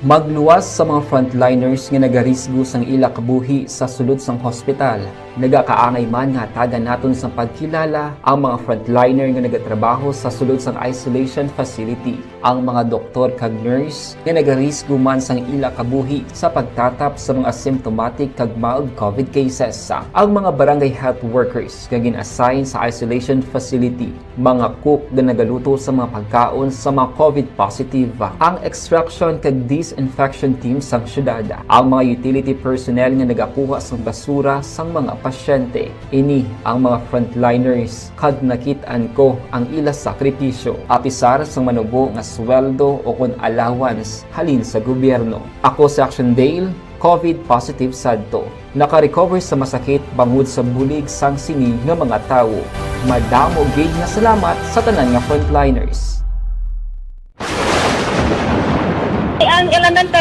Magluwas sa mga frontliners nga nagarisgo sang ila kabuhi sa sulod sang hospital. Nagakaangay man nga tagan naton sa pagkilala ang mga frontliner nga nagatrabaho sa sulod sang isolation facility. Ang mga doktor kag nurse nga nagarisgo man sang ila kabuhi sa pagtatap sa mga asymptomatic kag mild COVID cases. Ang mga barangay health workers nga gin-assign sa isolation facility, mga cook nga nagaluto sa mga pagkaon sa mga COVID positive. Ang extraction kag disinfection team sang syudad, ang mga utility personnel nga nagakuha sang basura sang mga pasyente. Ini ang mga frontliners kad nakitaan ko ang ila sakripisyo apisar sang manubo nga sweldo o kun allowance halin sa gobyerno. Ako si Action Dale, COVID positive sadto. Naka-recover sa masakit bangod sa bulig sang sini nga mga tawo. Madamo gid nga salamat sa tanan nga frontliners.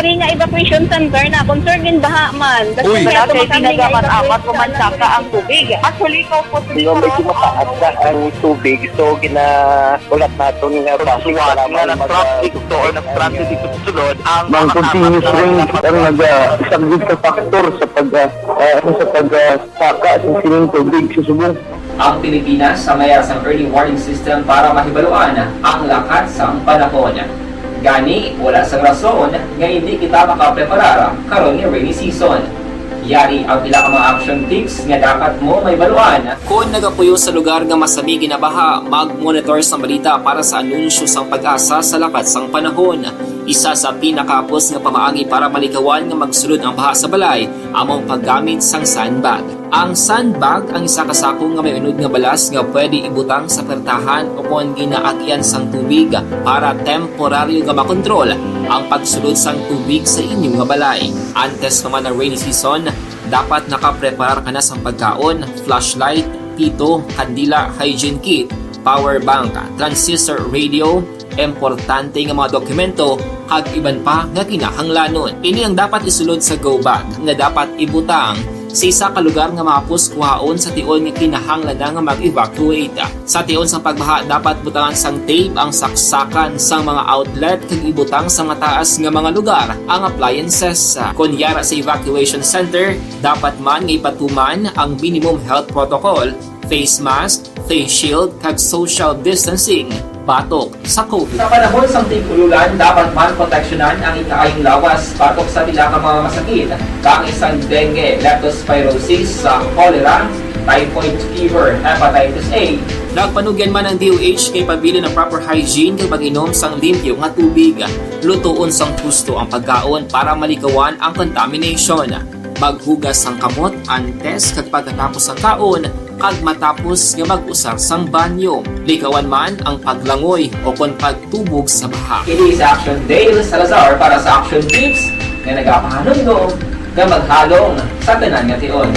diri nga evacuation center na concerned din baha man. Uy. Kaya Kaya tinagaman apat evacuation pumansaka ang tubig. Actually, ko po medyo mataas na ang tubig. So, ulat natin nga pasuwala nga ng traffic to or nag-traffic dito sunod. Ang continuous rain ang isang sa factor sa pagsaka sa sining tubig sa subong. Ang Pilipinas sa mayas ang early warning system para mahibaluan ang lakat sa panahon. Gani, wala sang rason nga hindi kita makapreparara karon ni rainy season. Yari ang pila ka mga action tips nga dapat mo may baluan. Kung nagapuyo sa lugar nga masabi ginabaha, mag-monitor sa balita para sa anunsyo sang pag-asa sa lakat sang panahon. Isa sa pinakapos nga pamaagi para malikawan nga magsulod ang baha sa balay, among paggamit sang sandbag. Ang sandbag ang isa ka sako nga may unod nga balas nga pwede ibutang sa pertahan o kung ginaagyan sang tubig para temporaryo nga makontrol ang pagsulod sang tubig sa inyong nga balay. Antes naman ng rainy season, dapat nakaprepare ka na sa pagkaon, flashlight, pito, kandila, hygiene kit, power bank, transistor radio, importante nga mga dokumento kag iban pa nga kinahanglanon. Ini ang dapat isulod sa go bag nga dapat ibutang sa isa ka lugar nga mapus kuhaon sa tion nga kinahanglan nga mag-evacuate. Sa tion sa pagbaha dapat butangan sang tape ang saksakan sa mga outlet kag ibutang sa mataas nga mga lugar ang appliances. Kunyara sa evacuation center, dapat man nga ipatuman ang minimum health protocol, face mask, face shield kag social distancing batok sa COVID. Sa panahon sang tig-ululan, dapat man proteksyonan ang ikaayong lawas batok sa pila ka mga masakit, kang isang dengue, leptospirosis, cholera, typhoid fever, hepatitis A. Nagpanugyan man ang DOH kay pabili ng proper hygiene kay pag-inom sang limpyo nga tubig. Lutuon sang gusto ang pagkaon para malikawan ang contamination. Maghugas sang kamot antes kag pagkatapos ang kaon kag matapos nga mag-usar sang banyo. Likawan man ang paglangoy o kon pagtubog sa baha. Kini sa Action Dale Salazar para sa Action Tips nga nagapahanundong nga maghalong sa tanan nga tion.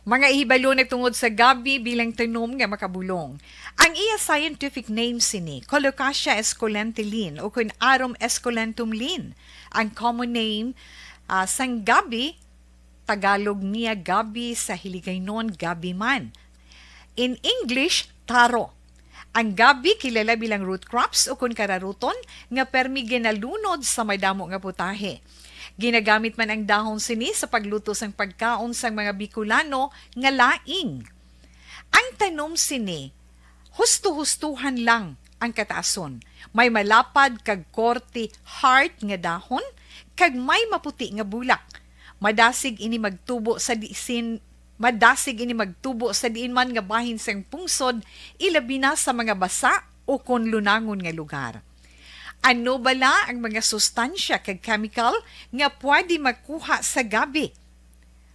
Mga ihibalo nagtungod sa gabi bilang tanom nga makabulong. Ang iya scientific name sini, Colocasia esculentilin o kun Arum esculentum lin. Ang common name sang gabi, Tagalog niya gabi, sa Hiligaynon gabi man. In English, taro. Ang gabi kilala bilang root crops o kun kararuton nga permi ginalunod sa may damo nga putahe. Ginagamit man ang dahon sini sa pagluto sang pagkaon sang mga Bicolano nga laing. Ang tanom sini, husto-hustuhan lang ang kataason. May malapad kag korte heart nga dahon kag may maputi nga bulak. Madasig ini magtubo sa diin man nga bahin sang pungsod, ilabi na sa mga basa o kon lunangon nga lugar. Ano bala ang mga sustansya kag chemical nga pwede makuha sa gabi?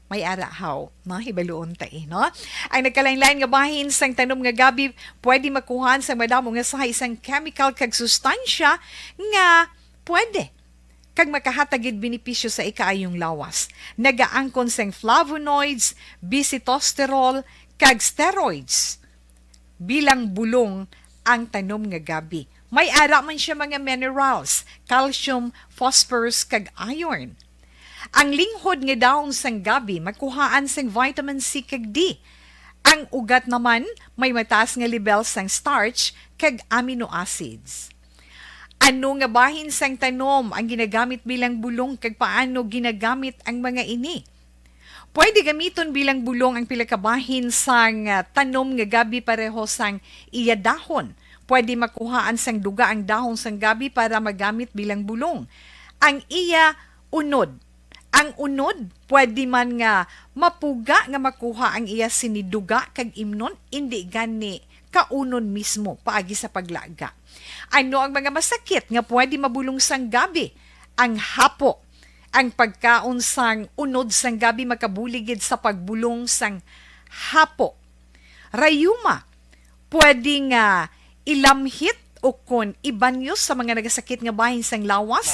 May arahaw, no? Hibaluon tayo, no? Ang nagkalain-lain nga bahin sang tanom nga gabi pwede makuhaan sa madamo nga sa isang chemical kag sustansya nga pwede kag makahatagid benepisyo sa ikaayong lawas. Nagaangkon sang flavonoids, bisitosterol, kag steroids. Bilang bulong ang tanom nga gabi. May ara man siya mga minerals, calcium, phosphorus, kag iron. Ang linghod nga dahon sang gabi makuhaan sang vitamin C kag D. Ang ugat naman may mataas nga level sang starch kag amino acids. Ano nga bahin sang tanom ang ginagamit bilang bulong kag paano ginagamit ang mga ini? Pwede gamiton bilang bulong ang pila ka bahin sang tanom nga gabi pareho sang iya dahon. Pwede makuhaan sang duga ang dahon sang gabi para magamit bilang bulong. Ang iya unod. Ang unod, pwede man nga mapuga nga makuha ang iya siniduga kag imnon, hindi gani kaunon mismo paagi sa paglaga. Ano ang mga masakit nga pwede mabulong sang gabi? Ang hapo. Ang pagkaon sang unod sang gabi makabuligid sa pagbulong sang hapo. Rayuma. Pwede nga ilamhit o kon ibanyo sa mga nagasakit nga bahin sang lawas.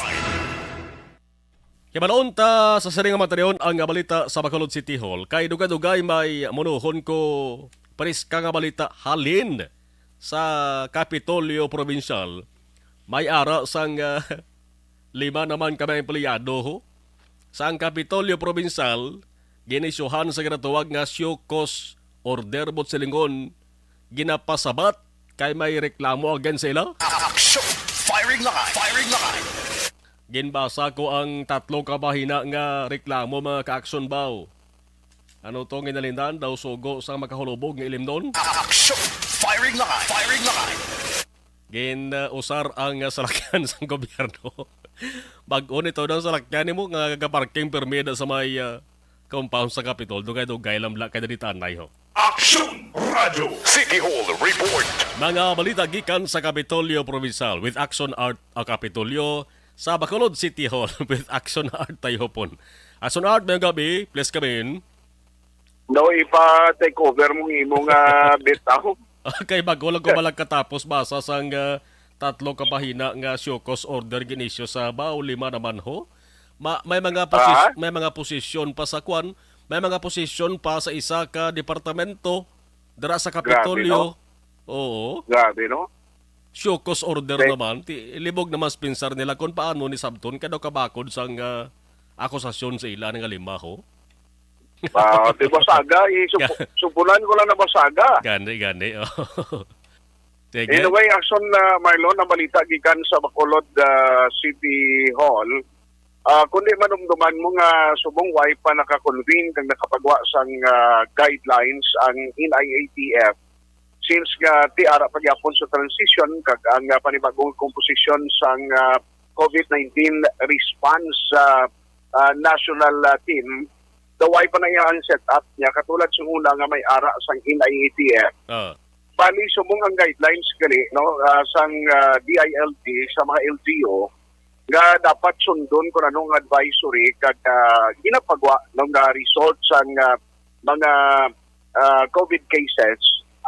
Kibalaon ta sa siring nga materiyon ang balita sa Bacolod City Hall. Kay dugay-dugay may munuhon ko paris ka nga balita halin sa Kapitolyo Provincial. May ara sang 5 naman kami empleyado ho. Sa ang Kapitolyo Provincial, ginisyuhan sa ginatawag nga show cause order bot silingon, ginapasabat kay may reklamo against sila. Action! Firing line! Firing line! Ginbasa ko ang 3 kabahina nga reklamo mga ka-action baw. Ano to ginalindan daw sugo sa makahulubog ng ilimnon? Action! Firing line! Firing line! Usar ang salakyan sa gobyerno. Bag-o nito ng salakyan mo nga parking permit sa may compound sa Capitol. Dugay-dugay lang kay danitanay ho. Action! Radyo City Hall Report! Mga balita gikan sa Kapitolyo Provincial with Action Art Kapitolyo sa Bacolod City Hall with Action Art tayo pon. Action Art, may gabi, please come in. No, ipa-take over mong imong bitaw. Okay, bago lang ko malang katapos basa sang 3 kabahina nga show-cause order ginisyo sa Bao 5 naman ho. May mga posisyon pa sa kwan, may mga posisyon pa sa isa ka departamento dira sa Kapitolyo. Grabe, no? Oo. Grabe, no? Show-cause order naman. Libog naman spinsar nila kung paano ni Sabton kada kabakod sang akusasyon sa ila nga 5 ho. Di basaga, supulan ko lang na basaga. Gani. Sige. Anyway, Action Marlon, na balita gikan sa Bacolod City Hall. Kundi manumduman mo nga subong way pa nakakonvene kang nakapagwa sang guidelines ang NIATF since nga tiara pagyapon sa transition kag ang panibagong komposisyon sang COVID-19 response national team. Daway pa na yung set up niya katulad sa una nga may ara sang NIATF. Bali sumong ang guidelines gali no sang DILG sa mga LGU nga dapat sundon kung anong advisory kag ginapagwa ng result sang mga COVID cases.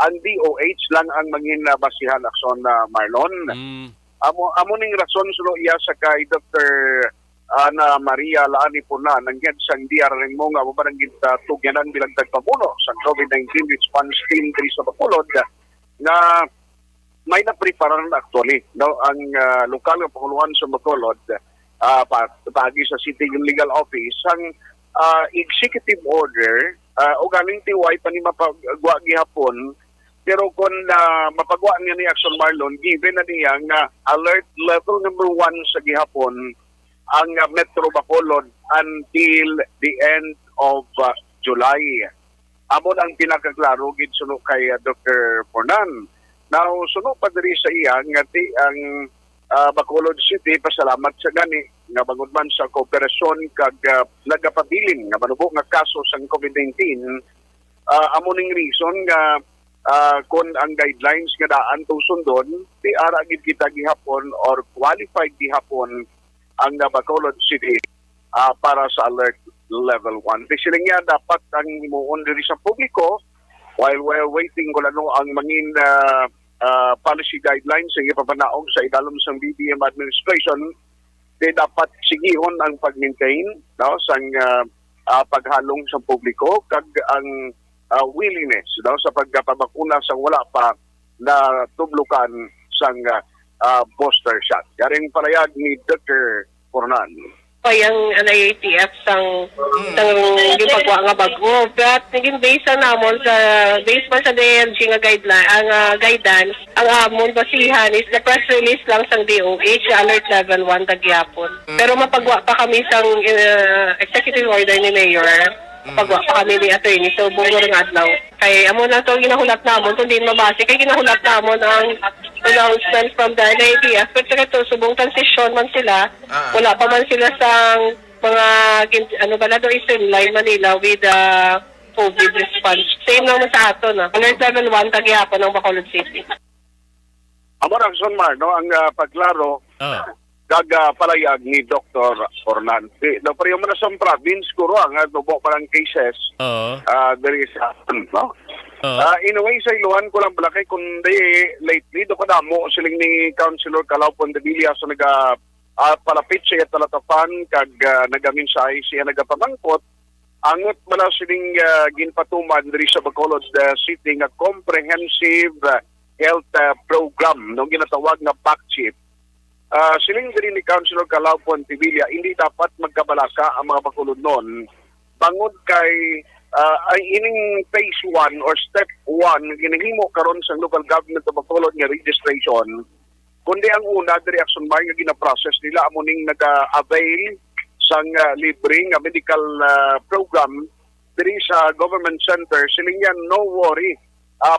Ang DOH lang ang mangin basihan Action Marlon. Amo ning rason sulo iya sa kay Dr. Ana Maria Laani Puna nangyad sang DRM mo nga mabarang tugyanan bilang tagpamuno sa COVID-19 response team diri sa Bacolod na may na-preparan actually no ang lokal nga panguluhan sa Bacolod pagi sa City Legal Office ang executive order o galing tiway pa ni mapagwa gihapon pero kung mapagwa niya ni Action Marlon given na niya nga alert level number 1 sa gihapon ang Metro Bacolod until the end of July. Amon ang pinakaklaro gid suno kay Dr. Fornan. Now, suno pa diri sa iya nga ang Bacolod City pasalamat sa gani nga bangod man sa kooperasyon kag nagapabilin nga manubo nga kaso sa COVID-19 amo ning reason nga kon ang guidelines nga daan to sundon di ara gid kita gihapon or qualified gihapon ang Bacolod City para sa alert level 1. Kasi niya dapat ang imuon diri sa publiko while we're waiting kung ano ang mangin policy guidelines sa ipapanaog sa idalom sa BBM administration, dapat sigihon ang pag-maintain no, sang paghalong sa publiko kag ang willingness no, sa pagpapabakuna sa wala pa na tublukan sang booster shot. Yaring parayag ni Dr. Fornan. Yung NIATF sang gipagwa nga bago. But naging based namon sa based man sa DLG nga guideline, ang guidance, ang amon basihan is the press release lang sang DOH alert level 1 tagyapon. Pero mapagwa pa kami sang executive order ni Mayor. Pagwa pa kami ni attorney so bungo ring adlaw kay amo na to ginahulat namon kundi mabase kay ginahulat namon ang announcement from the NIATF pero ito subong transition man sila wala pa man sila sang mga ano ba na do streamline Manila with COVID response same naman sa ato na alert level 1 tagyapon ng Bacolod City. Amo ra Mar no ang paglaro palayag ni Dr. Fornante. No, pero yung mga sa province ko ang tubo parang cases there is no? In a way, sa iluhan ko lang balakay kundi lately, do kadamo siling ni Councilor Calao Pondevilla sa palapit siya talatapan kag nagaminsay siya nagapamangkot angot bala siling ginpatuman diri sa Bacolod City nga comprehensive health program no ginatawag nga PACCHIP Siling din ni Councilor Calao Pontevilla, hindi dapat magkabalaka ang mga bakulod noon. Bangod kay ay ining phase 1 or step 1 ginahimo karon sa local government of Bacolod nga registration, kundi ang una diri action bar nga gina-process nila amo ning naga-avail sang libre nga medical program diri sa government center. Siling yan, no worry,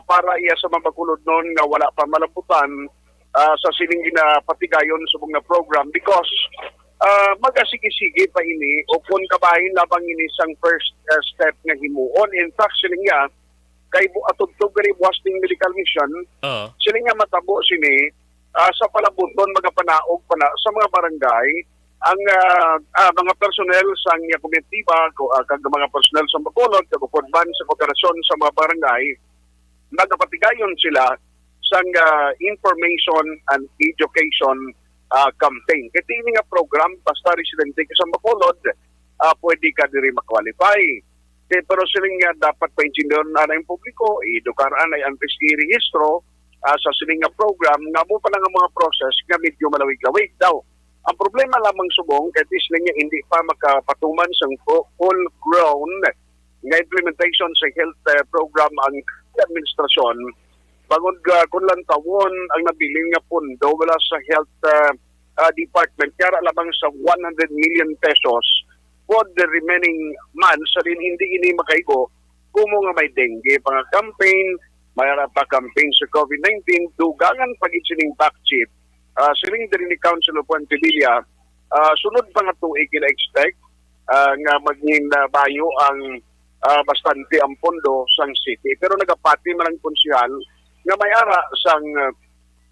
para iya sa mga bakulod noon nga wala pa malabutan sa siling ginapatigayon sa mga program because magasigi-sige pa ini o kung kabahin labang ini sang first step nga himuon. In fact, siling nga, kay atugtog gani buwas ning medical mission, siling nga matabo sini sa palabuton magapanaog pa na sa mga barangay ang mga personnel sa komitiba kag mga personnel sa Bacolod kag ban sa kooperasyon sa mga barangay nagapatigayon sila sa information and education campaign. Kaya ini nga program, basta residente ka sa Bacolod, pwede ka diri makwalify. Pero siling nga dapat pa-engineer na yung publiko, edukaraan ay ang rehistro sa siling nga program, nga mo pa lang ang mga process nga medyo malawig-lawig daw. Ang problema lamang subong, kahit siling nga hindi pa makapatuman sa full-grown nga implementation sa health program ang administrasyon, bagod kung lang tawon ang nabiling nga pondo wala sa health department kaya lamang sa 100 million pesos for the remaining months rin hindi ini makaigo kumo nga may dengue pang campaign mayara pa campaign sa COVID-19 dugangan pag-itsining back chip siling din ni Councilor Pontevilla sunod pa nga tuig kila expect nga maging bayo ang bastante ang pondo sang city pero nagapati man ang konsyal nga may ara sang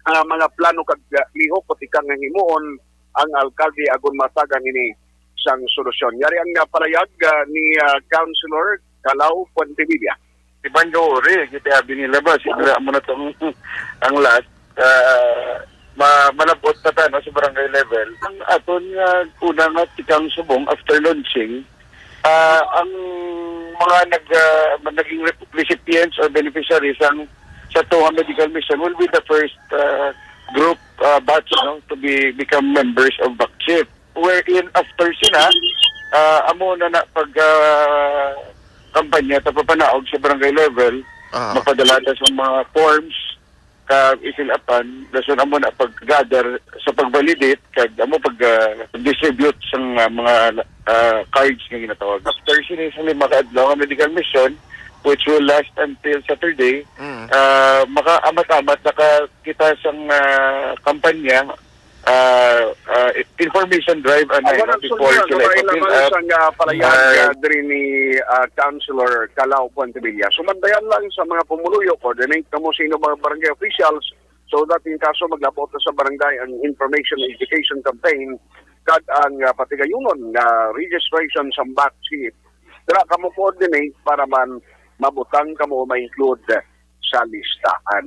mga plano kag lihok pati kang himuon ang alkalde agon matagan ini sang solusyon. Yari ang palayag ni Councilor Calao Pontevilla. Iban ori kita binilabas sila mo na tong ang last malabot na tayo sa barangay level. Ang aton una nga tikang subong after launching ang mga naging recipients or beneficiaries ang sa Tuha Medical Mission will be the first group batch to become members of BACCHIP. Wherein after sila, amo na pag kampanya tapapanaog sa barangay level, mapadalata sa mga forms, i-fill upan, dason amo na pag-gather sa pag-validate, kag amo pag-distribute sa mga cards nga ginatawag. After sila sa lima kaadlaw medical mission, which will last until Saturday, maka-amat-amat nakakita sa kampanya, information drive before sila ipapil up. Ang palayag din ni Councilor Calao Pontevilla. Sumandayan lang sa mga pumuluyo, coordinate na mo sino mga barangay officials so that in kaso maglabot na sa barangay ang information and education campaign kag ang patigayunon na registration sa BACCHIP. Dira ka mo coordinate para man mabutang ka mo ma-include sa listahan.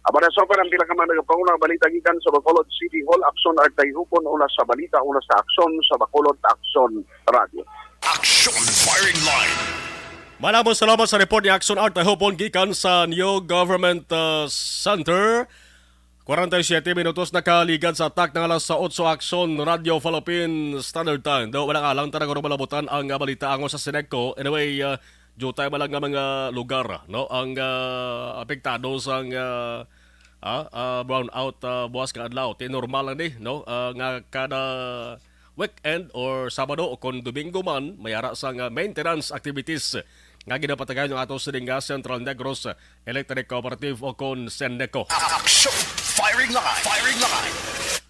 Aba na sa ang pila ka mga nagpauna balita gikan sa Bacolod City Hall, Aksyon Artay Hupon, una sa balita, una sa Aksyon sa Bacolod Aksyon Radio. Action Firing Line. Maraming salamat sa report ni Aksyon Artay Hupon gikan sa New Government Center. 47 minutos nakaligan sa attack ng alas 8 Aksyon Radio Philippine Standard Time. Daw walang alang tanang malabutan ang balita ango sa Sinecco. Anyway, jutay malang nga mga lugar no ang apektado sa brownout buwas ka adlaw. Normal lang ni no nga kada weekend or Sabado o kon Domingo man mayara sa maintenance activities nga ginapatagan yung ato sa Central Negros Electric Cooperative o kon Sendeco. Action Firing Line. Firing Line.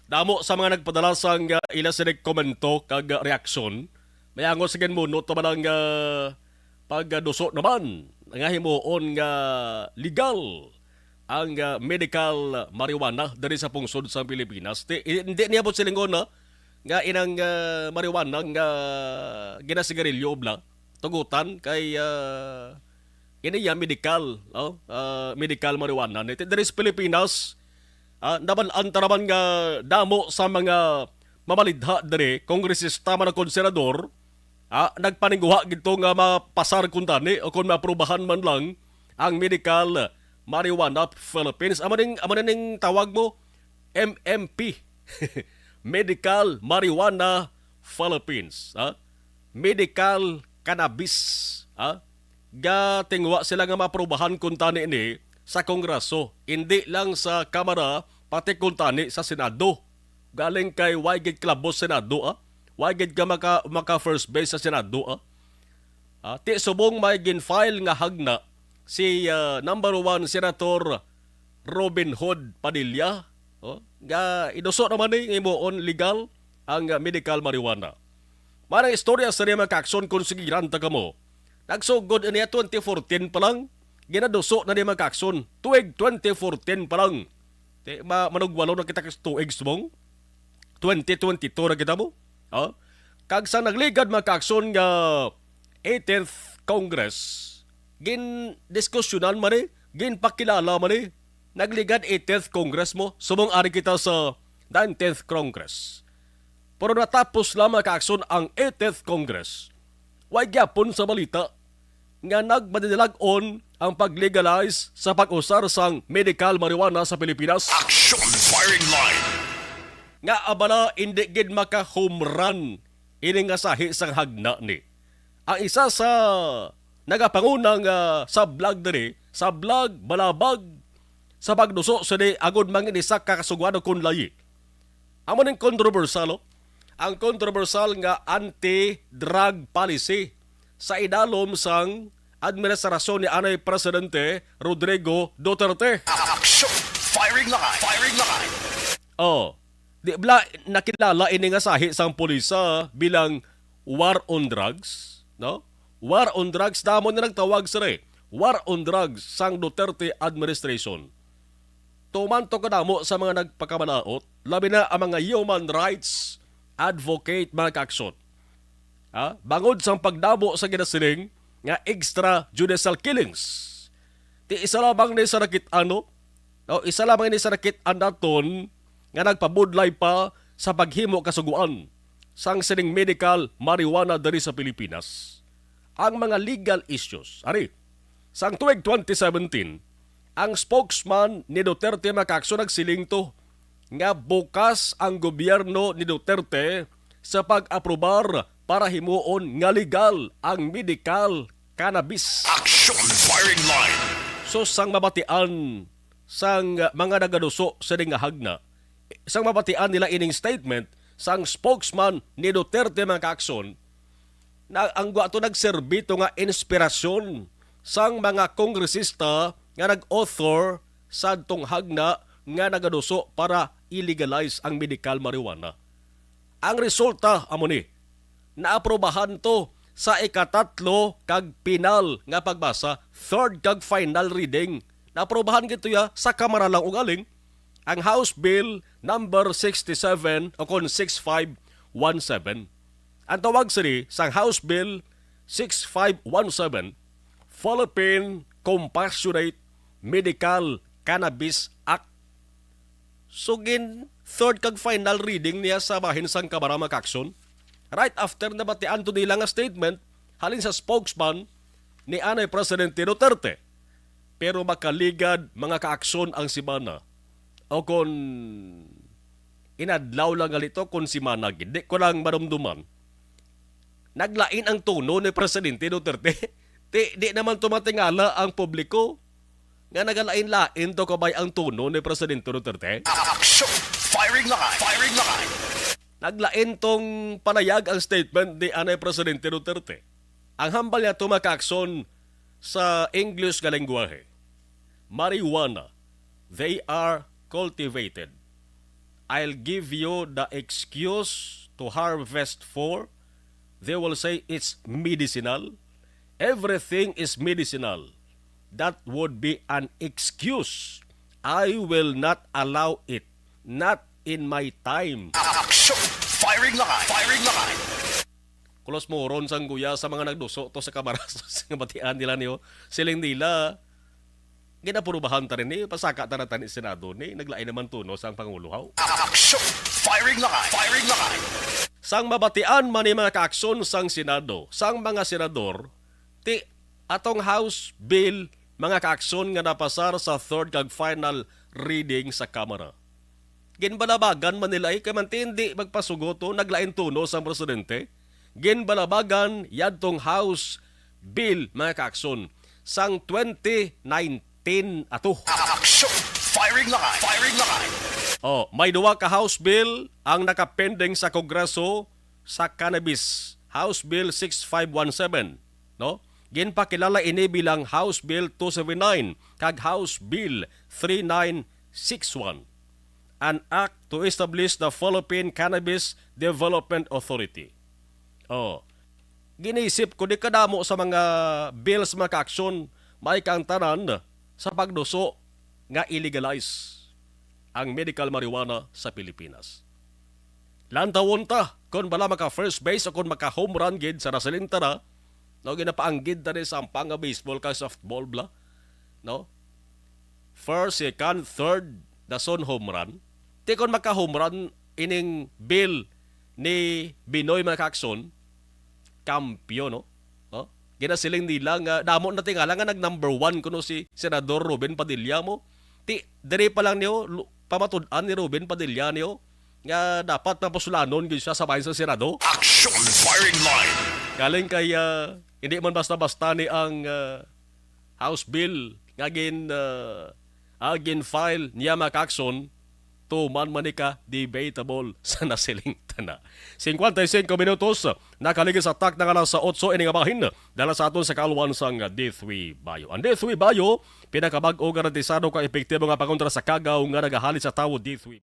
Damo sa mga nagpadala sa ila sinig komento kag reaksyon. Mayango sige mo no to man pagduso naman nga himuon nga legal ang medical marijuana diri sa pungsod sa Pilipinas. Hindi niya po silingon na nga inang marijuana nga ginasigarilyo bla tugutan kay iniya medical medical marijuana diri sa Pilipinas. Naman antaraman nga damo sa mga mamalidha diri kongresista man konsenador nagpaningguha gito nga mapasar kun tani o kung maaprubahan man lang ang medical marijuana Philippines. Amo ning tawag mo MMP. Medical Marijuana Philippines. Medical Cannabis. Ga tingwa sila nga maprobahan kung tani ni sa Kongreso. Hindi lang sa Kamara, pati kung tani sa Senado. Galing kay Wygid Klabos Senado. Wygid ka maka first base sa Senado. Ti subong may gin-file nga hagna si number 1 Senator Robin Hood Padilla. Nga inuso naman ni imoon legal ang medical marijuana. Marang istorya sa mga kakson kung sigiran ta kamo. Nagsugod niya 2014 pa lang. Ginaduso na niya mga kakson. Tuig 2014 pa lang. Manugwalo na kita tuig subong. 2022 na kita mo. Kag sa nagligad mga kakson nga 18th Congress, gin-diskusyonan man gin-pakilala man nagligad 18th Congress mo, subong ari kita sa 19th Congress. Pero natapos lang mga kakson ang 18th Congress. Way gyapon sa balita nga nagmadilag-on ang pag-legalize sa pag-usar sang medical marijuana sa Pilipinas. Action Firing Line. Nga abala hindi gid maka-home run ini nga sahi sang hagna ni. Ang isa sa nagapangunang sa vlog diri, sa vlog balabag sa pagduso sa di agud mangin isa ka kasugwado kun layi. Amo ning kontrobersal. Ang kontrobersal nga anti-drug policy sa idalom sang administrasyon ni Anay Presidente Rodrigo Duterte. Action Firing Line. Firing Line. Di bla nakilala ini nga sahi sang pulisa bilang war on drugs, no? War on drugs damo na nagtawag sa war on drugs sang Duterte administration. Tumanto kadamo sa mga nagpakabalaot, labi na ang mga human rights advocate mga kakson. Bangod sang pagdabo sa ginasiling nga extrajudicial killings. Ti isa lamang ni sa nakit isa lamang ni sa nakit andaton nga nagpabudlay pa sa paghimo kasuguan sang sining medical marijuana diri sa Pilipinas. Ang mga legal issues. Sang tuig 2017, ang spokesman ni Duterte makakso nagsiling to nga bukas ang gobyerno ni Duterte sa pag-aprobar para himuon nga legal ang medical cannabis. Action Firing Line. So sang mabatian sang mga nagaduso sa hagna, sang mabatian nila ining statement sang spokesman ni Duterte mga kaakson, na ang guwato nagserbito nga inspirasyon sang mga kongresista nga nag-author sa tong hagna nga nagaduso para illegalize ang medical marijuana. Ang resulta amo ni naaprobahan to sa ikatatlo kag pinal nga pagbasa, third kag final reading. Naaprobahan gito ya sa Kamara lang ugaling ang House Bill number 67 o kon 6517. Ang tawag sini sang House Bill 6517, Philippine Compassionate Medical Cannabis Act. Sugin third kag final reading niya sa bahin sang Kamara makakson. Right after nabatian to nila nga statement halin sa spokesman ni Anay Presidente Duterte. Pero makaligad mga kaakson ang simana. O kung inadlaw lang galito kung simana gid, di ko lang marumduman. Naglain ang tono ni Presidente Duterte. Di naman tumatingala ang publiko nga nagalain-lain to kabay ang tono ni Presidente Duterte. Action Firing Line. Firing Line. Naglain tong panayag ang statement ni Anay Presidente Duterte. Ang hambal niya tumakakson sa English nga lengguwahe. Marijuana, they are cultivated. I'll give you the excuse to harvest for. They will say it's medicinal. Everything is medicinal. That would be an excuse. I will not allow it. Not in my time. Action Firing Line. Firing Line. Kulos mo ron sang guya sa mga nagduso to sa Kamara sa batian nila niyo. Siling nila ginapurubahan ta rin ni pasaka ta ni Senado ni naglain naman tuno sang Panguluhaw. Action Firing Line. Firing Line. Sang mabatian man ni mga kaaksyon sang Senado, sang mga senador, ti atong House Bill mga kaaksyon nga napasar sa third kag final reading sa Kamara. ginbalabagan man nila kay mantindi magpasugoto naglain tuno sa presidente. Ginbalabagan yadtong House Bill mga kaakson sang 2019 ato. Action! Firing line! Firing line! May duwa ka House Bill ang nakapending sa Kongreso sa cannabis. House Bill 6517, no? Ginpakilala ini bilang House Bill 279 kag House Bill 3961. An act to establish the Philippine Cannabis Development Authority. Ginisip ko di kadamo sa mga bills mga ka-aksyon may kang tanan sa pagduso nga illegalize ang medical marijuana sa Pilipinas. Lantawon ta kung bala maka first base o kung maka home run gid sa nasalinta na, no, ginapaanggid na rin sa ampanga baseball ka softball bla, no? First, second, third, dason home run. Di kung maka home run ining bill ni Binoy mga kaakson, kampiyon, no? Ginasiling nila nga, damo na tingala nga nag-number 1 kuno si Senador Ruben Padilla mo. Diri pa lang niyo, pamatud-an ni Ruben Padilla niyo, nga dapat napusulanon gid siya sa bahin sa Senado. Action! Firing line! Galing kay, hindi man basta-basta ni ang House Bill nga gin-file niya makakson tuman manika debatable sa nasiling tana. 55 minutos, nakaligid sa tak na nga sa 8 ini nga bahin dala sa aton sa kaluwan sang D3 Bayo. Ang D3 Bayo, pinakabag-o garantisado ka epektibo nga pakontra sa kagaw nga nagahalit sa tawo D3.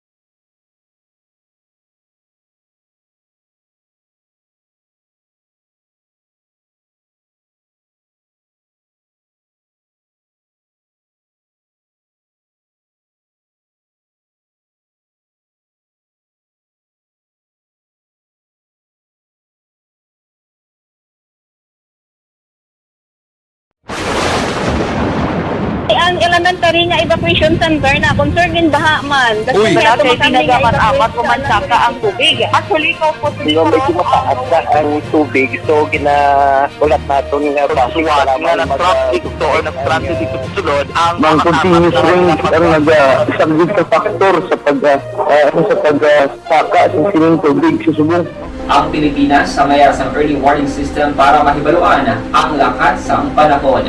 Ang elementary nga evacuation center na concerned baha man. Uy, dati tinagaman amat kumansaka ang tubig. Actually, ko po medyo mataas na ang tubig. So, ulat natin nga pasiwala nga nag-traffic to or nag-transit dito sulod. Ang continuous rain ang nag-isang sa factor sa pagsaka sa sining tubig sa Subong. Ang Pilipinas sa mayas ang early warning system para mahibaluan ang lakat sa panahon.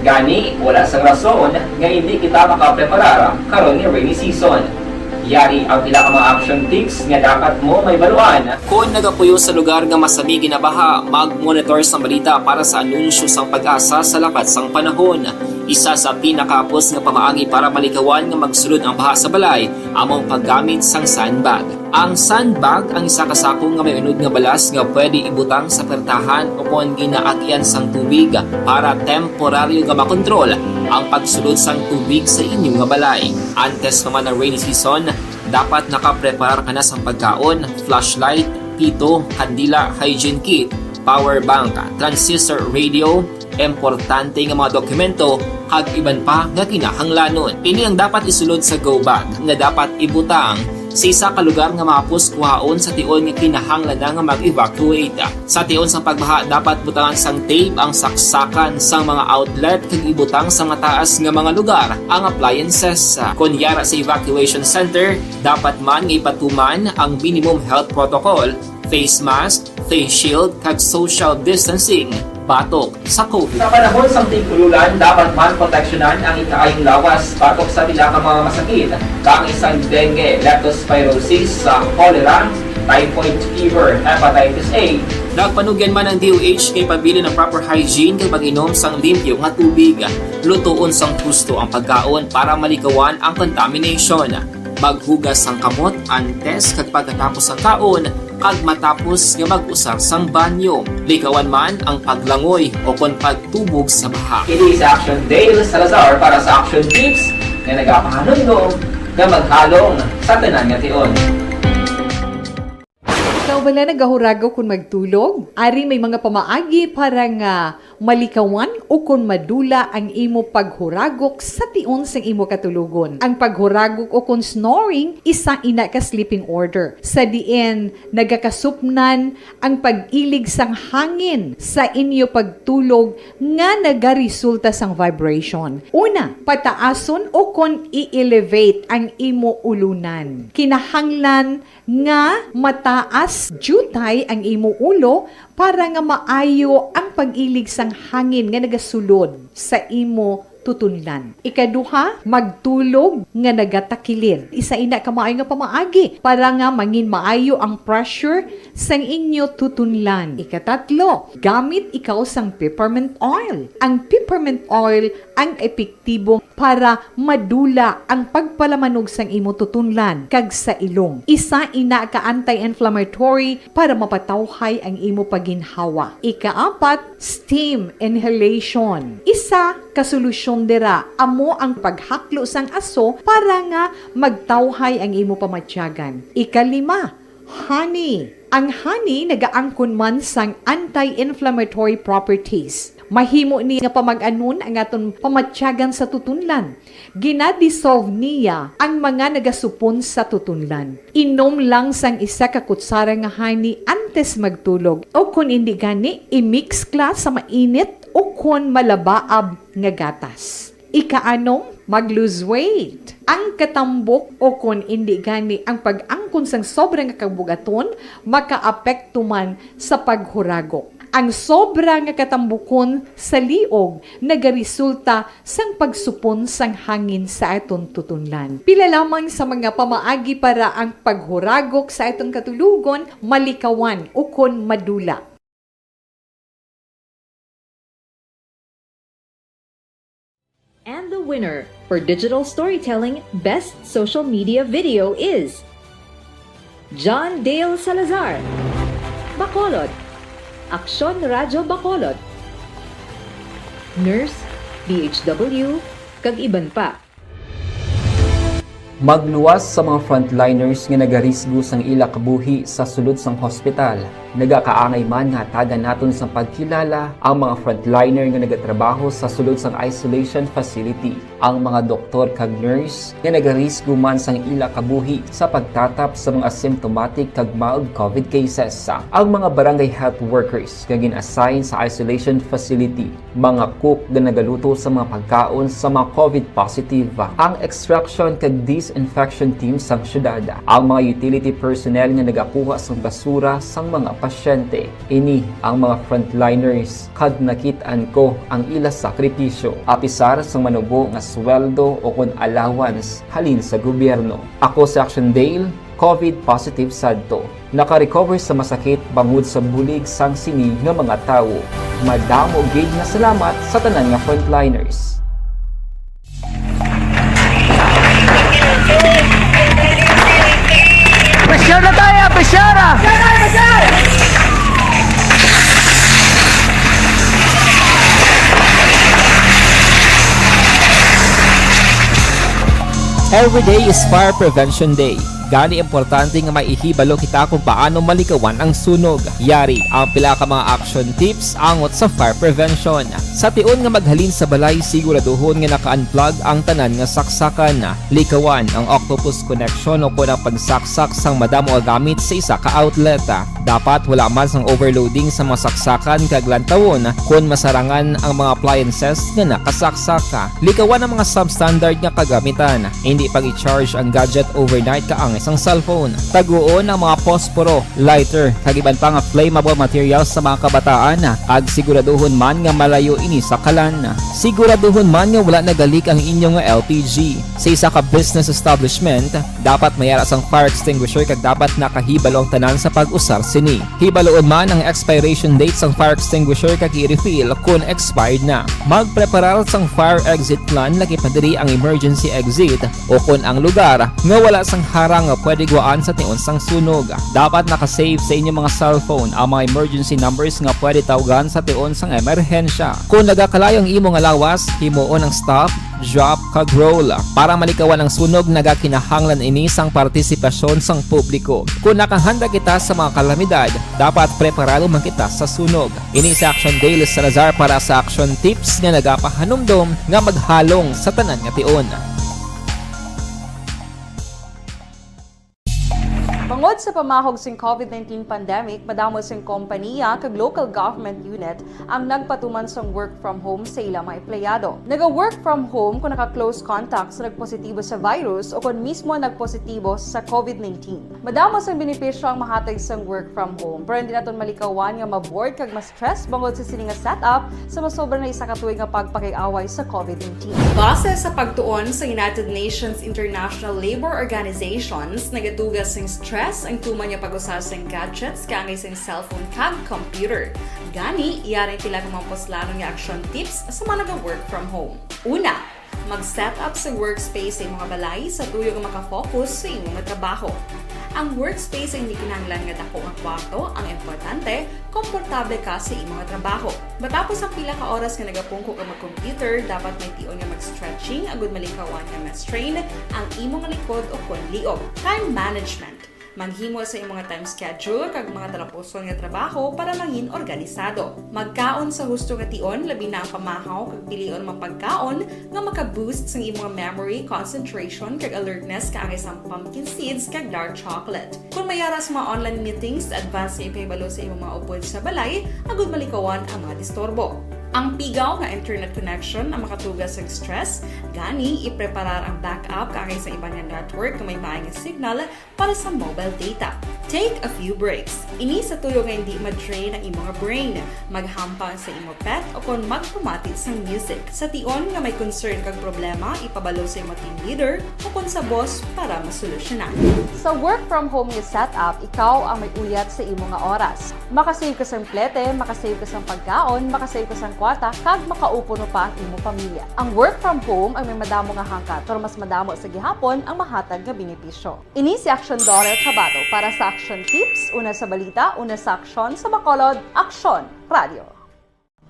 Gani, wala sa rason nga hindi kita makapreparara karon ni rainy season. Yari ang pila ka mga action tips nga dapat mo may baluan. Kung nagapuyo sa lugar nga masabi ginabaha, mag-monitor sa balita para sa anunsyo sang pag-asa sa lakat sang panahon. Isa sa pinakapos nga pamaagi para malikawan nga magsulod ang baha sa balay, among paggamit sang sandbag. Ang sandbag ang isa kasakong nga may unod nga balas nga pwede ibutang sa pertahan upon ginaagyan sang tubig para temporaryo nga makontrol ang pagsulod sang tubig sa inyong nga balay. Antes naman ng rainy season, dapat nakaprepare ka na sa pagkaon, flashlight, pito, kandila, hygiene kit, power bank, transistor radio, importante nga mga dokumento, kag iban pa nga kinahanglanon. Ini ang dapat isulod sa go bag nga dapat ibutang sa isa ka lugar nga mapus kuhaon sa tion nga kinahanglan nga mag-evacuate. Sa tion sa pagbaha, dapat butangan sang tape ang saksakan sang mga outlet kag ibutang sa mataas nga mga lugar ang appliances. Kunyara sa evacuation center, dapat man nga ipatuman ang minimum health protocol, face mask, face shield kag social distancing. Batok sa COVID. Sa panahon sa tigululan, dapat man proteksyonan ang ikaayong lawas batok sa pila ka mga masakit, kang isang dengue, leptospirosis, cholera, typhoid fever, hepatitis A. Nagpanugyan man ang DOH kay pabili ng proper hygiene kay mag-inom sang limpyo nga tubig. Lutuon sang husto ang pagkaon para malikawan ang contamination. Maghugas sang kamot antes kag pagkatapos ang kaon kag matapos nga mag-usar sang banyo. Likawan man ang paglangoy o kon pagtubog sa baha. Kini sa Action Dale Salazar para sa Action Tips nga nagapahanundong nga maghalong sa tanan nga tion. Ikaw bala nagahurago kung magtulog? Ari may mga pamaagi para nga malikawan o kung madula ang imo paghuragok sa tion sang imo katulugon. Ang paghuragok o kung snoring, isa ina ka sleeping order. Sa diin, nagakasupnan ang pag-ilig sang hangin sa inyo pagtulog nga nagaresulta sang vibration. Una, pataason o kung i-elevate ang imo ulunan. Kinahanglan nga mataas jutay ang imo ulo para nga maayo ang pag-ilig sang hangin nga nagasulod sa imo tutunlan. Ikaduha, magtulog nga nagatakilir. Isa ina ka maayo nga pamaagi para nga mangin maayo ang pressure sang inyo tutunlan. Ikatatlo, gamit ikaw sang peppermint oil. Ang peppermint oil ang epektibo para madula ang pagpalamanog sang imo tutunlan kag sa ilong. Isa ina ka anti-inflammatory para mapatawhay ang imo paginhawa. Ikaapat, steam inhalation. Isa ka solusyon dira amo ang paghaklo sang aso para nga magtawhay ang imo pamatyagan. Ikalima, honey. Ang honey nagaangkon man sang anti-inflammatory properties. Mahimo ni nga pamag-anon ang aton pamatyagan sa tutunlan. Ginadissolve niya ang mga nagasupon sa tutunlan. Inom lang sang isa ka kutsara nga honey antes magtulog. O kung hindi gani, i-mix kla sa mainit o kung malabaab nga gatas. Ikaanom, mag-lose weight. Ang katambok o kung hindi gani ang pag-angkon sang sobrang kabugaton, makaapekto man sa paghuragok. Ang sobra nga katambukon sa liog nagaresulta sang pagsupon sang hangin sa aton tutunlan. Pila lamang sa mga pamaagi para ang paghuragok sa aton katulugon malikawan o kon madula. And the winner for Digital Storytelling Best Social Media Video is John Dale Salazar, Bacolod, Aksyon Radyo Bacolod, Nurse, DHW, kag iban pa. Magluwas sa mga frontliners nga nagarisgo sang ila kabuhi sa sulod sang hospital. Nagakaangay man nga tagan naton sa pagkilala ang mga frontliner nga nagatrabaho sa sulod sang isolation facility. Ang mga doktor kag nurse nga nagarisgo man sang ila kabuhi sa pagtatap sa mga asymptomatic kag mild COVID cases. Ang mga barangay health workers nga gin-assign sa isolation facility, mga cook nga nagaluto sa mga pagkaon sa mga COVID positive, ang extraction kag disinfection team sang syudad, ang mga utility personnel nga nagakuha sang basura sang mga pasyente. Ini ang mga frontliners kag nakitaan ko ang ila sakripisyo apisar sang manubo nga sweldo o kun allowance halin sa gobyerno. Ako si Action Dale, COVID positive sadto. Naka-recover sa masakit bangod sa bulig sang sini nga mga tawo. Madamo gid nga salamat sa tanan nga frontliners. Pasyara tayo! Pasyara! Every day is Fire Prevention Day. Gani importante nga maihibalo kita kung paano malikawan ang sunog. Yari ang pila ka mga action tips angot sa fire prevention. Sa tion nga maghalin sa balay, siguraduhon nga naka-unplug ang tanan nga saksakan. Likawan ang octopus connection o kung ang pagsaksak sang madamo nga gamit sa isa ka outlet. Dapat wala man sang overloading sa mga saksakan kag lantawon kung masarangan ang mga appliances nga nakasaksaka. Likawan ang mga substandard nga kagamitan. Hindi pag i-charge ang gadget overnight kaang isang cellphone. Taguon ang mga posporo, lighter, kag iban pa nga flammable materials sa mga kabataan. Ag siguraduhon man nga malayo ini sa kalan. Siguraduhon man nga wala nagalik ang inyong LPG. Sa isa ka business establishment, dapat mayara sang fire extinguisher kag dapat nakahibalo ang tanan sa pag-usar sini. Hibaloon man ang expiration date sang fire extinguisher kag i-refill kung expired na. Magpreparar sang fire exit plan laki pa diri ang emergency exit o kung ang lugar nga wala sang harang nga pwede guwaan sa tiun sang sunog. Dapat nakasave sa inyong mga cellphone ang mga emergency numbers nga pwede tawagan sa tiun sang emerhensya. Kung nagakalayong imo nga lawas, himuon ang stop, drop, kag roll. Para malikawan ang sunog, nagakinahanglan ini sang partisipasyon sang publiko. Kung nakahanda kita sa mga kalamidad, dapat preparado man kita sa sunog. Ini sa Action Dale Salazar para sa Action Tips nga nagapahanumdom nga maghalong sa tanan nga tiun. Bangod sa pamahog sing COVID-19 pandemic, madamo sing kompanya kag local government unit ang nagpatuman sang work from home sa ilang mga empleyado. Naga-work from home kung naka-close contact sa nagpositibo sa virus o kung mismo nagpositibo sa COVID-19. Madamo sang benepisyo ang mahatag sang work from home, pero hindi naton malikawan nga maboard kag ma-stress bangod sa sini nga setup sa masobra na isa ka tuig nga pagpakiaway sa COVID-19. Base sa pagtuon sa United Nations International Labour Organizations, nagatugas sing stress ang tuman niya pag-usar sa gadgets kaangay sa cellphone kag computer. Gani, iyaring pila ng mga poslanong nga action tips sa mga nag-work from home. Una, mag-set up sa workspace sa mga balay sa tuyo nga makafocus sa imong trabaho. Ang workspace ay hindi kinahanglan nga dako ang kwarto, ang importante, komportable ka sa imong trabaho. Matapos ang pila ka oras nga nagapungko ka mag-computer, dapat may tion nga mag-stretching agud malikawan nga ma-strain ang imong likod o kon liog. Time management. Maghimo sa imong time schedule kag mga talapuson nga trabaho para mangin organisado. Magkaon sa husto nga tion, labi na ang pamahaw kag pilion mapagkaon nga maka-boost sa imong memory, concentration kag alertness kaangay sa pumpkin seeds kag dark chocolate. Kung mayaras mga online meetings, advance sa ipahibalo sa imong mga upod sa balay, agud malikawan ang mga disturbo. Ang pigaw nga internet connection ang makatugas sa stress, gani ipreparar ang backup kaangay sa ibang network kung may maayong signal para sa mobile data. Take a few breaks. Ini sa tuyo nga hindi ma-drain ang imong brain, maghampang sa imong pet o kung magpumatit sa music. Sa tion nga may concern kag problema, ipabalo sa imong team leader o kung sa boss para masolusyonan. Sa work from home nga setup, ikaw ang may uyat sa imong nga oras. Makasave ka sa plete, makasave ka sa pagkaon, makasave ka sa kwarta, kag makaupo no pa ang imong pamilya. Ang work from home ay may madamo nga hangkat, pero mas madamo sa gihapon ang mahatag nga benepisyo. Ini si Action Dore Cabato para sa Action Tips, una sa balita, una sa aksyon sa Bacolod, Aksyon Radio.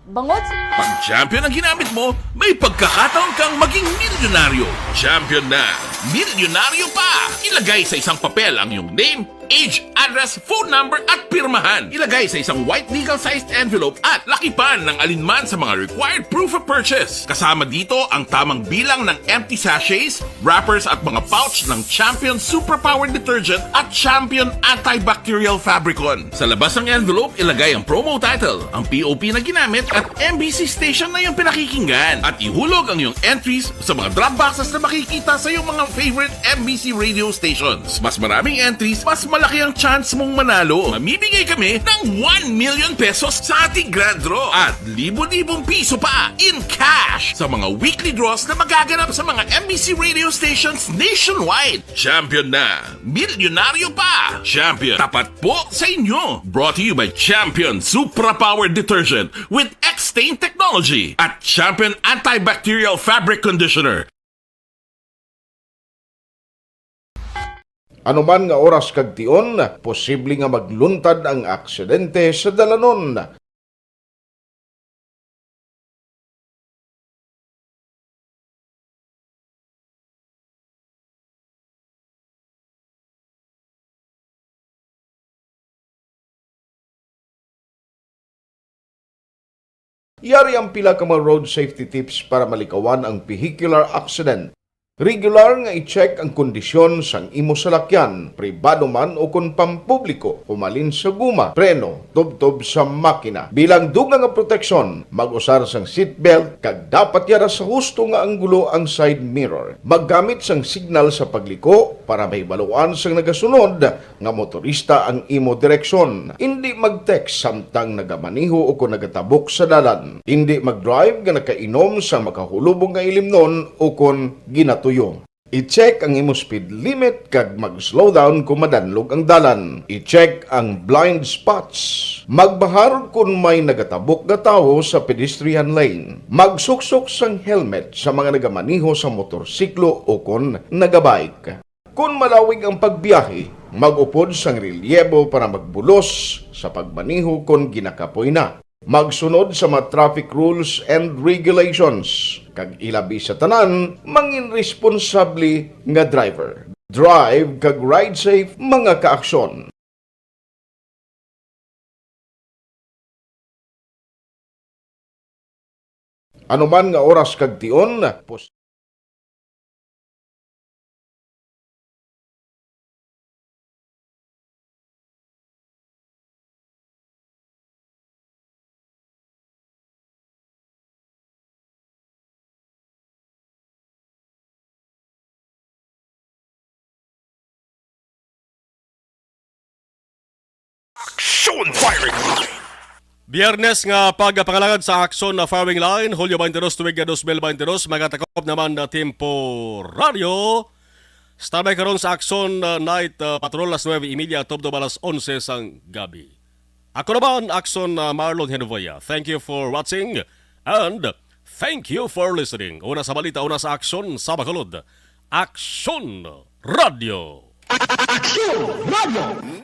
Bangod sa... Pag champion ang ginamit mo, may pagkakataon kang maging milyonaryo. Champion na! Milyonaryo pa! Ilagay sa isang papel ang iyong name, age, address, phone number at pirmahan. Ilagay sa isang white legal-sized envelope at lakipan ng alinman sa mga required proof of purchase. Kasama dito ang tamang bilang ng empty sachets, wrappers at mga pouch ng Champion Superpowered Detergent at Champion Antibacterial Fabricon. Sa labas ng envelope, ilagay ang promo title, ang POP na ginamit at MBC station na yung pinakikinggan. At ihulog ang iyong entries sa mga drop boxes na makikita sa iyong mga favorite MBC radio stations. Mas maraming entries, mas malaki ang chance mong manalo. Mamibigay kami ng 1 million pesos sa ating grand draw at libo-libong piso pa in cash sa mga weekly draws na magaganap sa mga MBC radio stations nationwide. Champion na! Milyonaryo pa! Champion, tapat po sa inyo! Brought to you by Champion Supra-Powered Detergent with X-Stain Technology at Champion Antibacterial Fabric Conditioner. Anuman nga oras kag tion, posible nga magluntad ang aksidente sa dalanon. Yari ang pila ka mga road safety tips para malikawan ang vehicular accident. Regular nga i-check ang kondisyon sang imo salakyan, pribado man o kung pampubliko, humalin sa guma, preno, tubtob sa makina. Bilang dugang nga proteksyon, mag-usar sang seatbelt, kag dapat yara sa husto nga anggulo ang side mirror. Maggamit sang signal sa pagliko para mahibaluan sang nagasunod nga motorista ang imo direksyon. Hindi mag-text samtang nagamaniho o kung nagatabok sa dalan. Hindi mag-drive nga nakainom sa makahulubong nga ilimnon o kung ginatuyo. I-check ang imo speed limit kag mag-slow down kung madanlog ang dalan. I-check ang blind spots. Magbahar kung may nagatabok nga tawo sa pedestrian lane. Magsuksok sang helmet sa mga nagamaniho sa motorsiklo o kung nagabike. Kung malawig ang pagbiyahe, mag-upod sang relyebo para magbulos sa pagmaniho kung ginakapoy na. Magsunod sa mga traffic rules and regulations. Kag ilabi sa tanan, mangin responsable nga driver. Drive kag ride safe mga kaaksyon. Ano man nga oras kag tion, Action Firing Line! Biyernes nga pagpangalagad sa aksyon na firing line, Hulyo 22 tuig 2022, magatakop naman na temporaryo. Starbay karon sa aksyon night patrol alas 9:30 tubdo alas 11 sang gabi. Ako naman, aksyon Marlon Henovaya. Thank you for watching and thank you for listening. Una sa balita, una sa aksyon sa Bacolod. Aksyon Radio! Action Radio!